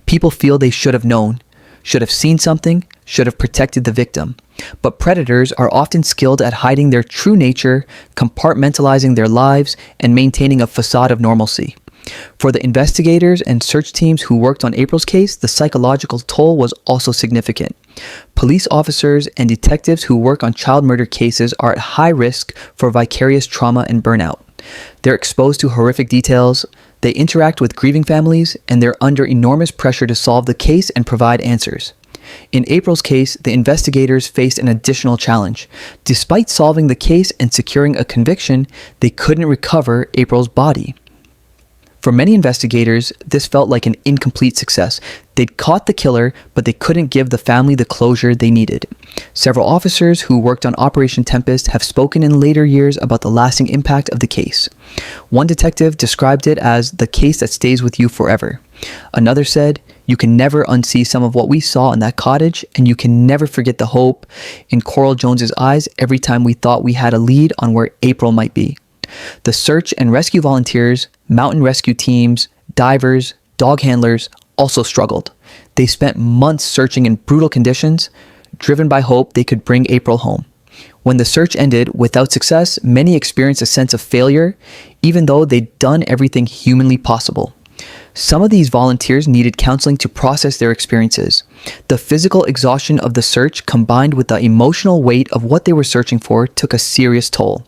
People feel they should have known, should have seen something, should have protected the victim. But predators are often skilled at hiding their true nature, compartmentalizing their lives, and maintaining a facade of normalcy. For the investigators and search teams who worked on April's case, the psychological toll was also significant. Police officers and detectives who work on child murder cases are at high risk for vicarious trauma and burnout. They're exposed to horrific details, they interact with grieving families, and they're under enormous pressure to solve the case and provide answers. In April's case, the investigators faced an additional challenge. Despite solving the case and securing a conviction, they couldn't recover April's body. For many investigators, this felt like an incomplete success. They'd caught the killer, but they couldn't give the family the closure they needed. Several officers who worked on Operation Tempest have spoken in later years about the lasting impact of the case. One detective described it as the case that stays with you forever. Another said, "You can never unsee some of what we saw in that cottage, and you can never forget the hope in Coral Jones's eyes every time we thought we had a lead on where April might be." The search and rescue volunteers, mountain rescue teams, divers, dog handlers also struggled. They spent months searching in brutal conditions, driven by hope they could bring April home. When the search ended without success, many experienced a sense of failure, even though they'd done everything humanly possible. Some of these volunteers needed counseling to process their experiences. The physical exhaustion of the search combined with the emotional weight of what they were searching for took a serious toll.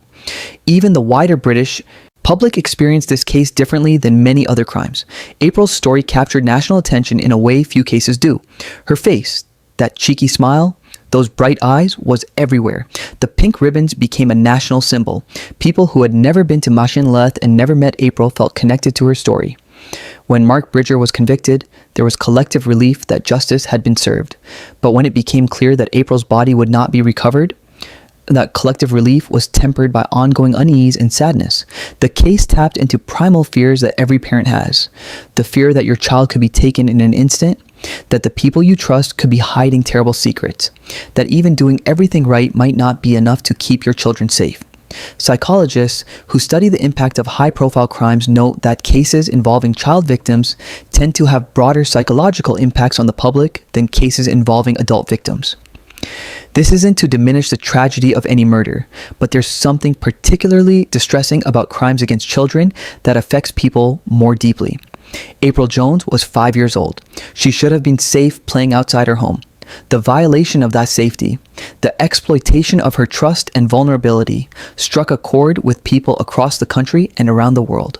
Even the wider British public experienced this case differently than many other crimes. April's story captured national attention in a way few cases do. Her face, that cheeky smile, those bright eyes, was everywhere. The pink ribbons became a national symbol. People who had never been to Machinleth and never met April felt connected to her story. When Mark Bridger was convicted, there was collective relief that justice had been served. But when it became clear that April's body would not be recovered, that collective relief was tempered by ongoing unease and sadness. The case tapped into primal fears that every parent has. The fear that your child could be taken in an instant, that the people you trust could be hiding terrible secrets, that even doing everything right might not be enough to keep your children safe. Psychologists who study the impact of high-profile crimes note that cases involving child victims tend to have broader psychological impacts on the public than cases involving adult victims. This isn't to diminish the tragedy of any murder, but there's something particularly distressing about crimes against children that affects people more deeply. April Jones was 5 years old. She should have been safe playing outside her home. The violation of that safety, the exploitation of her trust and vulnerability, struck a chord with people across the country and around the world.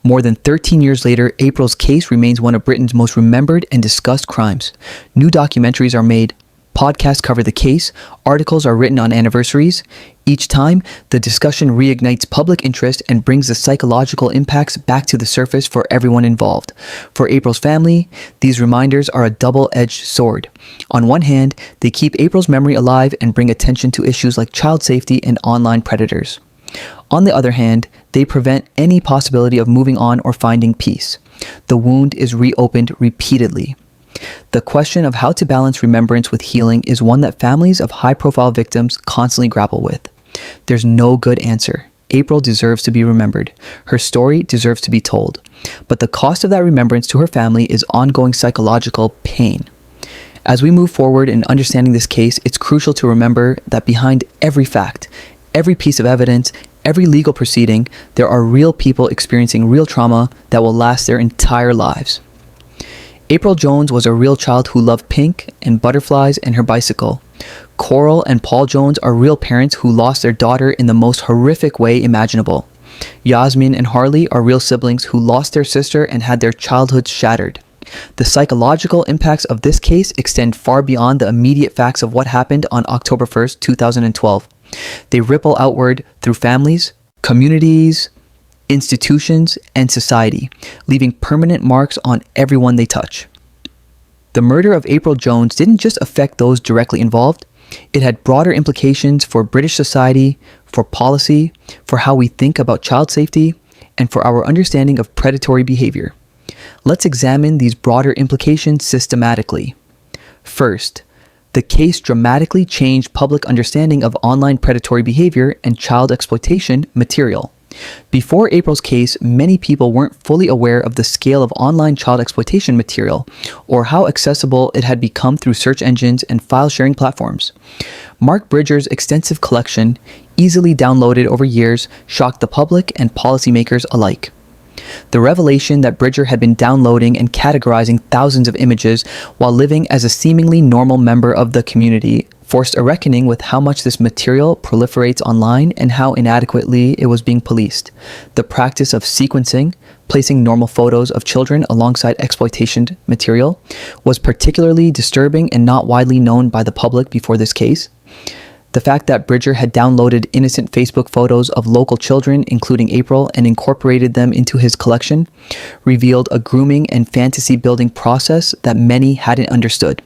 More than 13 years later, April's case remains one of Britain's most remembered and discussed crimes. New documentaries are made, podcasts cover the case, articles are written on anniversaries. Each time, the discussion reignites public interest and brings the psychological impacts back to the surface for everyone involved. For April's family, these reminders are a double-edged sword. On one hand, they keep April's memory alive and bring attention to issues like child safety and online predators. On the other hand, they prevent any possibility of moving on or finding peace. The wound is reopened repeatedly. The question of how to balance remembrance with healing is one that families of high-profile victims constantly grapple with. There's no good answer. April deserves to be remembered. Her story deserves to be told. But the cost of that remembrance to her family is ongoing psychological pain. As we move forward in understanding this case, it's crucial to remember that behind every fact, every piece of evidence, every legal proceeding, there are real people experiencing real trauma that will last their entire lives. April Jones was a real child who loved pink and butterflies and her bicycle. Coral and Paul Jones are real parents who lost their daughter in the most horrific way imaginable. Yasmin and Harley are real siblings who lost their sister and had their childhoods shattered. The psychological impacts of this case extend far beyond the immediate facts of what happened on October 1st, 2012. They ripple outward through families, communities, institutions, and society, leaving permanent marks on everyone they touch. The murder of April Jones didn't just affect those directly involved, it had broader implications for British society, for policy, for how we think about child safety, and for our understanding of predatory behavior. Let's examine these broader implications systematically. First, the case dramatically changed public understanding of online predatory behavior and child exploitation material. Before April's case, many people weren't fully aware of the scale of online child exploitation material or how accessible it had become through search engines and file-sharing platforms. Mark Bridger's extensive collection, easily downloaded over years, shocked the public and policymakers alike. The revelation that Bridger had been downloading and categorizing thousands of images while living as a seemingly normal member of the community forced a reckoning with how much this material proliferates online and how inadequately it was being policed. The practice of sequencing, placing normal photos of children alongside exploitation material, was particularly disturbing and not widely known by the public before this case. The fact that Bridger had downloaded innocent Facebook photos of local children, including April, and incorporated them into his collection, revealed a grooming and fantasy-building process that many hadn't understood.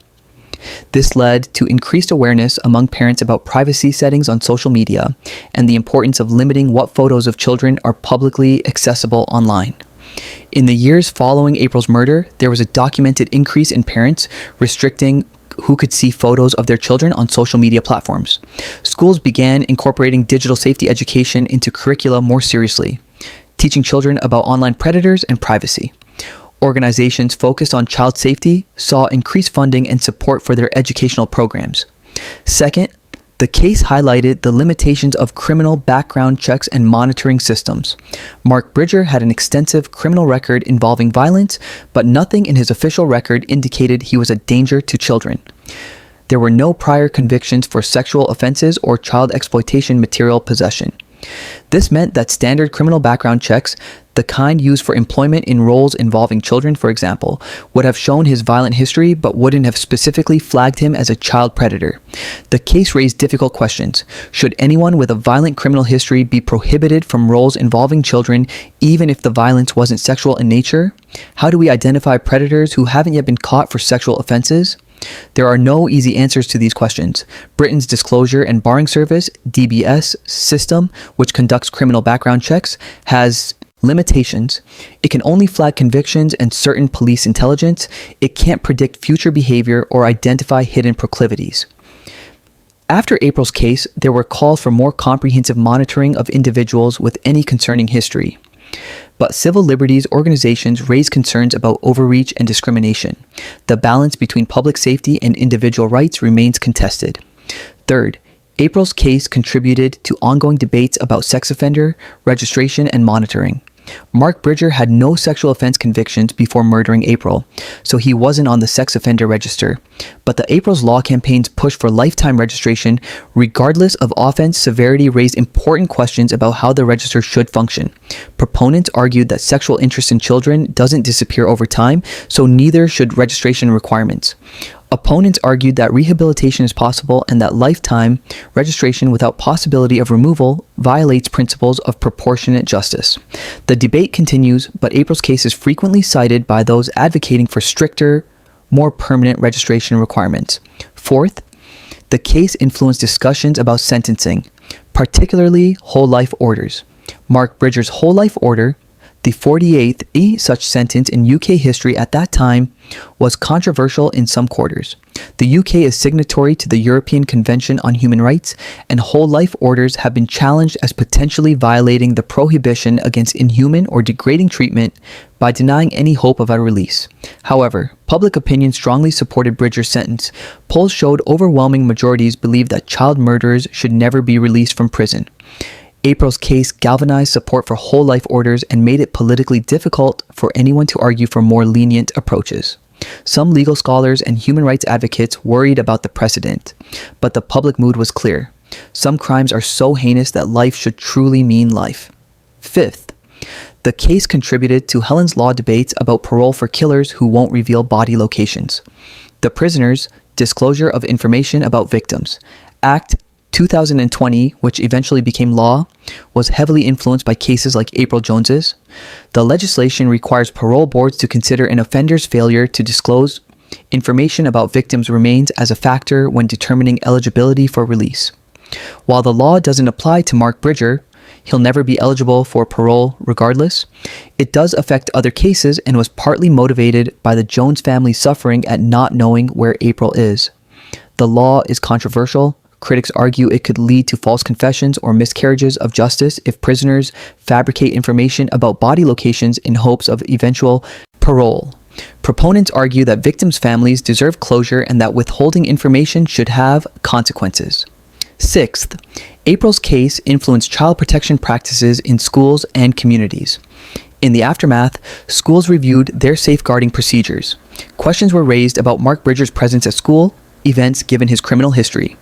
This led to increased awareness among parents about privacy settings on social media and the importance of limiting what photos of children are publicly accessible online. In the years following April's murder, there was a documented increase in parents restricting who could see photos of their children on social media platforms. Schools began incorporating digital safety education into curricula more seriously, teaching children about online predators and privacy. Organizations focused on child safety saw increased funding and support for their educational programs. Second, the case highlighted the limitations of criminal background checks and monitoring systems. Mark Bridger had an extensive criminal record involving violence, but nothing in his official record indicated he was a danger to children. There were no prior convictions for sexual offenses or child exploitation material possession. This meant that standard criminal background checks, the kind used for employment in roles involving children, for example, would have shown his violent history but wouldn't have specifically flagged him as a child predator. The case raised difficult questions. Should anyone with a violent criminal history be prohibited from roles involving children even if the violence wasn't sexual in nature? How do we identify predators who haven't yet been caught for sexual offenses? There are no easy answers to these questions. Britain's Disclosure and Barring Service, DBS, system, which conducts criminal background checks, has limitations. It can only flag convictions and certain police intelligence. It can't predict future behavior or identify hidden proclivities. After April's case, there were calls for more comprehensive monitoring of individuals with any concerning history. But civil liberties organizations raised concerns about overreach and discrimination. The balance between public safety and individual rights remains contested. Third, April's case contributed to ongoing debates about sex offender registration and monitoring. Mark Bridger had no sexual offense convictions before murdering April, so he wasn't on the sex offender register. But the April's Law campaign's push for lifetime registration, regardless of offense severity, raised important questions about how the register should function. Proponents argued that sexual interest in children doesn't disappear over time, so neither should registration requirements. Opponents argued that rehabilitation is possible and that lifetime registration without possibility of removal violates principles of proportionate justice. The debate continues, but April's case is frequently cited by those advocating for stricter, more permanent registration requirements. Fourth, the case influenced discussions about sentencing, particularly whole life orders. Mark Bridger's whole life order, the 48th such sentence in UK history at that time, was controversial in some quarters. The UK is signatory to the European Convention on Human Rights, and whole life orders have been challenged as potentially violating the prohibition against inhuman or degrading treatment by denying any hope of a release. However, public opinion strongly supported Bridger's sentence. Polls showed overwhelming majorities believed that child murderers should never be released from prison. April's case galvanized support for whole life orders and made it politically difficult for anyone to argue for more lenient approaches. Some legal scholars and human rights advocates worried about the precedent, but the public mood was clear. Some crimes are so heinous that life should truly mean life. Fifth, the case contributed to Helen's Law debates about parole for killers who won't reveal body locations. The Prisoners' Disclosure of Information About Victims Act 2020, which eventually became law, was heavily influenced by cases like April Jones's. The legislation requires parole boards to consider an offender's failure to disclose information about victims' remains as a factor when determining eligibility for release. While the law doesn't apply to Mark Bridger, he'll never be eligible for parole regardless. It does affect other cases and was partly motivated by the Jones family's suffering at not knowing where April is. The law is controversial. Critics argue it could lead to false confessions or miscarriages of justice if prisoners fabricate information about body locations in hopes of eventual parole. Proponents argue that victims' families deserve closure and that withholding information should have consequences. Sixth, April's case influenced child protection practices in schools and communities. In the aftermath, schools reviewed their safeguarding procedures. Questions were raised about Mark Bridger's presence at school events given his criminal history.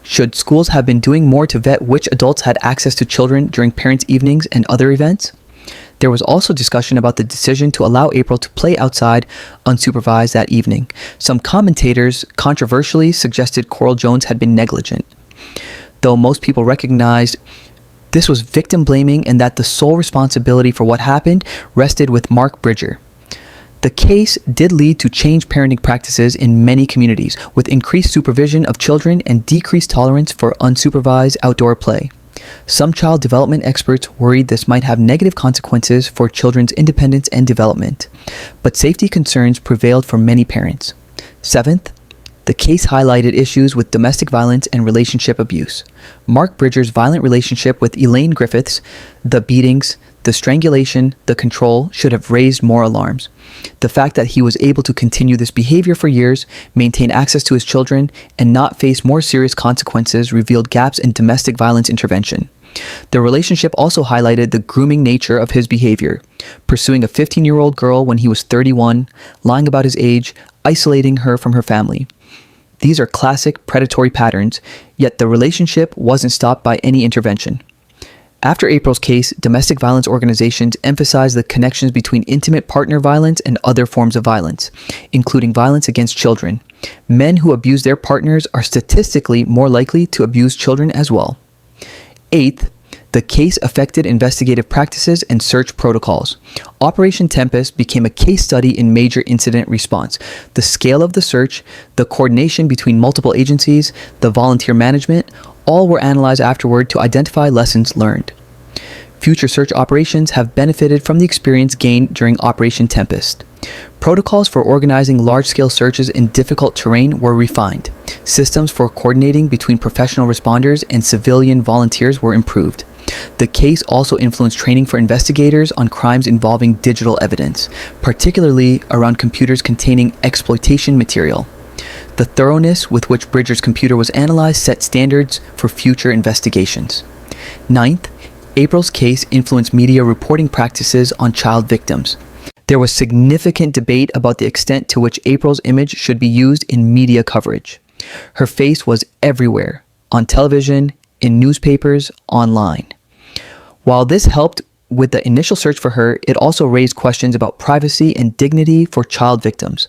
Should schools have been doing more to vet which adults had access to children during parents' evenings and other events? There was also discussion about the decision to allow April to play outside unsupervised that evening. Some commentators controversially suggested Coral Jones had been negligent, though most people recognized this was victim blaming and that the sole responsibility for what happened rested with Mark Bridger. The case did lead to changed parenting practices in many communities, with increased supervision of children and decreased tolerance for unsupervised outdoor play. Some child development experts worried this might have negative consequences for children's independence and development, but safety concerns prevailed for many parents. Seventh, the case highlighted issues with domestic violence and relationship abuse. Mark Bridger's violent relationship with Elaine Griffiths, the beatings, the strangulation, the control should have raised more alarms. The fact that he was able to continue this behavior for years, maintain access to his children, and not face more serious consequences revealed gaps in domestic violence intervention. The relationship also highlighted the grooming nature of his behavior, pursuing a 15-year-old girl when he was 31, lying about his age, isolating her from her family. These are classic predatory patterns, yet the relationship wasn't stopped by any intervention. After April's case, domestic violence organizations emphasized the connections between intimate partner violence and other forms of violence, including violence against children. Men who abuse their partners are statistically more likely to abuse children as well. Eighth, the case affected investigative practices and search protocols. Operation Tempest became a case study in major incident response. The scale of the search, the coordination between multiple agencies, the volunteer management, all were analyzed afterward to identify lessons learned. Future search operations have benefited from the experience gained during Operation Tempest. Protocols for organizing large-scale searches in difficult terrain were refined. Systems for coordinating between professional responders and civilian volunteers were improved. The case also influenced training for investigators on crimes involving digital evidence, particularly around computers containing exploitation material. The thoroughness with which Bridger's computer was analyzed set standards for future investigations. Ninth, April's case influenced media reporting practices on child victims. There was significant debate about the extent to which April's image should be used in media coverage. Her face was everywhere, on television, in newspapers, online. While this helped with the initial search for her, it also raised questions about privacy and dignity for child victims.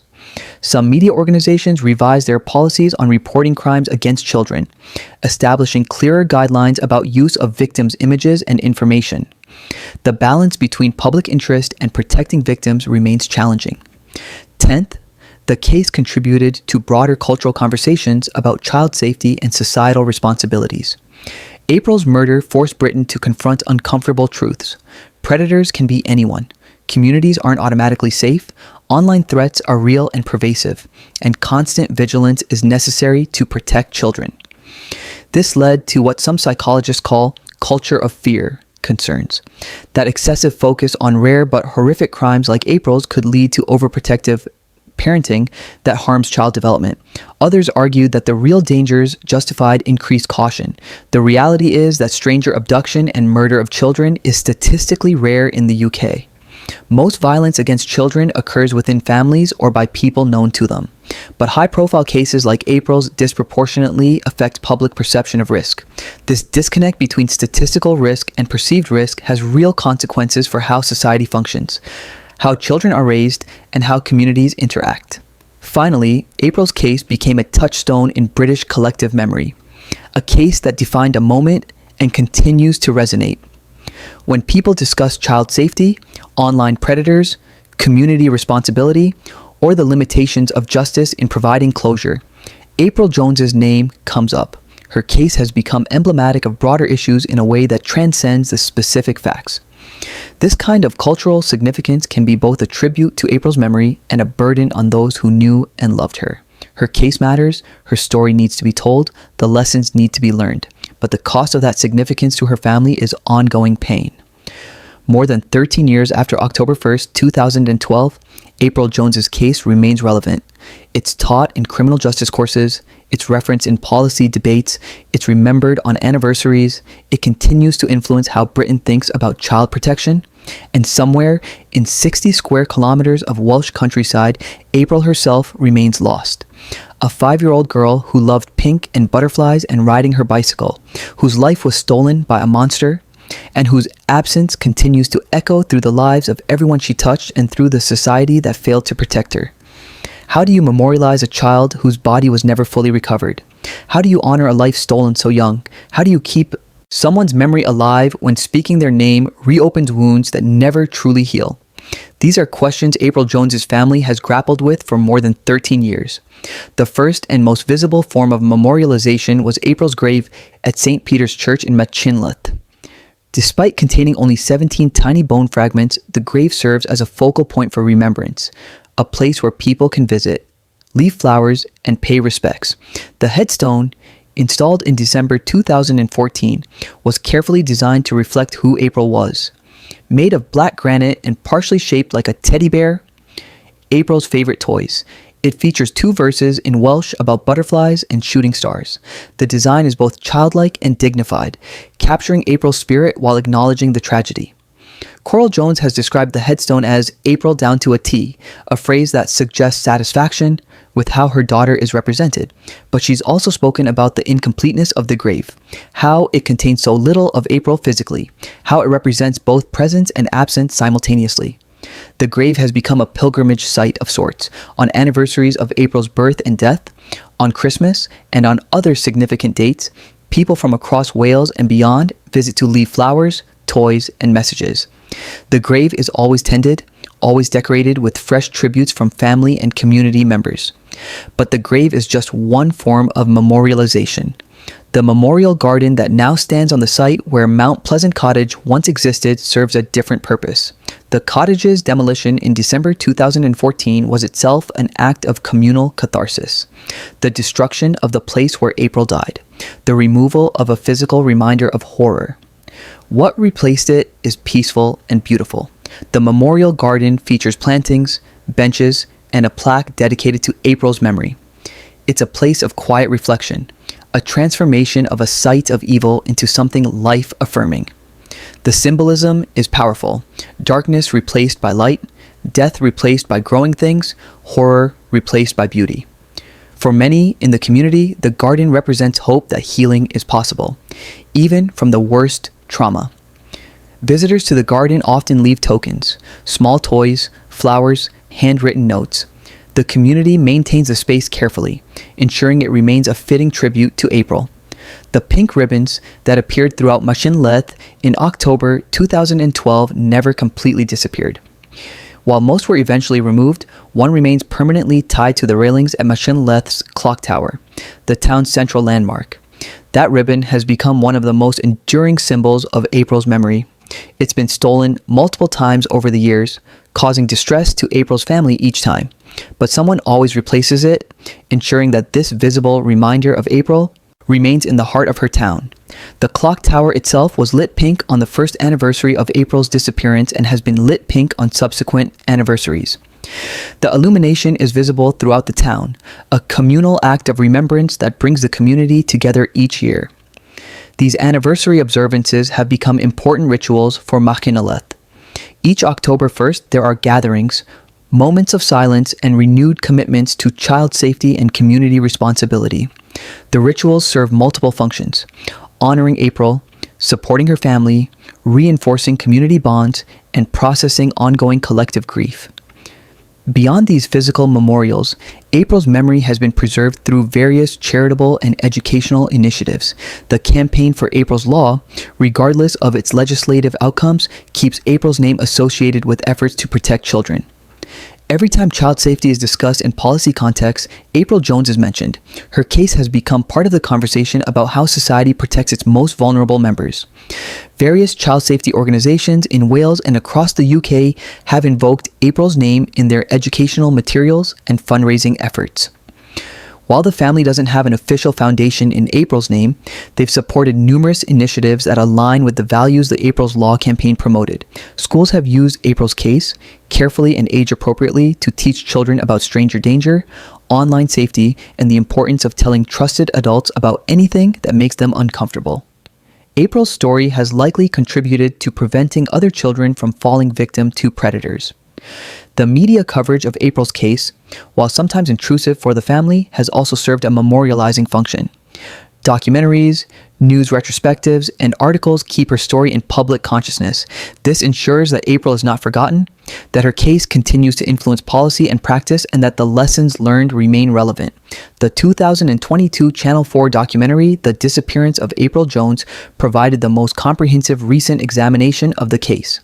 Some media organizations revised their policies on reporting crimes against children, establishing clearer guidelines about use of victims' images and information. The balance between public interest and protecting victims remains challenging. 10th, the case contributed to broader cultural conversations about child safety and societal responsibilities. April's murder forced Britain to confront uncomfortable truths. Predators can be anyone. Communities aren't automatically safe. Online threats are real and pervasive, and constant vigilance is necessary to protect children. This led to what some psychologists call culture of fear concerns. That excessive focus on rare but horrific crimes like April's could lead to overprotective parenting that harms child development. Others argued that the real dangers justified increased caution. The reality is that stranger abduction and murder of children is statistically rare in the UK. Most violence against children occurs within families or by people known to them. But high-profile cases like April's disproportionately affect public perception of risk. This disconnect between statistical risk and perceived risk has real consequences for how society functions, how children are raised, and how communities interact. Finally, April's case became a touchstone in British collective memory, a case that defined a moment and continues to resonate. When people discuss child safety, online predators, community responsibility, or the limitations of justice in providing closure, April Jones's name comes up. Her case has become emblematic of broader issues in a way that transcends the specific facts. This kind of cultural significance can be both a tribute to April's memory and a burden on those who knew and loved her. Her case matters, her story needs to be told, the lessons need to be learned, but the cost of that significance to her family is ongoing pain. More than 13 years after October 1st, 2012, April Jones's case remains relevant. It's taught in criminal justice courses, it's referenced in policy debates, it's remembered on anniversaries, it continues to influence how Britain thinks about child protection, and somewhere in 60 square kilometers of Welsh countryside, April herself remains lost. A 5-year-old girl who loved pink and butterflies and riding her bicycle, whose life was stolen by a monster, and whose absence continues to echo through the lives of everyone she touched and through the society that failed to protect her. How do you memorialize a child whose body was never fully recovered? How do you honor a life stolen so young? How do you keep someone's memory alive when speaking their name reopens wounds that never truly heal? These are questions April Jones's family has grappled with for more than 13 years. The first and most visible form of memorialization was April's grave at St. Peter's Church in Machynlleth. Despite containing only 17 tiny bone fragments, the grave serves as a focal point for remembrance, a place where people can visit, leave flowers, and pay respects. The headstone, installed in December 2014, was carefully designed to reflect who April was. Made of black granite and partially shaped like a teddy bear, April's favorite toys. It features 2 verses in Welsh about butterflies and shooting stars. The design is both childlike and dignified, capturing April's spirit while acknowledging the tragedy. Coral Jones has described the headstone as April down to a T, a phrase that suggests satisfaction with how her daughter is represented. But she's also spoken about the incompleteness of the grave, how it contains so little of April physically, how it represents both presence and absence simultaneously. The grave has become a pilgrimage site of sorts, on anniversaries of April's birth and death, on Christmas, and on other significant dates. People from across Wales and beyond visit to leave flowers, toys, and messages. The grave is always tended, always decorated with fresh tributes from family and community members. But the grave is just one form of memorialization. The memorial garden that now stands on the site where Mount Pleasant Cottage once existed serves a different purpose. The cottage's demolition in December 2014 was itself an act of communal catharsis. The destruction of the place where April died. The removal of a physical reminder of horror. What replaced it is peaceful and beautiful. The memorial garden features plantings, benches, and a plaque dedicated to April's memory. It's a place of quiet reflection, a transformation of a site of evil into something life-affirming. The symbolism is powerful. Darkness replaced by light, death replaced by growing things, horror replaced by beauty. For many in the community, the garden represents hope that healing is possible, even from the worst trauma. Visitors to the garden often leave tokens, small toys, flowers, handwritten notes. The community maintains the space carefully, ensuring it remains a fitting tribute to April. The pink ribbons that appeared throughout Machin Leth in October 2012 never completely disappeared. While most were eventually removed, one remains permanently tied to the railings at Machin Leth's clock tower, the town's central landmark. That ribbon has become one of the most enduring symbols of April's memory. It's been stolen multiple times over the years, causing distress to April's family each time. But someone always replaces it, ensuring that this visible reminder of April remains in the heart of her town. The clock tower itself was lit pink on the first anniversary of April's disappearance and has been lit pink on subsequent anniversaries. The illumination is visible throughout the town, a communal act of remembrance that brings the community together each year. These anniversary observances have become important rituals for Machin Leth. Each October 1st, there are gatherings, moments of silence, and renewed commitments to child safety and community responsibility. The rituals serve multiple functions: honoring April, supporting her family, reinforcing community bonds, and processing ongoing collective grief. Beyond these physical memorials, April's memory has been preserved through various charitable and educational initiatives. The Campaign for April's Law, regardless of its legislative outcomes, keeps April's name associated with efforts to protect children. Every time child safety is discussed in policy contexts, April Jones is mentioned. Her case has become part of the conversation about how society protects its most vulnerable members. Various child safety organizations in Wales and across the UK have invoked April's name in their educational materials and fundraising efforts. While the family doesn't have an official foundation in April's name, they've supported numerous initiatives that align with the values the April's Law campaign promoted. Schools have used April's case carefully and age-appropriately to teach children about stranger danger, online safety, and the importance of telling trusted adults about anything that makes them uncomfortable. April's story has likely contributed to preventing other children from falling victim to predators. The media coverage of April's case, while sometimes intrusive for the family, has also served a memorializing function. Documentaries, news retrospectives, and articles keep her story in public consciousness. This ensures that April is not forgotten, that her case continues to influence policy and practice, and that the lessons learned remain relevant. The 2022 Channel 4 documentary, The Disappearance of April Jones, provided the most comprehensive recent examination of the case.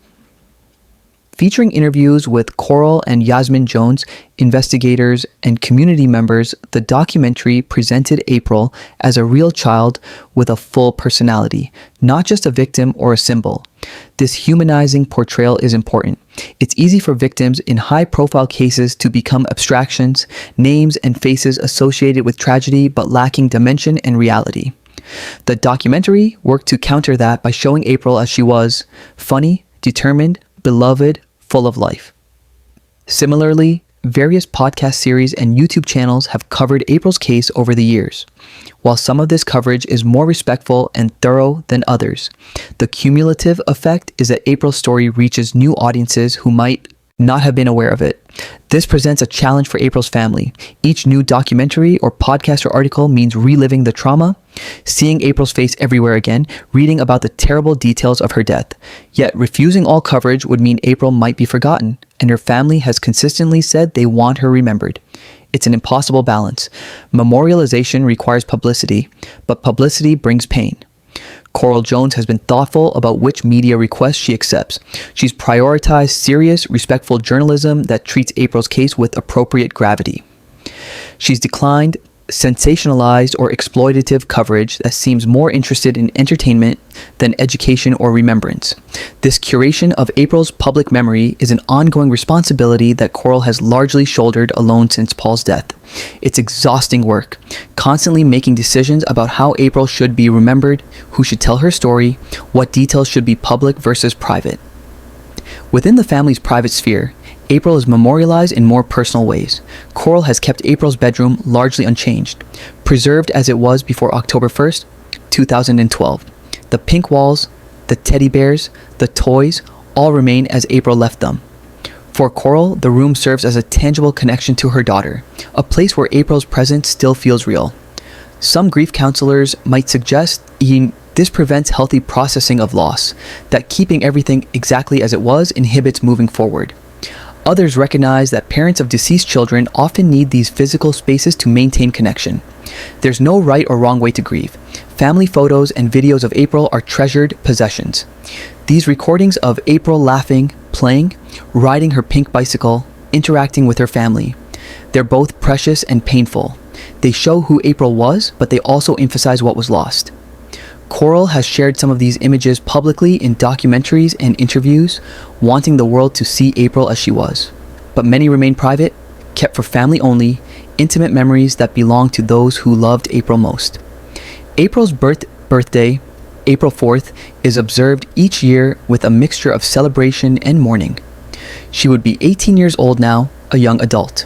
Featuring interviews with Coral and Yasmin Jones, investigators and community members, the documentary presented April as a real child with a full personality, not just a victim or a symbol. This humanizing portrayal is important. It's easy for victims in high-profile cases to become abstractions, names and faces associated with tragedy but lacking dimension and reality. The documentary worked to counter that by showing April as she was: funny, determined, beloved, full of life. Similarly, various podcast series and YouTube channels have covered April's case over the years. While some of this coverage is more respectful and thorough than others, the cumulative effect is that April's story reaches new audiences who might not have been aware of it. This presents a challenge for April's family. Each new documentary or podcast or article means reliving the trauma, seeing April's face everywhere again, reading about the terrible details of her death. Yet refusing all coverage would mean April might be forgotten, and her family has consistently said they want her remembered. It's an impossible balance. Memorialization requires publicity, but publicity brings pain. Coral Jones has been thoughtful about which media requests she accepts. She's prioritized serious, respectful journalism that treats April's case with appropriate gravity. She's declined sensationalized or exploitative coverage that seems more interested in entertainment than education or remembrance. This curation of April's public memory is an ongoing responsibility that Coral has largely shouldered alone since Paul's death. It's exhausting work, constantly making decisions about how April should be remembered, who should tell her story, what details should be public versus private. Within the family's private sphere, April is memorialized in more personal ways. Coral has kept April's bedroom largely unchanged, preserved as it was before October 1st, 2012. The pink walls, the teddy bears, the toys, all remain as April left them. For Coral, the room serves as a tangible connection to her daughter, a place where April's presence still feels real. Some grief counselors might suggest this prevents healthy processing of loss, that keeping everything exactly as it was inhibits moving forward. Others recognize that parents of deceased children often need these physical spaces to maintain connection. There's no right or wrong way to grieve. Family photos and videos of April are treasured possessions. These recordings of April laughing, playing, riding her pink bicycle, interacting with her family. They're both precious and painful. They show who April was, but they also emphasize what was lost. Coral has shared some of these images publicly in documentaries and interviews, wanting the world to see April as she was. But many remain private, kept for family only, intimate memories that belong to those who loved April most. April's birthday, April 4th, is observed each year with a mixture of celebration and mourning. She would be 18 years old now, a young adult.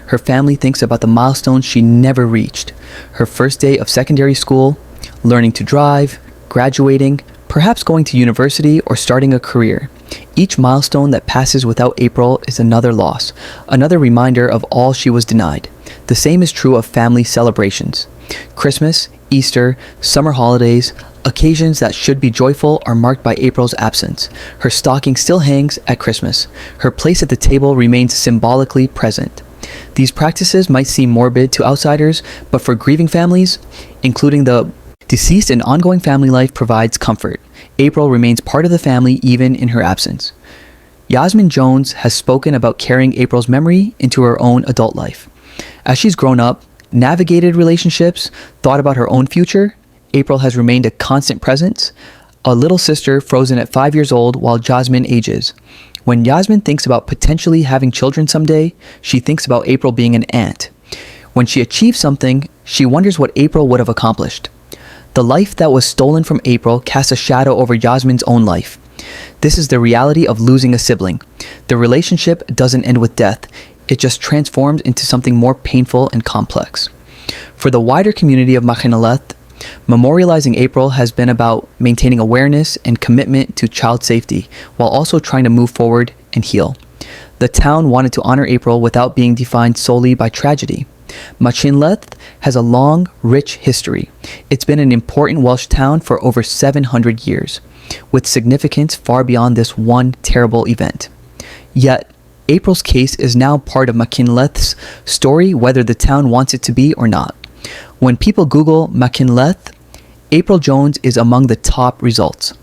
Her family thinks about the milestones she never reached. Her first day of secondary school, learning to drive, graduating, perhaps going to university or starting a career. Each milestone that passes without April is another loss, another reminder of all she was denied. The same is true of family celebrations. Christmas, Easter, summer holidays, occasions that should be joyful are marked by April's absence. Her stocking still hangs at Christmas. Her place at the table remains symbolically present. These practices might seem morbid to outsiders, but for grieving families, including the deceased, and ongoing family life provides comfort. April remains part of the family even in her absence. Yasmin Jones has spoken about carrying April's memory into her own adult life. As she's grown up, navigated relationships, thought about her own future, April has remained a constant presence, a little sister frozen at 5 years old while Jasmine ages. When Yasmin thinks about potentially having children someday, she thinks about April being an aunt. When she achieves something, she wonders what April would have accomplished. The life that was stolen from April casts a shadow over Yasmin's own life. This is the reality of losing a sibling. The relationship doesn't end with death. It just transforms into something more painful and complex. For the wider community of Machinaleth, memorializing April has been about maintaining awareness and commitment to child safety, while also trying to move forward and heal. The town wanted to honor April without being defined solely by tragedy. Machinaleth has a long, rich history. It's been an important Welsh town for over 700 years, with significance far beyond this one terrible event. Yet, April's case is now part of Machinaleth's story, whether the town wants it to be or not. When people Google Machinaleth, April Jones is among the top results.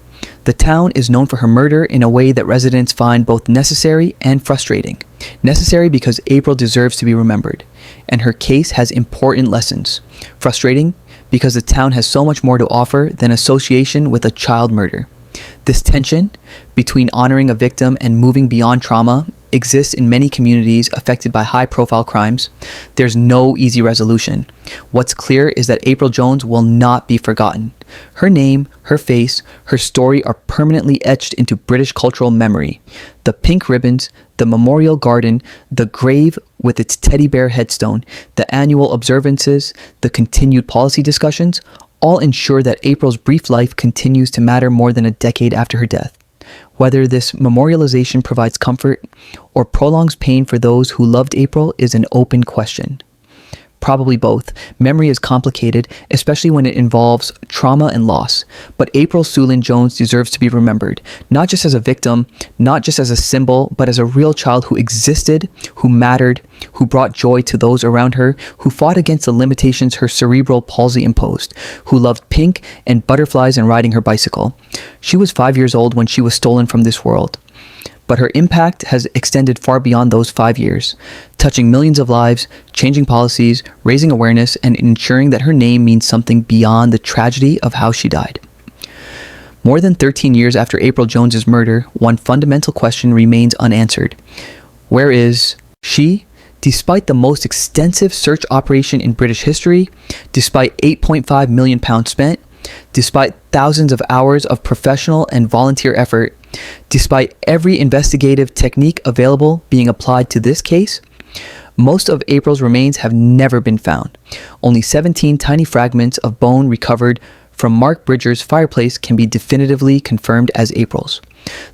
The town is known for her murder in a way that residents find both necessary and frustrating. Necessary because April deserves to be remembered, and her case has important lessons. Frustrating because the town has so much more to offer than association with a child murder. This tension between honoring a victim and moving beyond trauma exists in many communities affected by high-profile crimes. There's no easy resolution. What's clear is that April Jones will not be forgotten. Her name, her face, her story are permanently etched into British cultural memory. The pink ribbons, the memorial garden, the grave with its teddy bear headstone, the annual observances, the continued policy discussions, all ensure that April's brief life continues to matter more than a decade after her death. Whether this memorialization provides comfort or prolongs pain for those who loved April is an open question. Probably both. Memory is complicated, especially when it involves trauma and loss. But April Sulin Jones deserves to be remembered, not just as a victim, not just as a symbol, but as a real child who existed, who mattered, who brought joy to those around her, who fought against the limitations her cerebral palsy imposed, who loved pink and butterflies and riding her bicycle. She was 5 years old when she was stolen from this world. But her impact has extended far beyond those 5 years, touching millions of lives, changing policies, raising awareness, and ensuring that her name means something beyond the tragedy of how she died. More than 13 years after April Jones's murder, one fundamental question remains unanswered. Where is she? Despite the most extensive search operation in British history, despite £8.5 million spent, despite thousands of hours of professional and volunteer effort, despite every investigative technique available being applied to this case, most of April's remains have never been found. Only 17 tiny fragments of bone recovered from Mark Bridger's fireplace can be definitively confirmed as April's.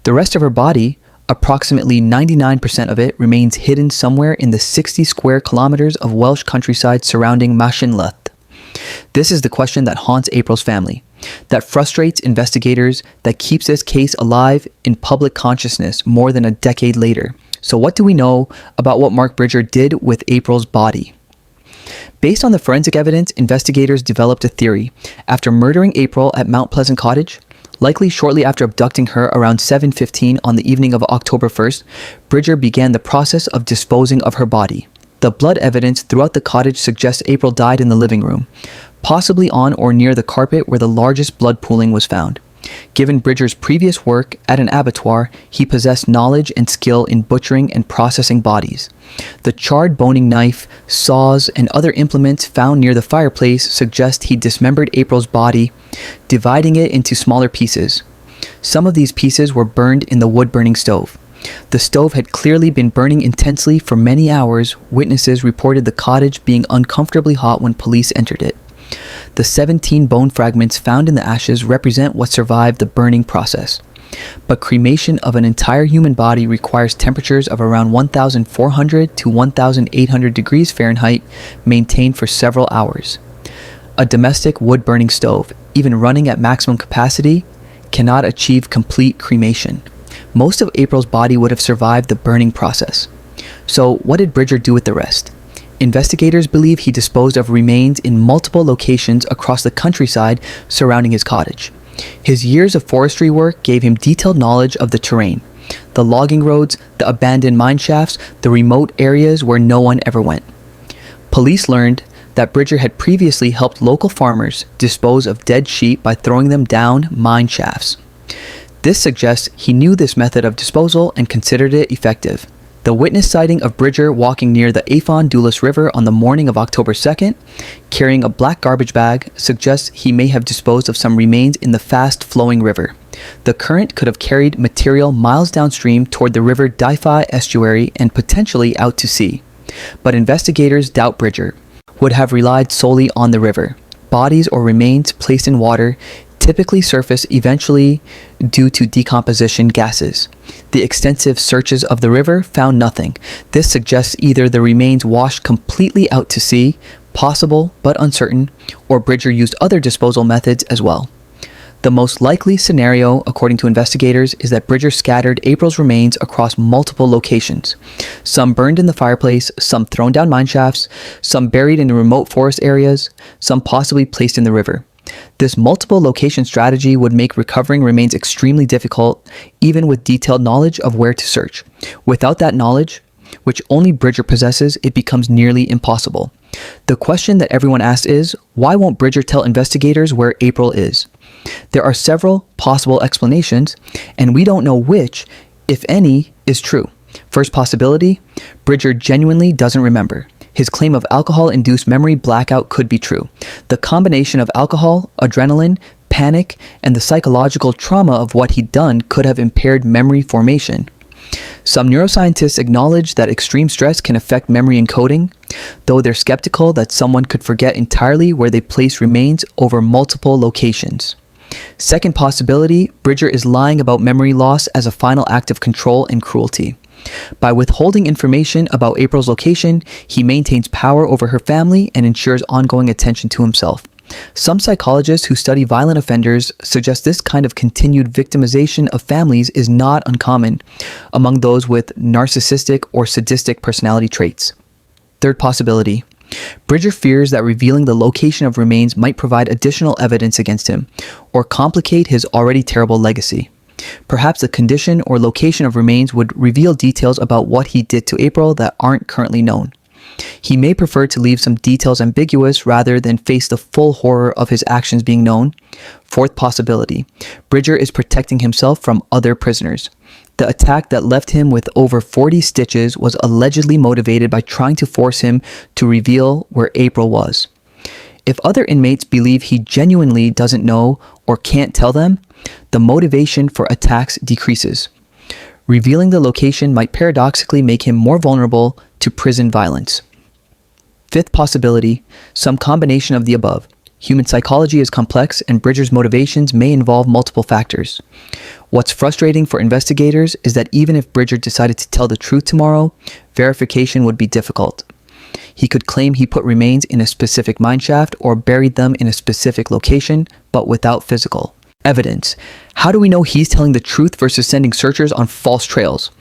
The rest of her body, approximately 99% of it, remains hidden somewhere in the 60 square kilometers of Welsh countryside surrounding Machynlleth. This is the question that haunts April's family, that frustrates investigators, that keeps this case alive in public consciousness more than a decade later. So what do we know about what Mark Bridger did with April's body? Based on the forensic evidence, investigators developed a theory. After murdering April at Mount Pleasant Cottage, likely shortly after abducting her around 7:15 on the evening of October 1st, Bridger began the process of disposing of her body. The blood evidence throughout the cottage suggests April died in the living room, possibly on or near the carpet where the largest blood pooling was found. Given Bridger's previous work at an abattoir, he possessed knowledge and skill in butchering and processing bodies. The charred boning knife, saws, and other implements found near the fireplace suggest he dismembered April's body, dividing it into smaller pieces. Some of these pieces were burned in the wood-burning stove. The stove had clearly been burning intensely for many hours. Witnesses reported the cottage being uncomfortably hot when police entered it. The 17 bone fragments found in the ashes represent what survived the burning process. But cremation of an entire human body requires temperatures of around 1,400 to 1,800 degrees Fahrenheit maintained for several hours. A domestic wood-burning stove, even running at maximum capacity, cannot achieve complete cremation. Most of April's body would have survived the burning process. So what did Bridger do with the rest? Investigators believe he disposed of remains in multiple locations across the countryside surrounding his cottage. His years of forestry work gave him detailed knowledge of the terrain, the logging roads, the abandoned mine shafts, the remote areas where no one ever went. Police learned that Bridger had previously helped local farmers dispose of dead sheep by throwing them down mine shafts. This suggests he knew this method of disposal and considered it effective. The witness sighting of Bridger walking near the Afon Doulis River on the morning of October 2nd, carrying a black garbage bag, suggests he may have disposed of some remains in the fast-flowing river. The current could have carried material miles downstream toward the River Dyfi estuary and potentially out to sea. But investigators doubt Bridger would have relied solely on the river. Bodies or remains placed in water typically surface eventually due to decomposition gases. The extensive searches of the river found nothing. This suggests either the remains washed completely out to sea, possible but uncertain, or Bridger used other disposal methods as well. The most likely scenario, according to investigators, is that Bridger scattered April's remains across multiple locations. Some burned in the fireplace, some thrown down mine shafts, some buried in remote forest areas, some possibly placed in the river. This multiple location strategy would make recovering remains extremely difficult, even with detailed knowledge of where to search. Without that knowledge, which only Bridger possesses, it becomes nearly impossible. The question that everyone asks is, why won't Bridger tell investigators where April is? There are several possible explanations, and we don't know which, if any, is true. First possibility, Bridger genuinely doesn't remember. His claim of alcohol-induced memory blackout could be true. The combination of alcohol, adrenaline, panic, and the psychological trauma of what he'd done could have impaired memory formation. Some neuroscientists acknowledge that extreme stress can affect memory encoding, though they're skeptical that someone could forget entirely where they place remains over multiple locations. Second possibility, Bridger is lying about memory loss as a final act of control and cruelty. By withholding information about April's location, he maintains power over her family and ensures ongoing attention to himself. Some psychologists who study violent offenders suggest this kind of continued victimization of families is not uncommon among those with narcissistic or sadistic personality traits. Third possibility, Bridger fears that revealing the location of remains might provide additional evidence against him or complicate his already terrible legacy. Perhaps the condition or location of remains would reveal details about what he did to April that aren't currently known. He may prefer to leave some details ambiguous rather than face the full horror of his actions being known. Fourth possibility, Bridger is protecting himself from other prisoners. The attack that left him with over 40 stitches was allegedly motivated by trying to force him to reveal where April was. If other inmates believe he genuinely doesn't know or can't tell them, the motivation for attacks decreases. Revealing the location might paradoxically make him more vulnerable to prison violence. Fifth possibility, some combination of the above. Human psychology is complex, and Bridger's motivations may involve multiple factors. What's frustrating for investigators is that even if Bridger decided to tell the truth tomorrow, verification would be difficult. He could claim he put remains in a specific mineshaft or buried them in a specific location, but without physical evidence. How do we know he's telling the truth versus sending searchers on false trails?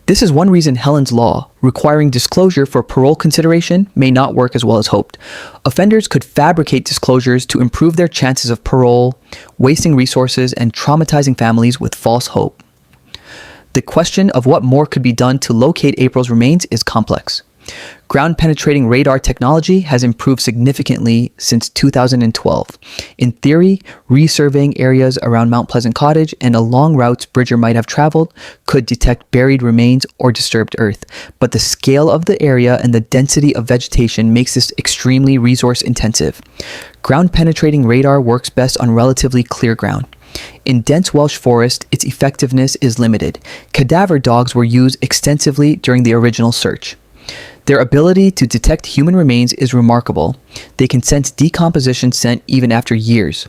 This is one reason Helen's law, requiring disclosure for parole consideration, may not work as well as hoped. Offenders could fabricate disclosures to improve their chances of parole, wasting resources and traumatizing families with false hope. The question of what more could be done to locate April's remains is complex. Ground-penetrating radar technology has improved significantly since 2012. In theory, resurveying areas around Mount Pleasant Cottage and along routes Bridger might have traveled could detect buried remains or disturbed earth, but the scale of the area and the density of vegetation makes this extremely resource-intensive. Ground-penetrating radar works best on relatively clear ground. In dense Welsh forest, its effectiveness is limited. Cadaver dogs were used extensively during the original search. Their ability to detect human remains is remarkable. They can sense decomposition scent even after years.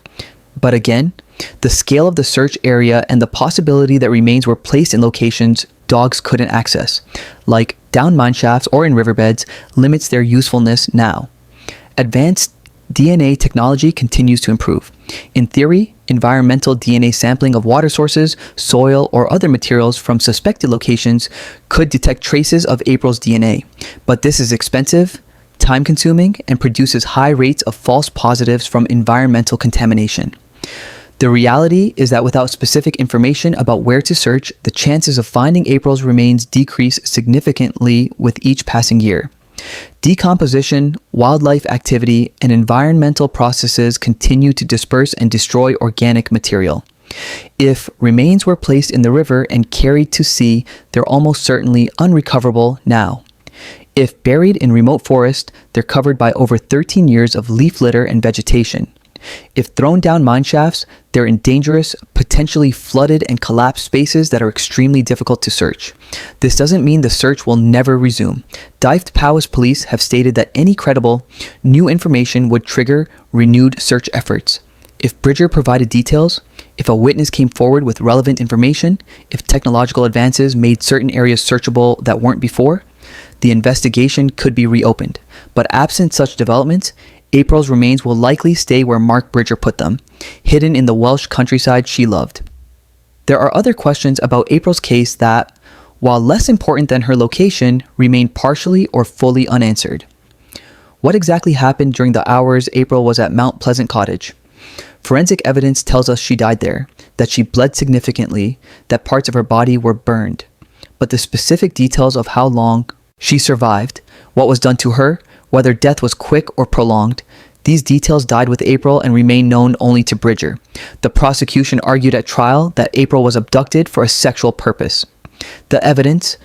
But again, the scale of the search area and the possibility that remains were placed in locations dogs couldn't access, like down mineshafts or in riverbeds, limits their usefulness now. Advanced DNA technology continues to improve. In theory, environmental DNA sampling of water sources, soil, or other materials from suspected locations could detect traces of April's DNA. But this is expensive, time-consuming, and produces high rates of false positives from environmental contamination. The reality is that without specific information about where to search, the chances of finding April's remains decrease significantly with each passing year. Decomposition, wildlife activity, and environmental processes continue to disperse and destroy organic material. If remains were placed in the river and carried to sea, they're almost certainly unrecoverable now. If buried in remote forest, they're covered by over 13 years of leaf litter and vegetation. If thrown down mine shafts, they're in dangerous, potentially flooded and collapsed spaces that are extremely difficult to search. This doesn't mean the search will never resume. Dyfed Powys police have stated that any credible, new information would trigger renewed search efforts. If Bridger provided details, if a witness came forward with relevant information, if technological advances made certain areas searchable that weren't before, the investigation could be reopened. But absent such developments, April's remains will likely stay where Mark Bridger put them, hidden in the Welsh countryside she loved. There are other questions about April's case that, while less important than her location, remain partially or fully unanswered. What exactly happened during the hours April was at Mount Pleasant Cottage? Forensic evidence tells us she died there, that she bled significantly, that parts of her body were burned. But the specific details of how long she survived, what was done to her, whether death was quick or prolonged, these details died with April and remain known only to Bridger. The prosecution argued at trial that April was abducted for a sexual purpose. The evidence,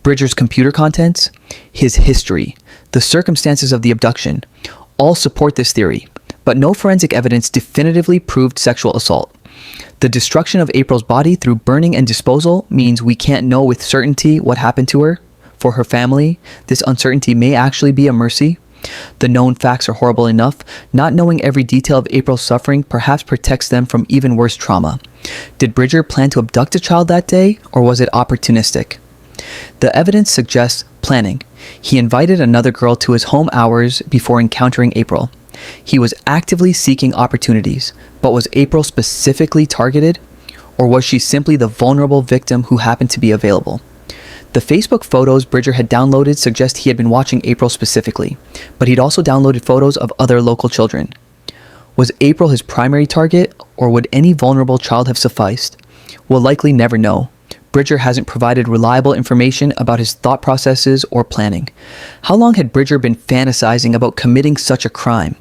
Bridger's computer contents, his history, the circumstances of the abduction, all support this theory, but no forensic evidence definitively proved sexual assault. The destruction of April's body through burning and disposal means we can't know with certainty what happened to her. For her family, this uncertainty may actually be a mercy. The known facts are horrible enough. Not knowing every detail of April's suffering perhaps protects them from even worse trauma. Did Bridger plan to abduct a child that day, or was it opportunistic? The evidence suggests planning. He invited another girl to his home hours before encountering April. He was actively seeking opportunities, but was April specifically targeted, or was she simply the vulnerable victim who happened to be available? The Facebook photos Bridger had downloaded suggest he had been watching April specifically, but he'd also downloaded photos of other local children. Was April his primary target, or would any vulnerable child have sufficed? We'll likely never know. Bridger hasn't provided reliable information about his thought processes or planning. How long had Bridger been fantasizing about committing such a crime?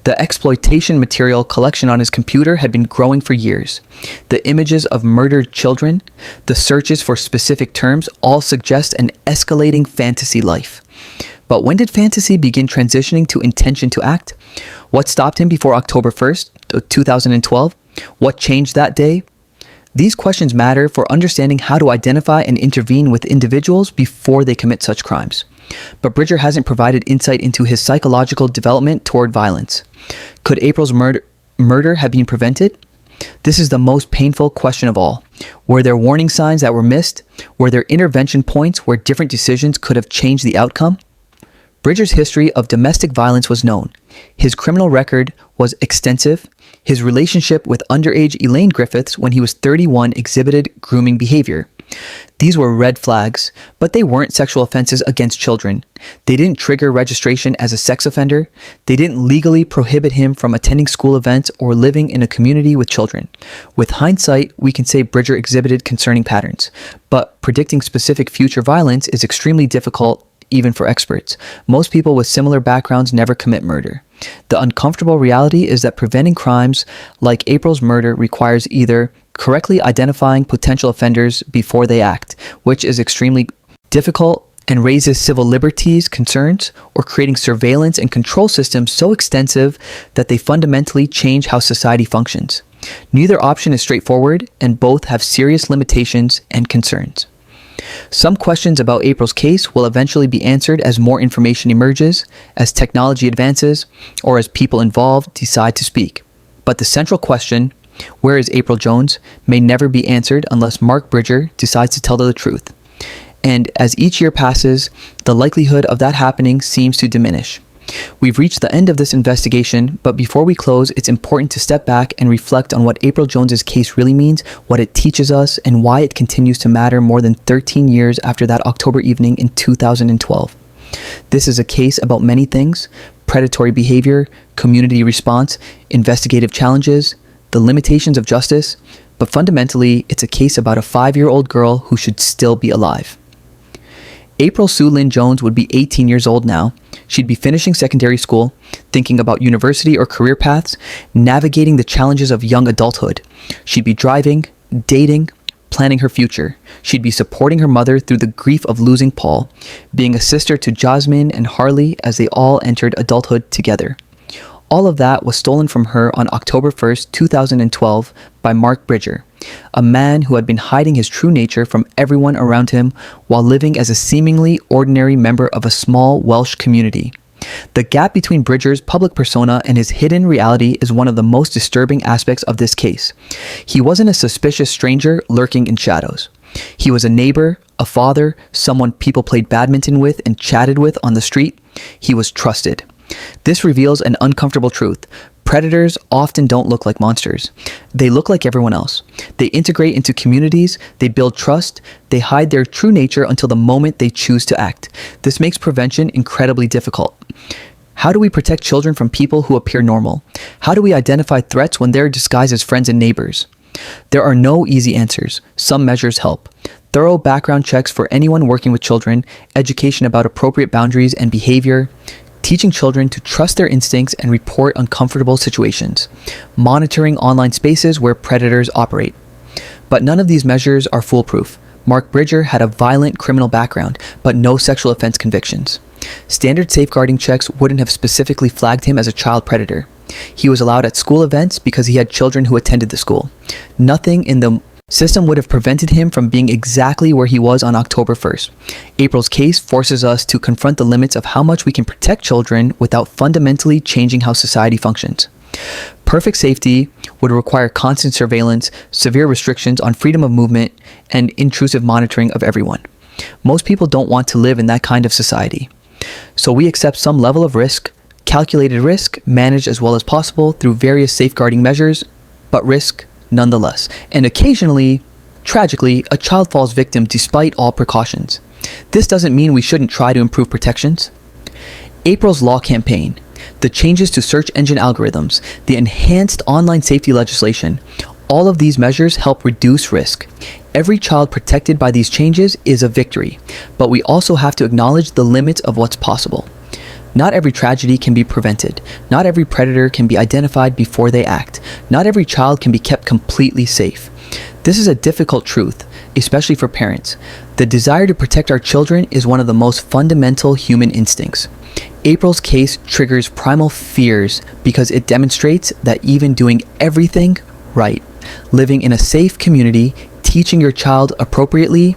The exploitation material collection on his computer had been growing for years. The images of murdered children, the searches for specific terms, all suggest an escalating fantasy life. But when did fantasy begin transitioning to intention to act? What stopped him before October 1st, 2012? What changed that day? These questions matter for understanding how to identify and intervene with individuals before they commit such crimes. but Bridger hasn't provided insight into his psychological development toward violence. Could April's murder have been prevented? This is the most painful question of all. Were there warning signs that were missed? Were there intervention points where different decisions could have changed the outcome? Bridger's history of domestic violence was known. His criminal record was extensive. His relationship with underage Elaine Griffiths when he was 31 exhibited grooming behavior. These were red flags, but they weren't sexual offenses against children. They didn't trigger registration as a sex offender. They didn't legally prohibit him from attending school events or living in a community with children. With hindsight, we can say Bridger exhibited concerning patterns, but predicting specific future violence is extremely difficult, even for experts. Most people with similar backgrounds never commit murder. The uncomfortable reality is that preventing crimes like April's murder requires either correctly identifying potential offenders before they act, which is extremely difficult and raises civil liberties concerns, or creating surveillance and control systems so extensive that they fundamentally change how society functions. Neither option is straightforward, and both have serious limitations and concerns. Some questions about April's case will eventually be answered as more information emerges, as technology advances, or as people involved decide to speak. But the central question, where is April Jones, may never be answered unless Mark Bridger decides to tell the truth. And as each year passes, the likelihood of that happening seems to diminish. We've reached the end of this investigation, but before we close, it's important to step back and reflect on what April Jones's case really means, what it teaches us, and why it continues to matter more than 13 years after that October evening in 2012. This is a case about many things: predatory behavior, community response, investigative challenges, the limitations of justice, but fundamentally, it's a case about a 5-year-old girl who should still be alive. April Sue Lynn Jones would be 18 years old now. She'd be finishing secondary school, thinking about university or career paths, navigating the challenges of young adulthood. She'd be driving, dating, planning her future. She'd be supporting her mother through the grief of losing Paul, being a sister to Jasmine and Harley as they all entered adulthood together. All of that was stolen from her on October 1st, 2012 by Mark Bridger, a man who had been hiding his true nature from everyone around him while living as a seemingly ordinary member of a small Welsh community. The gap between Bridger's public persona and his hidden reality is one of the most disturbing aspects of this case. He wasn't a suspicious stranger lurking in shadows. He was a neighbor, a father, someone people played badminton with and chatted with on the street. He was trusted. This reveals an uncomfortable truth. Predators often don't look like monsters. They look like everyone else. They integrate into communities, they build trust, they hide their true nature until the moment they choose to act. This makes prevention incredibly difficult. How do we protect children from people who appear normal? How do we identify threats when they're disguised as friends and neighbors? There are no easy answers. Some measures help. Thorough background checks for anyone working with children, education about appropriate boundaries and behavior, teaching children to trust their instincts and report uncomfortable situations, monitoring online spaces where predators operate. But none of these measures are foolproof. Mark Bridger had a violent criminal background, but no sexual offense convictions. Standard safeguarding checks wouldn't have specifically flagged him as a child predator. He was allowed at school events because he had children who attended the school. Nothing in the system would have prevented him from being exactly where he was on October 1st. April's case forces us to confront the limits of how much we can protect children without fundamentally changing how society functions. Perfect safety would require constant surveillance, severe restrictions on freedom of movement, and intrusive monitoring of everyone. Most people don't want to live in that kind of society. So we accept some level of risk, calculated risk, managed as well as possible through various safeguarding measures, but risk nonetheless. And occasionally, tragically, a child falls victim despite all precautions. This doesn't mean we shouldn't try to improve protections. April's law campaign, the changes to search engine algorithms, the enhanced online safety legislation, all of these measures help reduce risk. Every child protected by these changes is a victory, but we also have to acknowledge the limits of what's possible. Not every tragedy can be prevented. Not every predator can be identified before they act. Not every child can be kept completely safe. This is a difficult truth, especially for parents. The desire to protect our children is one of the most fundamental human instincts. April's case triggers primal fears because it demonstrates that even doing everything right, living in a safe community, teaching your child appropriately,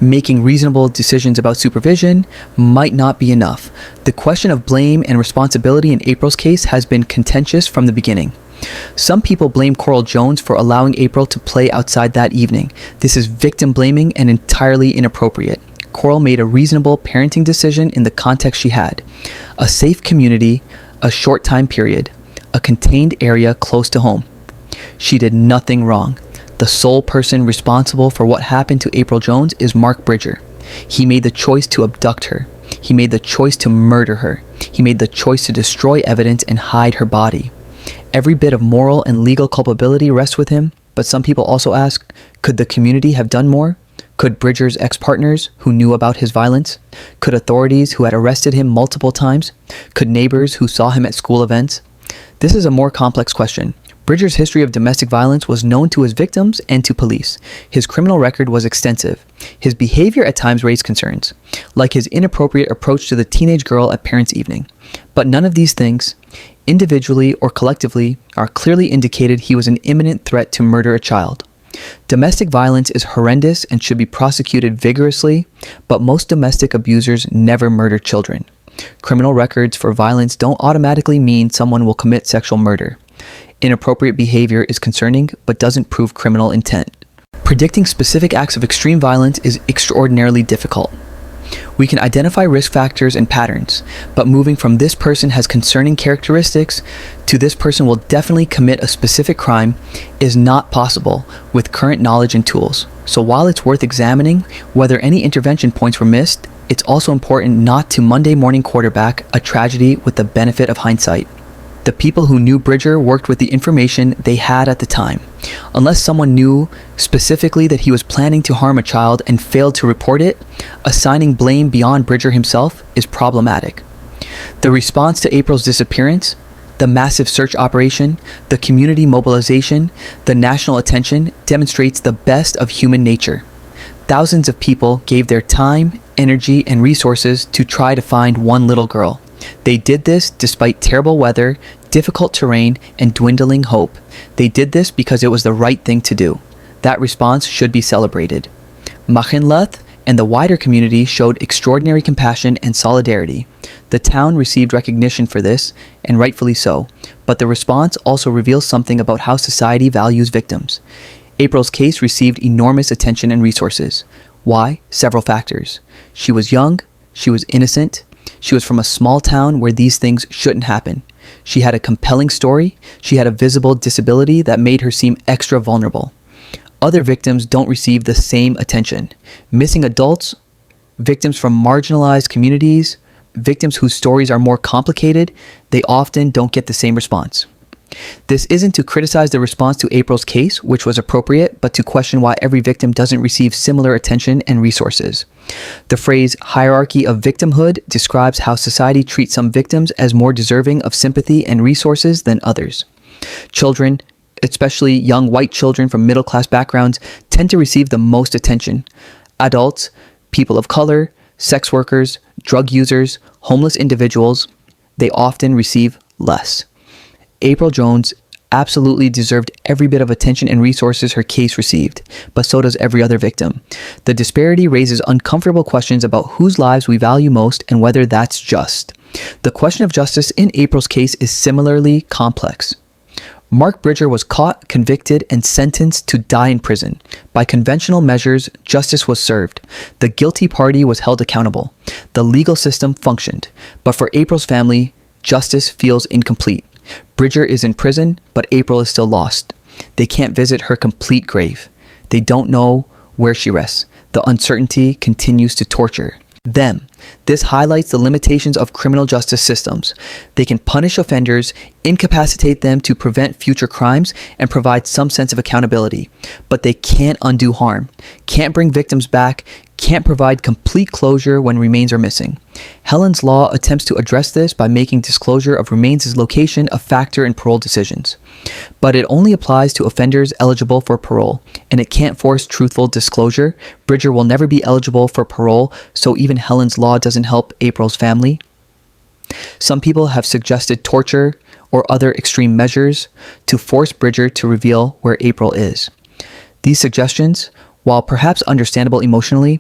Making reasonable decisions about supervision might not be enough. The question of blame and responsibility in April's case has been contentious from the beginning. Some people blame Coral Jones for allowing April to play outside that evening. This is victim blaming and entirely inappropriate. Coral made a reasonable parenting decision in the context she had. A safe community, a short time period, a contained area close to home. She did nothing wrong. The sole person responsible for what happened to April Jones is Mark Bridger. He made the choice to abduct her. He made the choice to murder her. He made the choice to destroy evidence and hide her body. Every bit of moral and legal culpability rests with him, but some people also ask, could the community have done more? Could Bridger's ex-partners who knew about his violence? Could authorities who had arrested him multiple times? Could neighbors who saw him at school events? This is a more complex question. Bridger's history of domestic violence was known to his victims and to police. His criminal record was extensive. His behavior at times raised concerns, like his inappropriate approach to the teenage girl at parents' evening. But none of these things, individually or collectively, are clearly indicated he was an imminent threat to murder a child. Domestic violence is horrendous and should be prosecuted vigorously, but most domestic abusers never murder children. Criminal records for violence don't automatically mean someone will commit sexual murder. Inappropriate behavior is concerning, but doesn't prove criminal intent. Predicting specific acts of extreme violence is extraordinarily difficult. We can identify risk factors and patterns, but moving from this person has concerning characteristics to this person will definitely commit a specific crime is not possible with current knowledge and tools. So while it's worth examining whether any intervention points were missed, it's also important not to Monday morning quarterback a tragedy with the benefit of hindsight. The people who knew Bridger worked with the information they had at the time. Unless someone knew specifically that he was planning to harm a child and failed to report it, assigning blame beyond Bridger himself is problematic. The response to April's disappearance, the massive search operation, the community mobilization, the national attention demonstrates the best of human nature. Thousands of people gave their time, energy, and resources to try to find one little girl. They did this despite terrible weather, difficult terrain, and dwindling hope. They did this because it was the right thing to do. That response should be celebrated. Machinlath and the wider community showed extraordinary compassion and solidarity. The town received recognition for this, and rightfully so, but the response also reveals something about how society values victims. April's case received enormous attention and resources. Why? Several factors. She was young, she was innocent, she was from a small town where these things shouldn't happen. She had a compelling story. She had a visible disability that made her seem extra vulnerable. Other victims don't receive the same attention. Missing adults, victims from marginalized communities, victims whose stories are more complicated, they often don't get the same response. This isn't to criticize the response to April's case, which was appropriate, but to question why every victim doesn't receive similar attention and resources. The phrase hierarchy of victimhood describes how society treats some victims as more deserving of sympathy and resources than others. Children, especially young white children from middle-class backgrounds, tend to receive the most attention. Adults, people of color, sex workers, drug users, homeless individuals, they often receive less. April Jones absolutely deserved every bit of attention and resources her case received, but so does every other victim. The disparity raises uncomfortable questions about whose lives we value most and whether that's just. The question of justice in April's case is similarly complex. Mark Bridger was caught, convicted, and sentenced to die in prison. By conventional measures, justice was served. The guilty party was held accountable. The legal system functioned. But for April's family, justice feels incomplete. Bridger is in prison, but April is still lost. They can't visit her complete grave. They don't know where she rests. The uncertainty continues to torture them. This highlights the limitations of criminal justice systems. They can punish offenders, incapacitate them to prevent future crimes, and provide some sense of accountability. But they can't undo harm, can't bring victims back, can't provide complete closure when remains are missing. Helen's Law attempts to address this by making disclosure of remains' location a factor in parole decisions. But it only applies to offenders eligible for parole, and it can't force truthful disclosure. Bridger will never be eligible for parole, so even Helen's Law doesn't help April's family. Some people have suggested torture or other extreme measures to force Bridger to reveal where April is. These suggestions, while perhaps understandable emotionally,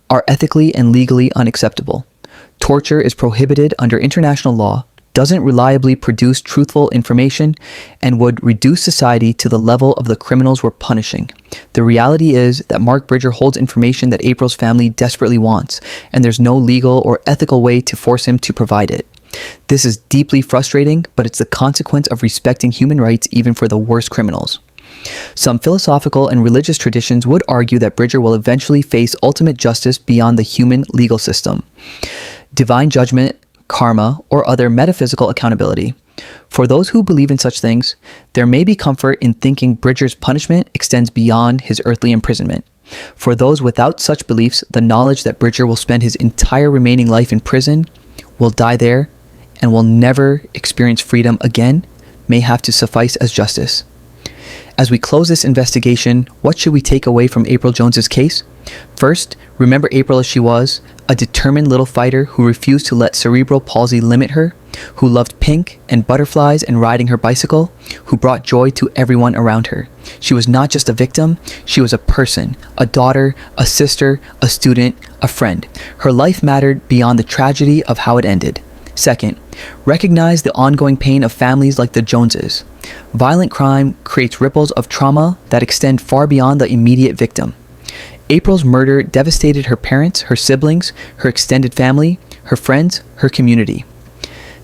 are ethically and legally unacceptable. Torture is prohibited under international law, doesn't reliably produce truthful information, and would reduce society to the level of the criminals we're punishing. The reality is that Mark Bridger holds information that April's family desperately wants, and there's no legal or ethical way to force him to provide it. This is deeply frustrating, but it's the consequence of respecting human rights even for the worst criminals. Some philosophical and religious traditions would argue that Bridger will eventually face ultimate justice beyond the human legal system, divine judgment, karma, or other metaphysical accountability. For those who believe in such things, there may be comfort in thinking Bridger's punishment extends beyond his earthly imprisonment. For those without such beliefs, the knowledge that Bridger will spend his entire remaining life in prison, will die there, and will never experience freedom again may have to suffice as justice. As we close this investigation, what should we take away from April Jones's case? First, remember April as she was, a determined little fighter who refused to let cerebral palsy limit her, who loved pink and butterflies and riding her bicycle, who brought joy to everyone around her. She was not just a victim, she was a person, a daughter, a sister, a student, a friend. Her life mattered beyond the tragedy of how it ended. Second, recognize the ongoing pain of families like the Joneses. Violent crime creates ripples of trauma that extend far beyond the immediate victim. April's murder devastated her parents, her siblings, her extended family, her friends, her community.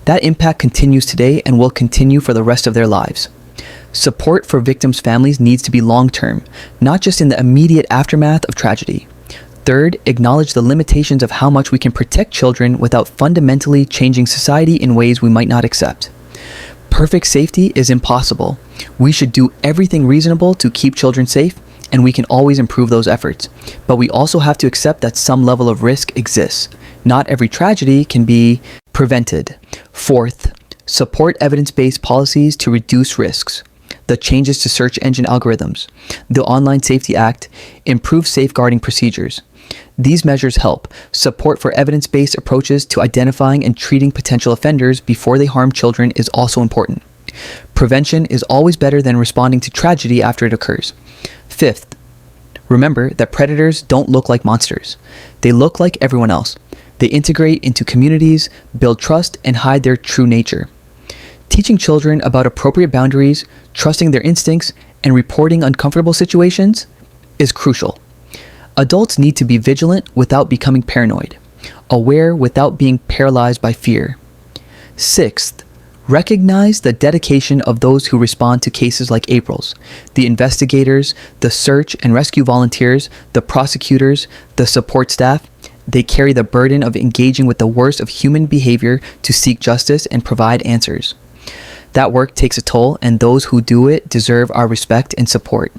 That impact continues today and will continue for the rest of their lives. Support for victims' families needs to be long-term, not just in the immediate aftermath of tragedy. Third, acknowledge the limitations of how much we can protect children without fundamentally changing society in ways we might not accept. Perfect safety is impossible. We should do everything reasonable to keep children safe, and we can always improve those efforts. But we also have to accept that some level of risk exists. Not every tragedy can be prevented. Fourth, support evidence-based policies to reduce risks. The changes to search engine algorithms, the Online Safety Act, improve safeguarding procedures. These measures help. Support for evidence-based approaches to identifying and treating potential offenders before they harm children is also important. Prevention is always better than responding to tragedy after it occurs. Fifth, remember that predators don't look like monsters. They look like everyone else. They integrate into communities, build trust, and hide their true nature. Teaching children about appropriate boundaries, trusting their instincts, and reporting uncomfortable situations is crucial. Adults need to be vigilant without becoming paranoid, aware without being paralyzed by fear. Sixth, recognize the dedication of those who respond to cases like April's, the investigators, the search and rescue volunteers, the prosecutors, the support staff. They carry the burden of engaging with the worst of human behavior to seek justice and provide answers. That work takes a toll, and those who do it deserve our respect and support.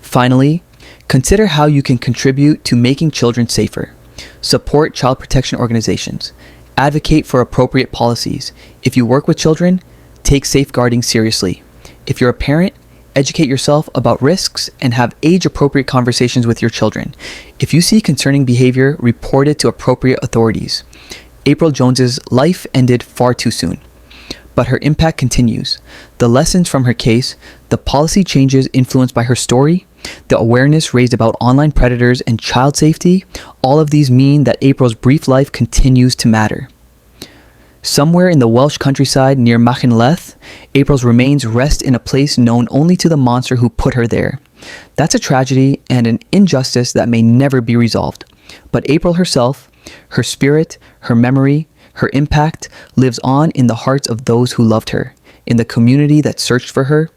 Finally, consider how you can contribute to making children safer. Support child protection organizations. Advocate for appropriate policies. If you work with children, take safeguarding seriously. If you're a parent, educate yourself about risks and have age-appropriate conversations with your children. If you see concerning behavior, report it to appropriate authorities. April Jones's life ended far too soon, but her impact continues. The lessons from her case, the policy changes influenced by her story, the awareness raised about online predators and child safety, all of these mean that April's brief life continues to matter. Somewhere in the Welsh countryside near Machynlleth, April's remains rest in a place known only to the monster who put her there. That's a tragedy and an injustice that may never be resolved. But April herself, her spirit, her memory, her impact lives on in the hearts of those who loved her, in the community that searched for her,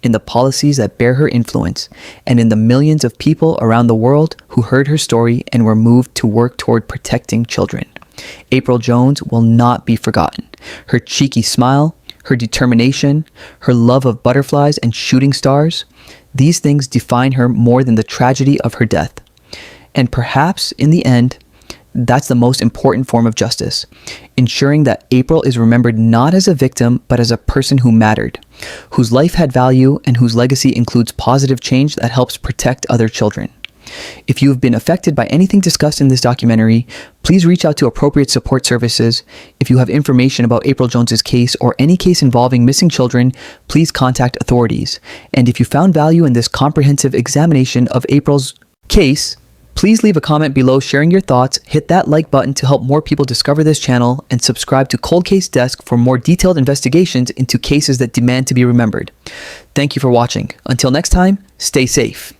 in the policies that bear her influence, and in the millions of people around the world who heard her story and were moved to work toward protecting children. April Jones will not be forgotten. Her cheeky smile, her determination, her love of butterflies and shooting stars, these things define her more than the tragedy of her death. And perhaps, in the end, that's the most important form of justice, ensuring that April is remembered not as a victim, but as a person who mattered, whose life had value, and whose legacy includes positive change that helps protect other children. If you've been affected by anything discussed in this documentary, please reach out to appropriate support services. If you have information about April Jones's case or any case involving missing children, please contact authorities. And if you found value in this comprehensive examination of April's Case, please leave a comment below sharing your thoughts, hit that like button to help more people discover this channel, and subscribe to Cold Case Desk for more detailed investigations into cases that demand to be remembered. Thank you for watching. Until next time, stay safe.